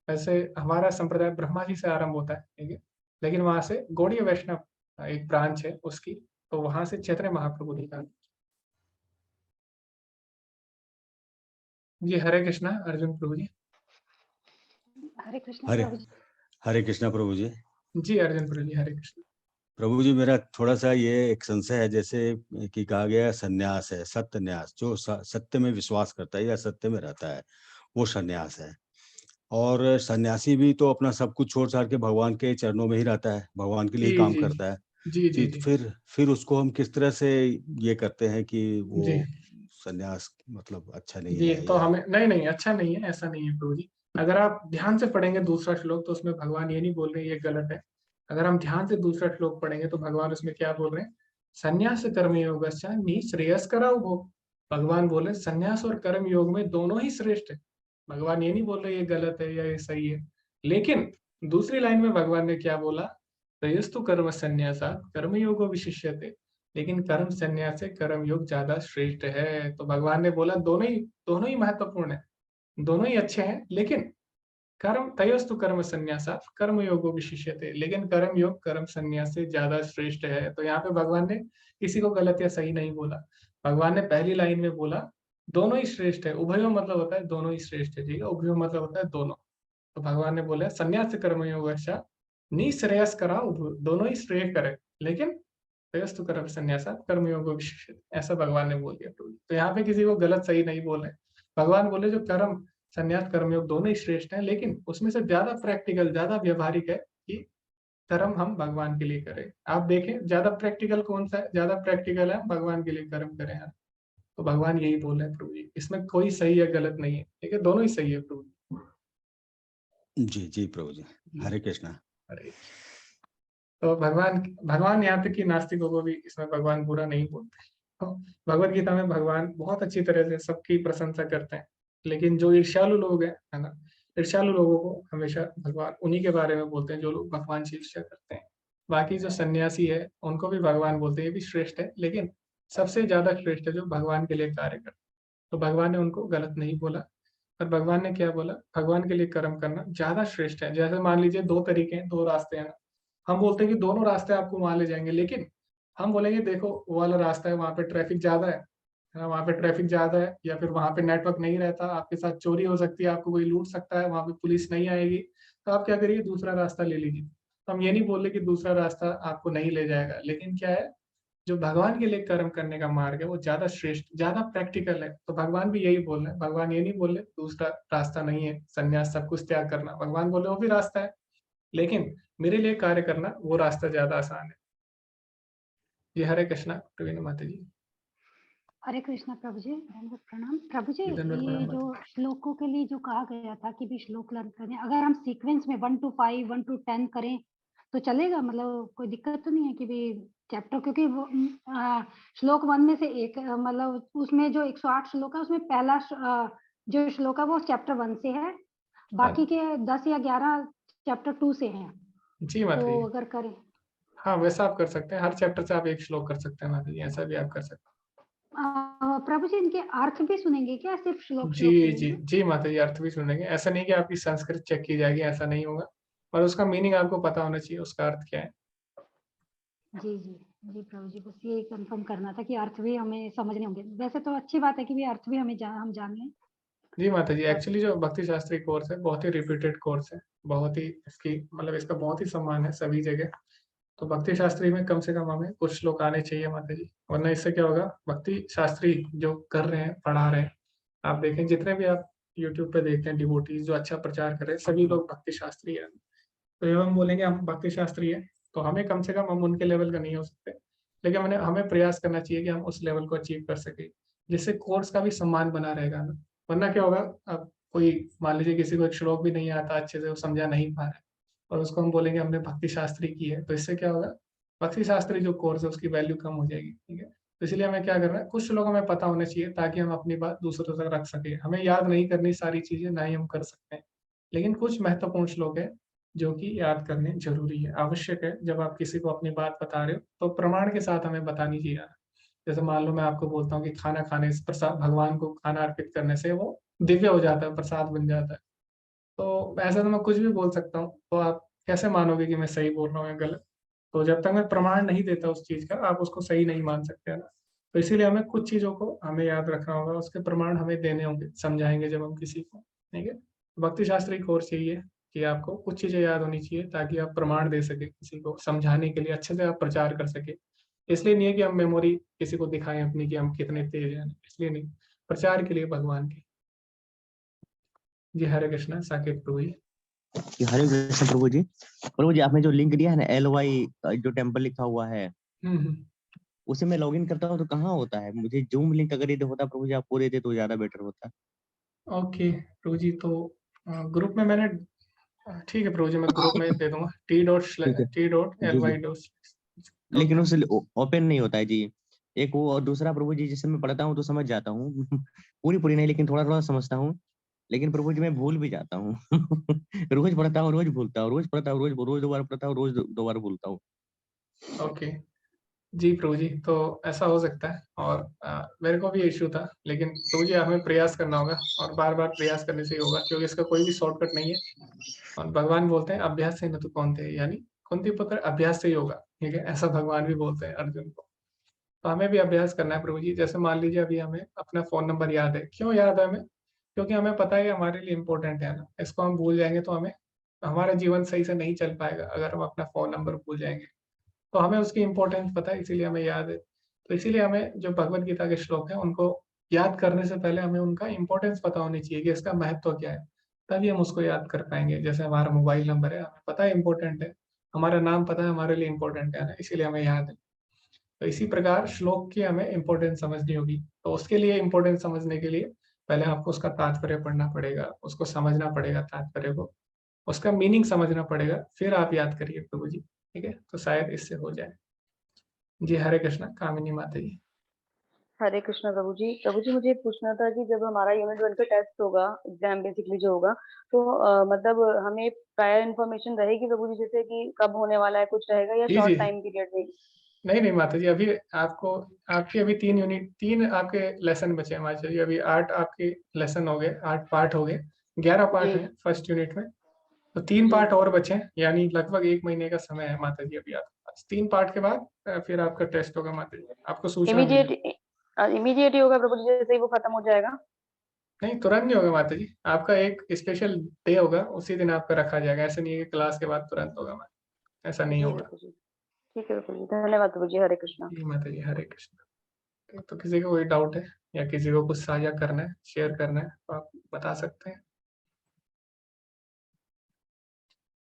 वैसे हमारा संप्रदाय ब्रह्मा जी से आरंभ होता है, ठीक है, लेकिन वहां से गौड़ीय वैष्णव एक ब्रांच है उसकी, तो वहां से चैतन्य महाप्रभु निकाल। जी हरे कृष्णा अर्जुन प्रभु जी। हरे कृष्ण हरे प्रभु जी। हरे कृष्णा प्रभु जी। जी अर्जुन प्रभु जी, हरे कृष्ण। प्रभु जी मेरा थोड़ा सा ये एक संशय है, जैसे कि कहा गया सन्यास है, सत्यन्यास, जो सत्य में विश्वास करता है या सत्य में रहता है वो सन्यास है। और सन्यासी भी तो अपना सब कुछ छोड़ छाड़ के भगवान के चरणों में ही रहता है, भगवान के लिए ही जी काम जी करता है। जी जी तो जी फिर उसको हम किस तरह से ये करते हैं कि वो जी सन्यास मतलब अच्छा नहीं जी। है तो या हमें नहीं नहीं अच्छा नहीं है, ऐसा नहीं है प्रभु जी। अगर आप ध्यान से पढ़ेंगे दूसरा श्लोक तो उसमें भगवान ये नहीं बोल रहे ये गलत है। अगर हम ध्यान से दूसरा श्लोक पढ़ेंगे तो भगवान उसमें क्या बोल रहे हैं, संन्यास कर्म योगश्च निःश्रेयस्करौ भोः। भगवान बोले संन्यास और कर्म योग में दोनों ही श्रेष्ठ है। भगवान ये नहीं बोल रहे ये गलत है या ये सही है। लेकिन दूसरी लाइन में भगवान ने क्या बोला, तयस्तु कर्म संन्यासात् कर्मयोगो विशिष्यते। लेकिन कर्म संन्यास से कर्म योग ज्यादा श्रेष्ठ है। तो भगवान ने बोला दोनों ही महत्वपूर्ण है, दोनों ही अच्छे हैं, लेकिन कर्म तयोस्तु कर्म संन्यासात् कर्म योगो विशिष्यते। लेकिन कर्म योग कर्म संन्यास से ज्यादा श्रेष्ठ है। तो यहाँ पे भगवान ने किसी को गलत या सही नहीं बोला। भगवान ने पहली लाइन में बोला दोनों ही श्रेष्ठ है। उभयो मतलब होता है दोनों ही श्रेष्ठ है, ठीक है। उभयो मतलब होता है दोनों। तो भगवान ने बोला संन्यास कर्मयोग निःश्रेयस करा, दोनों ही श्रेय करे, लेकिन श्रेयस्तु कर्म संन्यासा कर्मयोग विशिष्ट, ऐसा भगवान ने बोल दिया। तो यहाँ पे किसी को गलत सही नहीं बोल रहे। भगवान बोले जो कर्म संन्यास कर्मयोग दोनों ही श्रेष्ठ हैं, लेकिन उसमें से ज्यादा प्रैक्टिकल ज्यादा व्यवहारिक है कि कर्म हम भगवान के लिए करें। आप देखें ज्यादा प्रैक्टिकल कौन सा है, ज्यादा प्रैक्टिकल है भगवान के लिए कर्म करें यार। तो भगवान यही बोल रहे हैं प्रभु जी, इसमें कोई सही या गलत नहीं है, ठीक है, दोनों ही सही है प्रभु जी जी प्रभु जी, जी। हरे कृष्णा। अरे तो भगवान यहाँ तक कि नास्तिकों को भी इसमें भगवान बुरा नहीं बोलते। तो भगवत गीता में भगवान बहुत अच्छी तरह से सबकी प्रशंसा करते हैं। लेकिन जो ईर्ष्यालु लोग हैं, है ना, ईर्ष्यालु लोगों को हमेशा भगवान उन्हीं के बारे में बोलते हैं जो लोग भगवान से ईर्ष्या करते हैं। बाकी जो सन्यासी है उनको भी भगवान बोलते हैं, ये भी श्रेष्ठ है, लेकिन सबसे ज्यादा श्रेष्ठ है जो भगवान के लिए कार्य करते हैं। तो भगवान ने उनको गलत नहीं बोला। पर भगवान ने क्या बोला, भगवान के लिए कर्म करना ज्यादा श्रेष्ठ है। जैसे मान लीजिए दो तरीके हैं, दो रास्ते हैं, हम बोलते हैं कि दोनों रास्ते आपको वहां ले जाएंगे, लेकिन हम बोलेंगे देखो वो वाला रास्ता है, वहां पे ट्रैफिक ज्यादा है ना, वहां पे ट्रैफिक ज्यादा है, या फिर वहां पे नेटवर्क नहीं रहता, आपके साथ चोरी हो सकती है, आपको कोई लूट सकता है, वहां पे पुलिस नहीं आएगी, तो आप क्या करिए दूसरा रास्ता ले लीजिए। तो हम ये नहीं बोल रहे कि दूसरा रास्ता आपको नहीं ले जाएगा, लेकिन क्या है, जो भगवान के लिए कर्म करने का मार्ग है वो ज्यादा श्रेष्ठ ज्यादा प्रैक्टिकल है। तो भगवान भी यही बोल रहे हैं। भगवान ये नहीं बोल रहे दूसरा रास्ता नहीं है, संन्यास सब कुछ त्याग करना। भगवान बोले वो भी रास्ता है, लेकिन मेरे लिए कार्य करना वो रास्ता ज्यादा आसान है। जी हरे कृष्णा प्रवीण माता जी। हरे कृष्णा प्रभु जी, धन्यवाद प्रणाम प्रभु जी। धन्यवाद ये प्रणाम जो माता श्लोकों के लिए जो कहा गया था कि भी श्लोक लर्न करें, अगर हम सीक्वेंस में 1 to 5 1 to 10 करें तो चलेगा, मतलब कोई दिक्कत तो नहीं है कि भी चैप्टर, क्योंकि वो श्लोक 1 में से एक मतलब उसमें जो 108 श्लोक है उसमें पहला जो श्लोक है वो चैप्टर 1 से है, बाकी के 10 या 11 चैप्टर 2 से हैं। जी माता तो जी। अगर करें हाँ वैसा आप कर सकते हैं, हर चैप्टर से आप एक श्लोक कर सकते हैं माता जी, ऐसा भी आप कर सकते प्रभु जी इनके अर्थ भी सुनेंगे क्या, सिर्फ हैं। श्लोक जी जी सुनेंगे? जी माता जी, अर्थ भी सुनेंगे। ऐसा नहीं कि आपकी संस्कृत चेक की जाएगी, ऐसा नहीं होगा, पर उसका मीनिंग आपको पता होना चाहिए, उसका अर्थ क्या है। जी जी जी प्रभु जी, बस ये कंफर्म करना था कि अर्थ भी हमें समझने होंगे। वैसे तो अच्छी बात है कि भी अर्थ भी हम जान लें। जी माता जी, एक्चुअली जो भक्ति शास्त्री कोर्स है बहुत ही रिपीटेड कोर्स है, बहुत ही इसकी मतलब इसका बहुत ही सम्मान है सभी जगह। तो भक्ति शास्त्री में कम से कम हमें कुछ श्लोक आने चाहिए माता जी, वरना इससे क्या होगा, भक्ति शास्त्री जो कर रहे हैं पढ़ा रहे हैं, आप देखें जितने भी आप यूट्यूब पे देखते हैं डिवोटीज जो अच्छा प्रचार कर रहे हैं सभी लोग भक्ति शास्त्री है। तो जब हम बोलेंगे हम भक्ति शास्त्री है तो हमें कम से कम हम उनके लेवल का नहीं हो सकते, लेकिन हमें प्रयास करना चाहिए कि हम उस लेवल को अचीव कर सके, जिससे कोर्स का भी सम्मान बना रहेगा ना। वरना क्या होगा, अब कोई मान लीजिए किसी को एक श्लोक भी नहीं आता अच्छे से, वो समझा नहीं पा रहा है, और उसको हम बोलेंगे हमने भक्ति शास्त्री की है, तो इससे क्या होगा, भक्ति शास्त्री जो कोर्स है उसकी वैल्यू कम हो जाएगी, ठीक है। तो इसलिए हमें क्या करना है, कुछ श्लोक हमें पता होने चाहिए ताकि हम अपनी बात दूसरों तक रख सके। हमें याद नहीं करनी सारी चीजें, ना ही हम कर सकते हैं, लेकिन कुछ महत्वपूर्ण श्लोक है जो कि याद करने जरूरी है, आवश्यक है। जब आप किसी को अपनी बात बता रहे हो तो प्रमाण के साथ हमें बतानी चाहिए। जैसे मान लो मैं आपको बोलता हूँ कि खाना खाने से, प्रसाद भगवान को खाना अर्पित करने से वो दिव्य हो जाता है, प्रसाद बन जाता है। तो ऐसा तो मैं कुछ भी बोल सकता हूँ, तो आप कैसे मानोगे कि मैं सही बोल रहा हूँ या गलत। तो जब तक मैं प्रमाण नहीं देता उस चीज का, आप उसको सही नहीं मान सकते, है ना। तो इसीलिए हमें कुछ चीजों को हमें याद रखना होगा, उसके प्रमाण हमें देने होंगे, समझाएंगे जब हम किसी को, ठीक है। भक्ति शास्त्री कोर्स यही है कि आपको कुछ चीजें याद होनी चाहिए ताकि आप प्रमाण दे सके, किसी को समझाने के लिए अच्छे से आप प्रचार कर सके। इसलिए नहीं है कि हम मेमोरी किसी को दिखाएं अपनी कि हम कितने तेज हैं, इसलिए नहीं, प्रचार के लिए भगवान की। जी हरे कृष्णा साकेत प्रभु जी। हरे कृष्ण प्रभु जी। प्रभु जी आपने जो लिंक दिया है ना LY जो टेम्पल लिखा हुआ है, उसे मैं लॉगिन करता हूँ तो कहाँ होता है? मुझे जूम लिंक अगर ये होता प्रभु जी, आप वो देते तो ज्यादा बेटर होता। ओके प्रभु जी, तो ग्रुप में मैंने ठीक है प्रभु जी, मैं ग्रुप में दे दूंगा जी जी। t.ly. लेकिन उसे ओपन नहीं होता है जी। एक वो, और दूसरा प्रभु जी जिससे मैं पढ़ता हूँ तो समझ जाता हूँ पूरी नहीं, लेकिन थोड़ा थोड़ा समझता हूँ। लेकिन प्रभु जी मैं भूल भी जाता हूँ रोज पढ़ता हूँ, रोज भूलता हूँ, रोज पढ़ता हूँ, रोज 2 बार पढ़ता हूँ, रोज 2 बार भूलता हूँ। ओके जी प्रभु जी, तो ऐसा हो सकता है, और मेरे को भी इश्यू था, लेकिन प्रभु जी हमें प्रयास करना होगा, और बार बार प्रयास करने से ही होगा, क्योंकि इसका कोई भी शॉर्टकट नहीं है। और भगवान बोलते हैं अभ्यास से न तो कौनते, यानी कुंती पुत्र अभ्यास से ही होगा, ठीक है, ऐसा भगवान भी बोलते हैं अर्जुन को। तो हमें भी अभ्यास करना है प्रभु जी। जैसे मान लीजिए अभी हमें अपना फोन नंबर याद है, क्यों याद है हमें? क्योंकि हमें पता है हमारे लिए इम्पोर्टेंट है ना। इसको हम भूल जाएंगे तो हमें हमारा जीवन सही से नहीं चल पाएगा, अगर हम अपना फोन नंबर भूल जाएंगे। तो हमें उसकी इम्पोर्टेंस पता है, इसीलिए हमें याद है। तो इसीलिए हमें जो भगवत गीता के श्लोक हैं उनको याद करने से पहले हमें उनका इम्पोर्टेंस पता होनी चाहिए कि इसका महत्व क्या है, तभी हम उसको याद कर पाएंगे। जैसे हमारा मोबाइल नंबर है, हमें पता है इम्पोर्टेंट है, हमारा नाम पता है हमारे लिए इम्पोर्टेंट है ना, इसीलिए हमें याद है। तो इसी प्रकार श्लोक की हमें इम्पोर्टेंस समझनी होगी। तो उसके लिए इम्पोर्टेंस समझने के लिए पहले आपको उसका तात्पर्य पढ़ना पड़ेगा, उसको समझना पड़ेगा, तात्पर्य को, उसका मीनिंग समझना पड़ेगा, फिर आप याद करिए प्रभु जी, ठीक है। तो शायद इससे हो जाए। जी हरे कृष्णा कामिनी माता जी। हरे कृष्णा प्रभु जी। प्रभु जी मुझे पूछना था कि जब हमारा यूनिट 1 का टेस्ट होगा, एग्जाम बेसिकली जो होगा, तो मतलब हमें प्रायर इन्फॉर्मेशन रहेगी प्रभु जी, जैसे कि कब होने वाला है, कुछ रहेगा या जी शॉर्ट जी, टाइम पीरियड में? नहीं माता जी, अभी आपको आपके अभी 3 आपके लेसन बचे हैं माता जी। अभी 8 आपके लेसन हो गए, 8 पार्ट हो गए, 11 पार्ट जी हैं फर्स्ट यूनिट में। तो 3 जी पार्ट और बचे हैं, यानी लगभग 1 महीने का समय है माता जी अभी आपके पास। 3 पार्ट के बाद फिर आपका टेस्ट होगा माता जी, आपको सूचना इमीडिएट मिलेगी। इमीडिएट ही होगा प्रभु जी, जैसे ही वो खत्म हो जाएगा? नहीं, तुरंत नहीं होगा माता जी, आपका एक स्पेशल डे होगा, उसी दिन आपका रखा जाएगा। ऐसा नहीं है कि क्लास के बाद तुरंत होगा माता जी, ऐसा नहीं जी होगा। प्रभु जी, ठीक है प्रभु जी, धन्यवाद प्रभु जी। हरे कृष्णा। जी माता जी हरे कृष्ण। तो किसी को कोई डाउट है या किसी को कुछ साझा करना है, शेयर करना है, तो आप बता सकते हैं।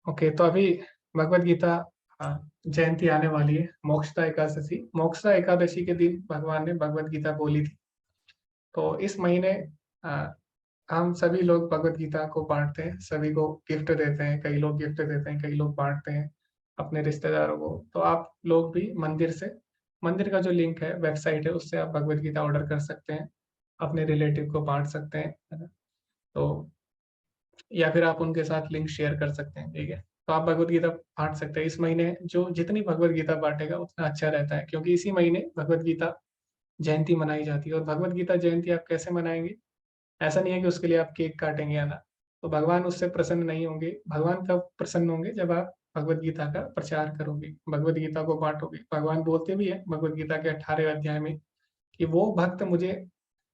ओके, तो अभी भगवत गीता जयंती आने वाली है, मोक्षदा एकादशी। मोक्षदा एकादशी के दिन भगवान ने भगवत गीता बोली थी। तो इस महीने हम सभी लोग भगवत गीता को बांटते हैं, सभी को गिफ्ट देते हैं। कई लोग गिफ्ट देते हैं, कई लोग बांटते हैं अपने रिश्तेदारों को। तो आप लोग भी मंदिर का जो लिंक है, वेबसाइट है, उससे आप भगवत गीता ऑर्डर कर सकते हैं, अपने रिलेटिव को बांट सकते हैं, है ना। तो या फिर आप उनके साथ लिंक शेयर कर सकते हैं, ठीक है। तो आप भगवत गीता बांट सकते हैं। इस महीने जो जितनी भगवत गीता बांटेगा उतना अच्छा रहता है, क्योंकि इसी महीने भगवत गीता जयंती मनाई जाती है। और भगवत गीता जयंती आप कैसे मनाएंगे? ऐसा नहीं है कि उसके लिए आप केक काटेंगे या ना। तो भगवान उससे प्रसन्न नहीं होंगे। भगवान कब प्रसन्न होंगे? जब आप भगवत गीता का प्रचार करोगे, भगवत गीता को बांटोगे। भगवान बोलते भी है भगवत गीता के 18वें अध्याय में कि वो भक्त मुझे,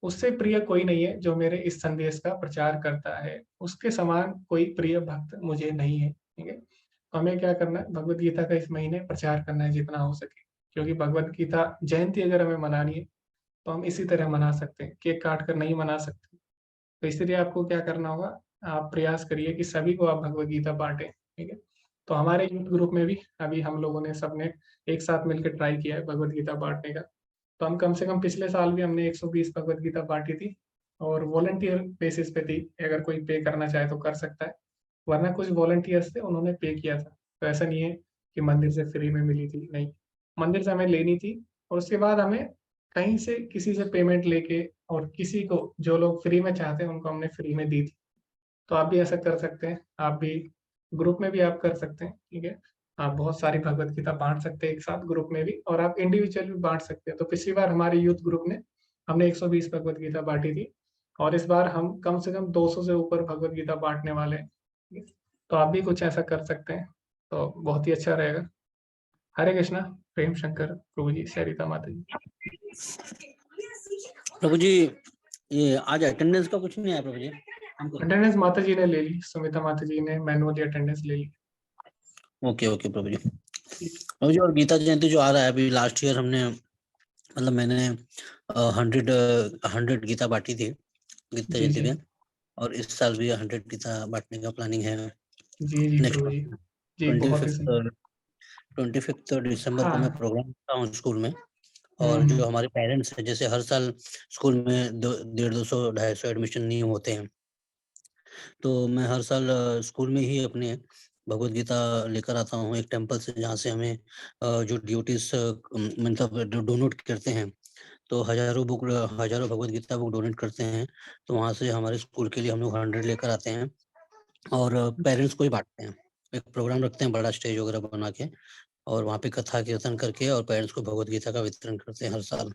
उससे प्रिय कोई नहीं है जो मेरे इस संदेश का प्रचार करता है, उसके समान कोई प्रिय भक्त मुझे नहीं है, ठीक है। तो हमें क्या करना है? भगवत गीता का इस महीने प्रचार करना है जितना हो सके, क्योंकि भगवत गीता जयंती अगर हमें मनानी है तो हम इसी तरह मना सकते हैं, केक काट कर नहीं मना सकते। तो इसलिए आपको क्या करना होगा? आप प्रयास करिए कि सभी को आप भगवत गीता बांटें, ठीक है। तो हमारे यूथ ग्रुप में भी अभी हम लोगों ने सबने एक साथ मिलकर ट्राई किया है भगवत गीता बांटने का। तो हम कम से कम पिछले साल भी हमने 120 भगवत गीता बांटी थी, और वॉलंटियर बेसिस पे थी। अगर कोई पे करना चाहे तो कर सकता है, वरना कुछ वॉलंटियर्स थे, उन्होंने पे किया था। तो ऐसा नहीं है कि मंदिर से फ्री में मिली थी, नहीं, मंदिर से हमें लेनी थी, और उसके बाद हमें कहीं से किसी से पेमेंट लेके, और किसी को, जो लोग फ्री में चाहते हैं उनको हमने फ्री में दी थी। तो आप भी ऐसा कर सकते हैं, आप भी ग्रुप में भी आप कर सकते हैं, ठीक है। आप बहुत सारी भगवत गीता बांट सकते हैं एक साथ ग्रुप में भी, और आप इंडिविजुअल भी बांट सकते हैं। तो पिछली बार हमारे यूथ ग्रुप ने हमने 120 भगवत गीता बांटी थी, और इस बार हम कम से कम 200 से ऊपर भगवत गीता बांटने वाले हैं, ठीक है? तो आप भी कुछ ऐसा कर सकते हैं, तो बहुत ही अच्छा रहेगा। हरे कृष्णा, प्रेम शंकर प्रभु जी, सरिता माता जी। प्रभु जी ये आज अटेंडेंस का कुछ नहीं आया प्रभु जी? अटेंडेंस माता जी ने ले ली, सुमिता माता जी ने मैनुअली अटेंडेंस ले ली। ओके प्रभु जी। प्रभु जी और गीता जयंती जो आ रहा है, अभी लास्ट ईयर हमने, मतलब मैंने 100 गीता बांटी थी गीता जयंती में। और इस साल भी 100 गीता बांटने का प्लानिंग है। जी नेक्स्ट प्रभु जी, जी बहुत ही सुंदर। 25 दिसंबर को मैं हाँ। प्रोग्राम करता हूँ स्कूल में, और जो हमारे पेरेंट्स हैं, जैसे हर साल स्कूल में 150-250 एडमिशन नहीं होते हैं, तो मैं हर साल स्कूल में ही अपने भगवत गीता लेकर आता हूँ एक टेम्पल से, जहाँ से हमें जो ड्यूटीज मतलब डोनेट करते हैं, तो हजारों भगवत गीता बुक डोनेट करते हैं, तो वहाँ से हमारे स्कूल के लिए हम लोग 100 लेकर आते हैं और पेरेंट्स को ही बांटते हैं। एक प्रोग्राम रखते हैं बड़ा स्टेज वगैरह बना के, और वहाँ पे कथा कीर्तन करके और पेरेंट्स को भगवत गीता का वितरण करते हैं हर साल।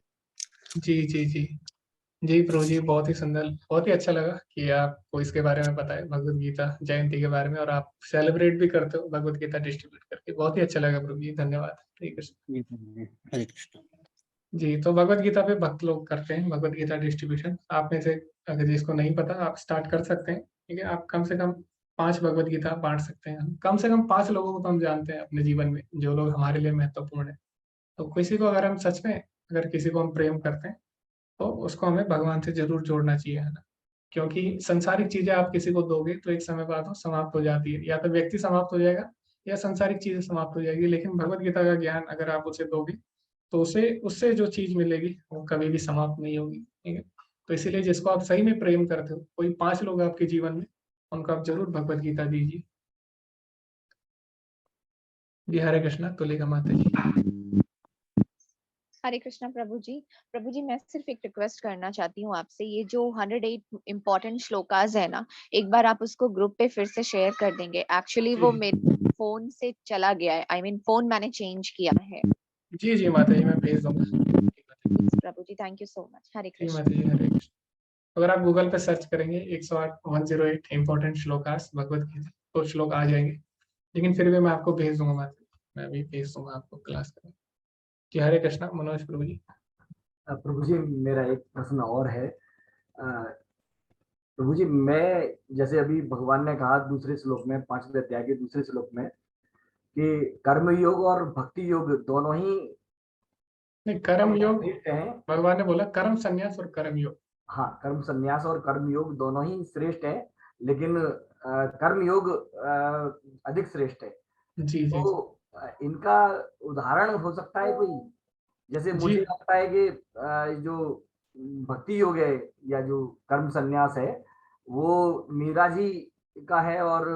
जी जी जी जी प्रभु जी, बहुत ही सुंदर, बहुत ही अच्छा लगा कि आपको इसके बारे में पता है, भगवत गीता जयंती के बारे में, और आप सेलिब्रेट भी करते हो भगवत गीता डिस्ट्रीब्यूट करके। बहुत ही अच्छा लगा प्रभु जी, धन्यवाद। ठीक है हरे कृष्ण। जी। तो भगवत गीता पे भक्त लोग करते हैं भगवत गीता डिस्ट्रीब्यूशन। आप में से अगर जिसको नहीं पता, आप स्टार्ट कर सकते हैं। ठीक है, आप कम से कम 5 भगवत गीता बांट सकते हैं। कम से कम 5 लोगों को तो हम जानते हैं अपने जीवन में, जो लोग हमारे लिए महत्वपूर्ण है। तो किसी को अगर हम सच में, अगर किसी को हम प्रेम करते हैं, तो उसको हमें भगवान से जरूर जोड़ना चाहिए, है ना। क्योंकि संसारिक चीजें आप किसी को दोगे तो एक समय बाद वो समाप्त हो जाती है, या तो व्यक्ति समाप्त हो जाएगा या संसारिक चीजें समाप्त हो जाएगी। लेकिन भगवत गीता का ज्ञान अगर आप उसे दोगे, तो उसे उससे जो चीज मिलेगी वो कभी भी समाप्त नहीं होगी। ठीक है, तो इसीलिए जिसको आप सही में प्रेम करते हो, कोई 5 लोग आपके जीवन में, उनको आप जरूर भगवत गीता दीजिए। जी हरे कृष्णा। तुलिका माता जी। हरे कृष्णा प्रभु जी। प्रभु जी, मैं सिर्फ एक रिक्वेस्ट करना चाहती हूँ आपसे, ये जो 108 इम्पोर्टेंट श्लोकास है ना, एक बार आप उसको ग्रुप पे फिर से शेयर कर देंगे। एक्चुअली वो मेरे फोन से चला गया है, आई मीन फोन मैंने चेंज किया है। जी जी माता जी, मैं भेज दूंगा। प्रभु जी, थैंक यू सो मच। हरे जी कृष्ण। माता जी, हरे कृष्ण। अगर आप गूगल पे सर्च करेंगे 108 इम्पोर्टेंट श्लोकास भगवत गीता, तो श्लोक आ जाएंगे। लेकिन फिर भी मैं आपको भेज दूंगा माता जी, मैं भी भेज दूंगा आपको क्लास में। जी हरे कृष्णा। मनोज प्रभु जी। प्रभु जी, मेरा एक प्रश्न और है। प्रभु जी, मैं जैसे अभी भगवान ने कहा दूसरे श्लोक में, 5वें अध्याय के दूसरे श्लोक में, कि कर्म योग और भक्ति योग दोनों ही नहीं, कर्म योग श्रेष्ठ हैं। भगवान ने बोला कर्म संन्यास और कर्म योग। हाँ, कर्म संन्यास और कर्म योग दोनों ही श्रेष्ठ है, लेकिन कर्म योग अधिक श्रेष्ठ है। जी जी तो इनका उदाहरण हो सकता है कोई? जैसे जी। मुझे लगता है कि जो भक्ति योग है या जो कर्म संन्यास है, वो मीरा जी का है, और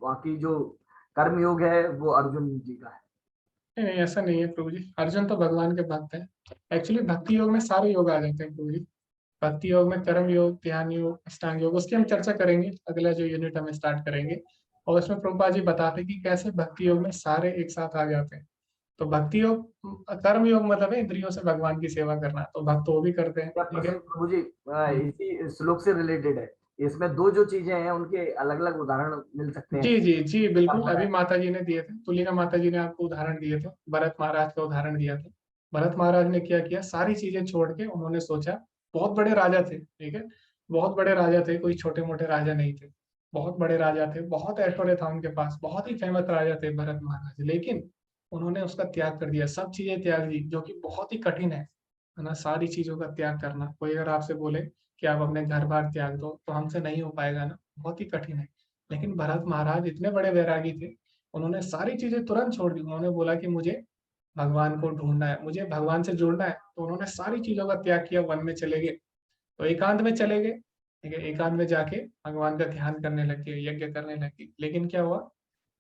बाकी जो कर्म योग है वो अर्जुन जी का है। नहीं नहीं, ऐसा नहीं है प्रभु जी, अर्जुन तो भगवान के भक्त है। एक्चुअली भक्ति योग में सारे योग आ जाते हैं प्रभु जी। भक्ति योग में कर्म योग, ध्यान योग, अष्टांग योग, उसकी हम चर्चा करेंगे अगला जो यूनिट हम स्टार्ट करेंगे। और उसमें प्रभुपाद जी बताते हैं कि कैसे भक्ति योग में सारे एक साथ आ जाते हैं। तो भक्ति योग, कर्म योग मतलब है इंद्रियों से भगवान की सेवा करना, तो भक्त वो भी करते हैं। क्या ठीक है। प्रश्न प्रभु जी इसी श्लोक से रिलेटेड है? इसमें दो जो चीजें हैं उनके अलग अलग उदाहरण मिल सकते हैं? जी जी जी बिल्कुल, क्या अभी माता जी ने दिए थे, तुलिका माता जी ने आपको उदाहरण दिए थे, भरत महाराज का उदाहरण दिया था। भरत महाराज ने क्या किया, सारी चीजें छोड़ के उन्होंने सोचा, बहुत बड़े राजा थे, ठीक है, बहुत बड़े राजा थे, कोई छोटे मोटे राजा नहीं थे, बहुत बड़े राजा थे, बहुत ऐश्वर्य था उनके पास, बहुत ही फेमस राजा थे भरत महाराज। लेकिन उन्होंने उसका त्याग कर दिया, सब चीजें त्याग दी, जो कि बहुत ही कठिन है ना, सारी चीजों का त्याग करना। कोई अगर आपसे बोले कि आप अपने घर बार त्याग दो, तो हमसे नहीं हो पाएगा ना, बहुत ही कठिन है। लेकिन भरत महाराज इतने बड़े वैरागी थे, उन्होंने सारी चीजें तुरंत छोड़ दी। उन्होंने बोला कि मुझे भगवान को ढूंढना है, मुझे भगवान से जुड़ना है, तो उन्होंने सारी चीजों का त्याग किया, वन में चले गए, तो एकांत में चले गए। ठीक है, एकांत में जाके भगवान का ध्यान करने लगे, यज्ञ करने लगे। लेकिन क्या हुआ,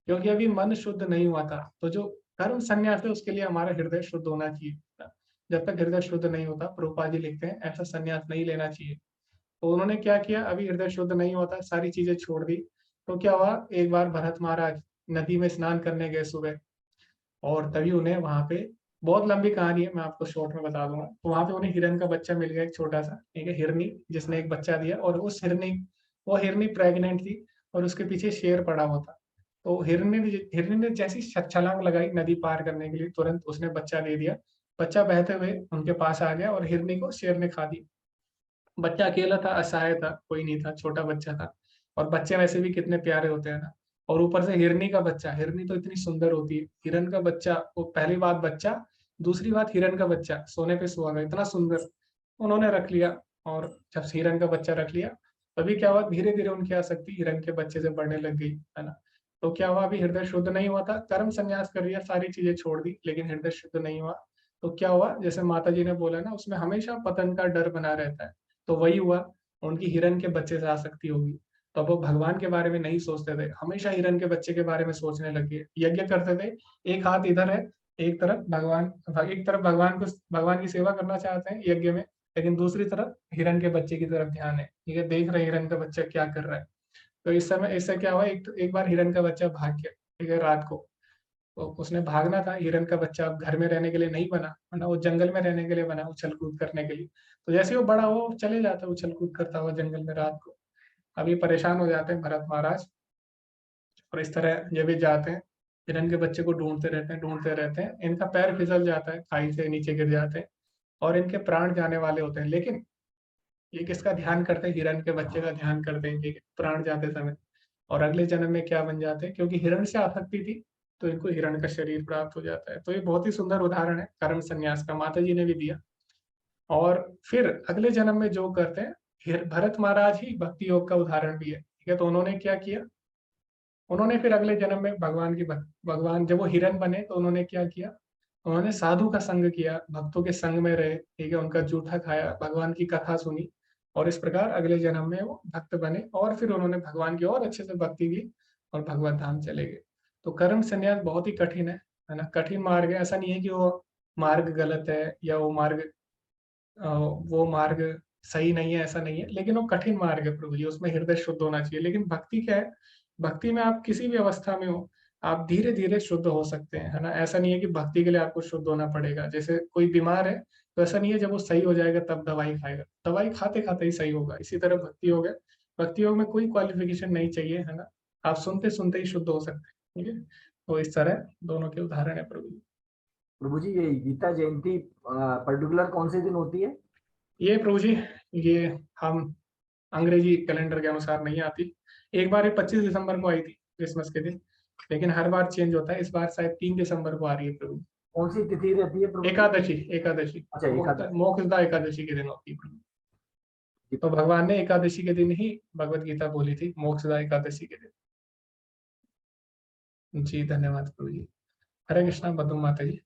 क्योंकि अभी मन शुद्ध नहीं हुआ था, तो जो कर्म संन्यास है उसके लिए हमारा हृदय शुद्ध होना चाहिए। जब तक हृदय शुद्ध नहीं होता, प्रभुपाद जी लिखते हैं, ऐसा संन्यास नहीं लेना चाहिए। तो उन्होंने क्या किया, अभी हृदय शुद्ध नहीं होता, सारी चीजें छोड़ दी। तो क्या हुआ, एक बार भरत महाराज नदी में स्नान करने गए सुबह, और तभी उन्हें वहां पे, बहुत लंबी कहानी है, मैं आपको शॉर्ट में बता दूंगा, तो वहां पे उन्हें हिरण का बच्चा मिल गया, एक छोटा सा, ठीक है, हिरनी, जिसने एक बच्चा दिया। और उस हिरनी, वो हिरनी प्रेग्नेंट थी, और उसके पीछे शेर पड़ा हुआ था। तो हिरनी ने जैसी छलांग लगाई नदी पार करने के लिए, तुरंत उसने बच्चा दे दिया। बच्चा बहते हुए उनके पास आ गया, और हिरनी को शेर ने खा दिया। बच्चा अकेला था, असहाय था, कोई नहीं था, छोटा बच्चा था। और बच्चे वैसे भी कितने प्यारे होते हैं ना, और ऊपर से हिरनी का बच्चा, हिरनी तो इतनी सुंदर होती है, हिरन का बच्चा, वो पहली बात बच्चा, दूसरी बात हिरन का बच्चा सोने पे सुहागा, इतना सुंदर, उन्होंने रख लिया। और जब हिरन का बच्चा रख लिया, अभी क्या हुआ, धीरे धीरे उनकी आसक्ति हिरण के बच्चे से बढ़ने लग गई, है ना। तो क्या हुआ, अभी हृदय शुद्ध नहीं हुआ था, कर्म संन्यास कर लिया, सारी चीजें छोड़ दी, लेकिन हृदय शुद्ध नहीं हुआ। तो क्या हुआ, जैसे माता जी ने बोला ना, उसमें हमेशा पतन का डर बना रहता है। तो वही हुआ, उनकी हिरण के बच्चे से आसक्ति होगी। तो अब वो भगवान के बारे में नहीं सोचते थे, हमेशा हिरण के बच्चे के बारे में सोचने लगे। यज्ञ करते थे, एक हाथ इधर है, एक तरफ भगवान की सेवा करना चाहते हैं यज्ञ में, लेकिन दूसरी तरफ हिरण के बच्चे की तरफ ध्यान है, ठीक है, देख रहे हैं हिरण का बच्चा क्या कर रहा है। तो इस समय इससे क्या हुआ, एक बार हिरण का बच्चा भाग गया, ठीक है, रात को। तो उसने भागना था, हिरण का बच्चा अब घर में रहने के लिए नहीं बना, है ना, वो जंगल में रहने के लिए बना, उछल कूद करने के लिए। तो जैसे ही वो बड़ा हुआ, वो चले जाता है उछल कूद करता हुआ जंगल में रात को। अभी परेशान हो जाते हैं भरत महाराज, और इस तरह ये भी जाते हैं, हिरण के बच्चे को ढूंढते रहते हैं। इनका पैर फिसल जाता है, खाई से नीचे गिर जाते हैं, और इनके प्राण जाने वाले होते हैं। लेकिन ये किसका ध्यान करते हैं, हिरण के बच्चे का ध्यान करते हैं, ठीक है, प्राण जाते समय। और अगले जन्म में क्या बन जाते हैं, क्योंकि हिरण से आसक्ति थी, तो इनको हिरण का शरीर प्राप्त हो जाता है। तो ये बहुत ही सुंदर उदाहरण है कर्म संन्यास का, माता जी ने भी दिया। और फिर अगले जन्म में जो करते हैं, भरत महाराज ही भक्ति योग का उदाहरण भी है, ठीक है। तो उन्होंने क्या किया, उन्होंने फिर अगले जन्म में भगवान जब वो हिरण बने, तो उन्होंने क्या किया, उन्होंने साधु का संग किया, भक्तों के संग में रहे, ठीक है, उनका जूठा खाया, भगवान की कथा सुनी, और इस प्रकार अगले जन्म में वो भक्त बने, और फिर उन्होंने भगवान की और अच्छे से भक्ति की, और भगवत धाम चले गए। तो कर्म संन्यास बहुत ही कठिन है ना, कठिन मार्ग है। ऐसा नहीं है कि वो मार्ग गलत है, या वो मार्ग सही नहीं है, ऐसा नहीं है, लेकिन वो कठिन मार्ग है प्रभु जी, उसमें हृदय शुद्ध होना चाहिए। लेकिन भक्ति क्या है, भक्ति में आप किसी भी अवस्था में हो, आप धीरे धीरे शुद्ध हो सकते हैं, है ना। ऐसा नहीं है कि भक्ति के लिए आपको शुद्ध होना पड़ेगा। जैसे कोई बीमार है, तो ऐसा नहीं है जब वो सही हो जाएगा तब दवाई खाएगा, दवाई खाते खाते ही सही होगा। इसी तरह भक्ति योग है, भक्ति योग में कोई क्वालिफिकेशन नहीं चाहिए, है ना, आप सुनते सुनते ही शुद्ध हो सकते हैं, ठीक है। तो इस तरह दोनों के उदाहरण है प्रभु जी। प्रभु जी, ये गीता जयंती पर्टिकुलर कौन से दिन होती है? ये प्रभु जी, ये हम अंग्रेजी कैलेंडर के अनुसार नहीं आती। एक बार ये 25 दिसंबर को आई थी, क्रिसमस के दिन, लेकिन हर बार चेंज होता है। इस बार शायद 3 दिसंबर को आ रही है प्रभु। कौन सी तिथि रहती है प्रभु? एकादशी। अच्छा, एकादशी। मोक्षदा एकादशी के दिन होती है प्रभु। तो भगवान ने एकादशी के दिन ही भगवत गीता बोली थी, मोक्षदा एकादशी के दिन। जी धन्यवाद प्रभु जी। हरे कृष्णा मधु माता जी।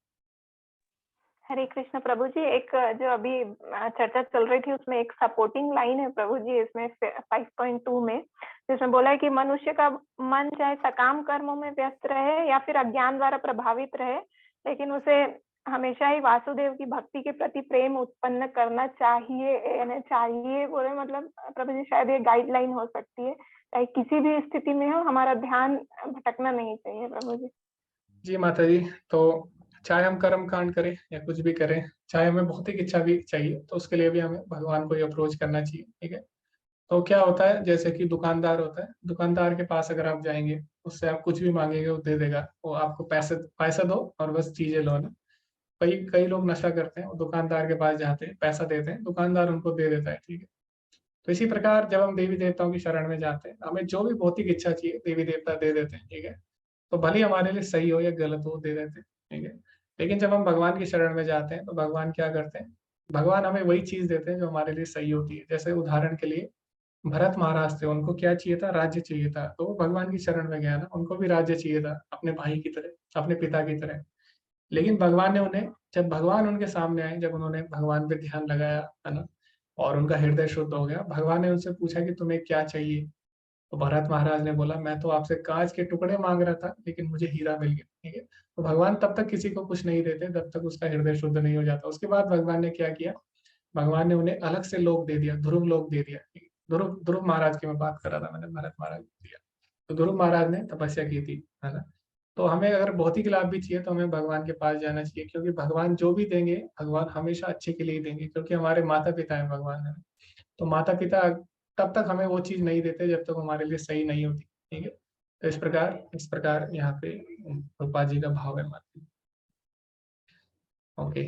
हरे कृष्ण प्रभु जी। एक जो अभी चर्चा चल रही थी, उसमें एक सपोर्टिंग लाइन है प्रभु जी, इसमें 5.2 में, जिसमें बोला है कि मनुष्य का मन चाहे सकाम कर्मों में व्यस्त रहे या फिर अज्ञान द्वारा प्रभावित रहे, लेकिन उसे हमेशा ही वासुदेव की भक्ति के प्रति प्रेम उत्पन्न करना चाहिए बोले, मतलब प्रभु जी शायद ये गाइडलाइन हो सकती है, चाहे किसी भी स्थिति में हो, हमारा ध्यान भटकना नहीं चाहिए प्रभु जी। जी माता जी, तो चाहे हम कर्म कांड करें या कुछ भी करें, चाहे हमें भौतिक इच्छा भी चाहिए, तो उसके लिए भी हमें भगवान को ही अप्रोच करना चाहिए, ठीक है। तो क्या होता है, जैसे कि दुकानदार होता है, दुकानदार के पास अगर आप जाएंगे, उससे आप कुछ भी मांगेंगे वो दे देगा, वो आपको पैसा दो और बस चीजें लो ना। कई कई लोग नशा करते हैं, वो दुकानदार के पास जाते हैं, पैसा देते हैं, दुकानदार उनको दे देता है, ठीक है। तो इसी प्रकार जब हम देवी देवताओं की शरण में जाते हैं, हमें जो भी भौतिक इच्छा चाहिए देवी देवता दे देते हैं, ठीक है। तो भले ही हमारे लिए सही हो या गलत हो, दे देते हैं, ठीक है। लेकिन जब हम भगवान की शरण में जाते हैं, तो भगवान क्या करते हैं, भगवान हमें वही चीज देते हैं जो हमारे लिए सही होती है। जैसे उदाहरण के लिए भरत महाराज थे, उनको क्या चाहिए था, राज्य चाहिए था, तो वो भगवान की शरण में गया ना, उनको भी राज्य चाहिए था अपने भाई की तरह, अपने पिता की तरह। लेकिन भगवान ने उन्हें, जब भगवान उनके सामने आए, जब उन्होंने भगवान पे ध्यान लगाया, है ना, और उनका हृदय शुद्ध हो गया, भगवान ने उनसे पूछा कि तुम्हें क्या चाहिए। तो भरत महाराज ने बोला, मैं तो आपसे कांच के टुकड़े मांग रहा था, लेकिन मुझे हीरा मिल गया, ठीक है। तो भगवान तब तक किसी को कुछ नहीं देते जब तक उसका हृदय शुद्ध नहीं हो जाता। उसके बाद भगवान ने क्या किया, भगवान ने उन्हें अलग से लोक दे दिया, ध्रुव लोक दे दिया, ठीक है? ध्रुव ध्रुव महाराज की मैं बात कर रहा था, मैंने भरत महाराज को दिया। तो ध्रुव महाराज ने तपस्या की थी, है ना। तो हमें अगर भौतिक लाभ भी चाहिए, तो हमें भगवान के पास जाना चाहिए, क्योंकि भगवान जो भी देंगे, भगवान हमेशा अच्छे के लिए ही देंगे, क्योंकि हमारे माता पिता है भगवान, है। तो माता पिता तब तक हमें वो चीज नहीं देते जब तक हमारे लिए सही नहीं होती, ठीक है। तो इस प्रकार यहाँ पे रूपा जी का भाव है माता। ओके,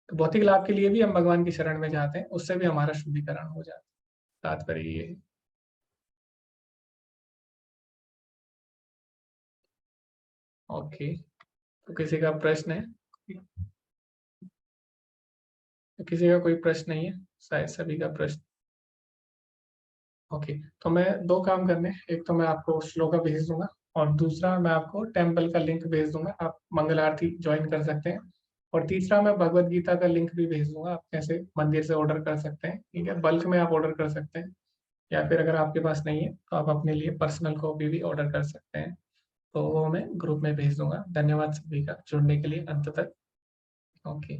तो भौतिक लाभ के लिए भी हम भगवान की शरण में जाते हैं, उससे भी हमारा शुद्धिकरण हो जाता है। तात्पर्य ये है। ओके, तो किसी का प्रश्न है? तो किसी का कोई प्रश्न नहीं है, शायद सभी का प्रश्न ओके, तो मैं 2 काम करने, एक तो मैं आपको श्लोका भेज दूँगा और दूसरा मैं आपको टेम्पल का लिंक भेज दूँगा, आप मंगल आरती जॉइन कर सकते हैं। और तीसरा मैं भगवद गीता का लिंक भी भेज दूँगा, आप कैसे मंदिर से ऑर्डर कर सकते हैं, ठीक है? बल्क में आप ऑर्डर कर सकते हैं या फिर अगर आपके पास नहीं है, तो आप अपने लिए पर्सनल कॉपी भी ऑर्डर कर सकते हैं। तो वो मैं ग्रुप में भेज दूँगा। धन्यवाद सभी का जुड़ने के लिए अंत तक। ओके।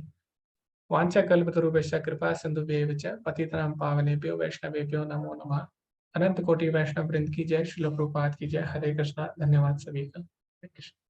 वाञ्छाकल्पतरुभ्यश्च कृपा सिन्धुभ्येव च पतितानां पावनेभ्यो वैष्णवेभ्यो नमो नमः। अनंत कोटि वैष्णव वृंद की जय, श्रील प्रभुपाद की जय। हरे कृष्णा। धन्यवाद सभी का। हरे कृष्ण।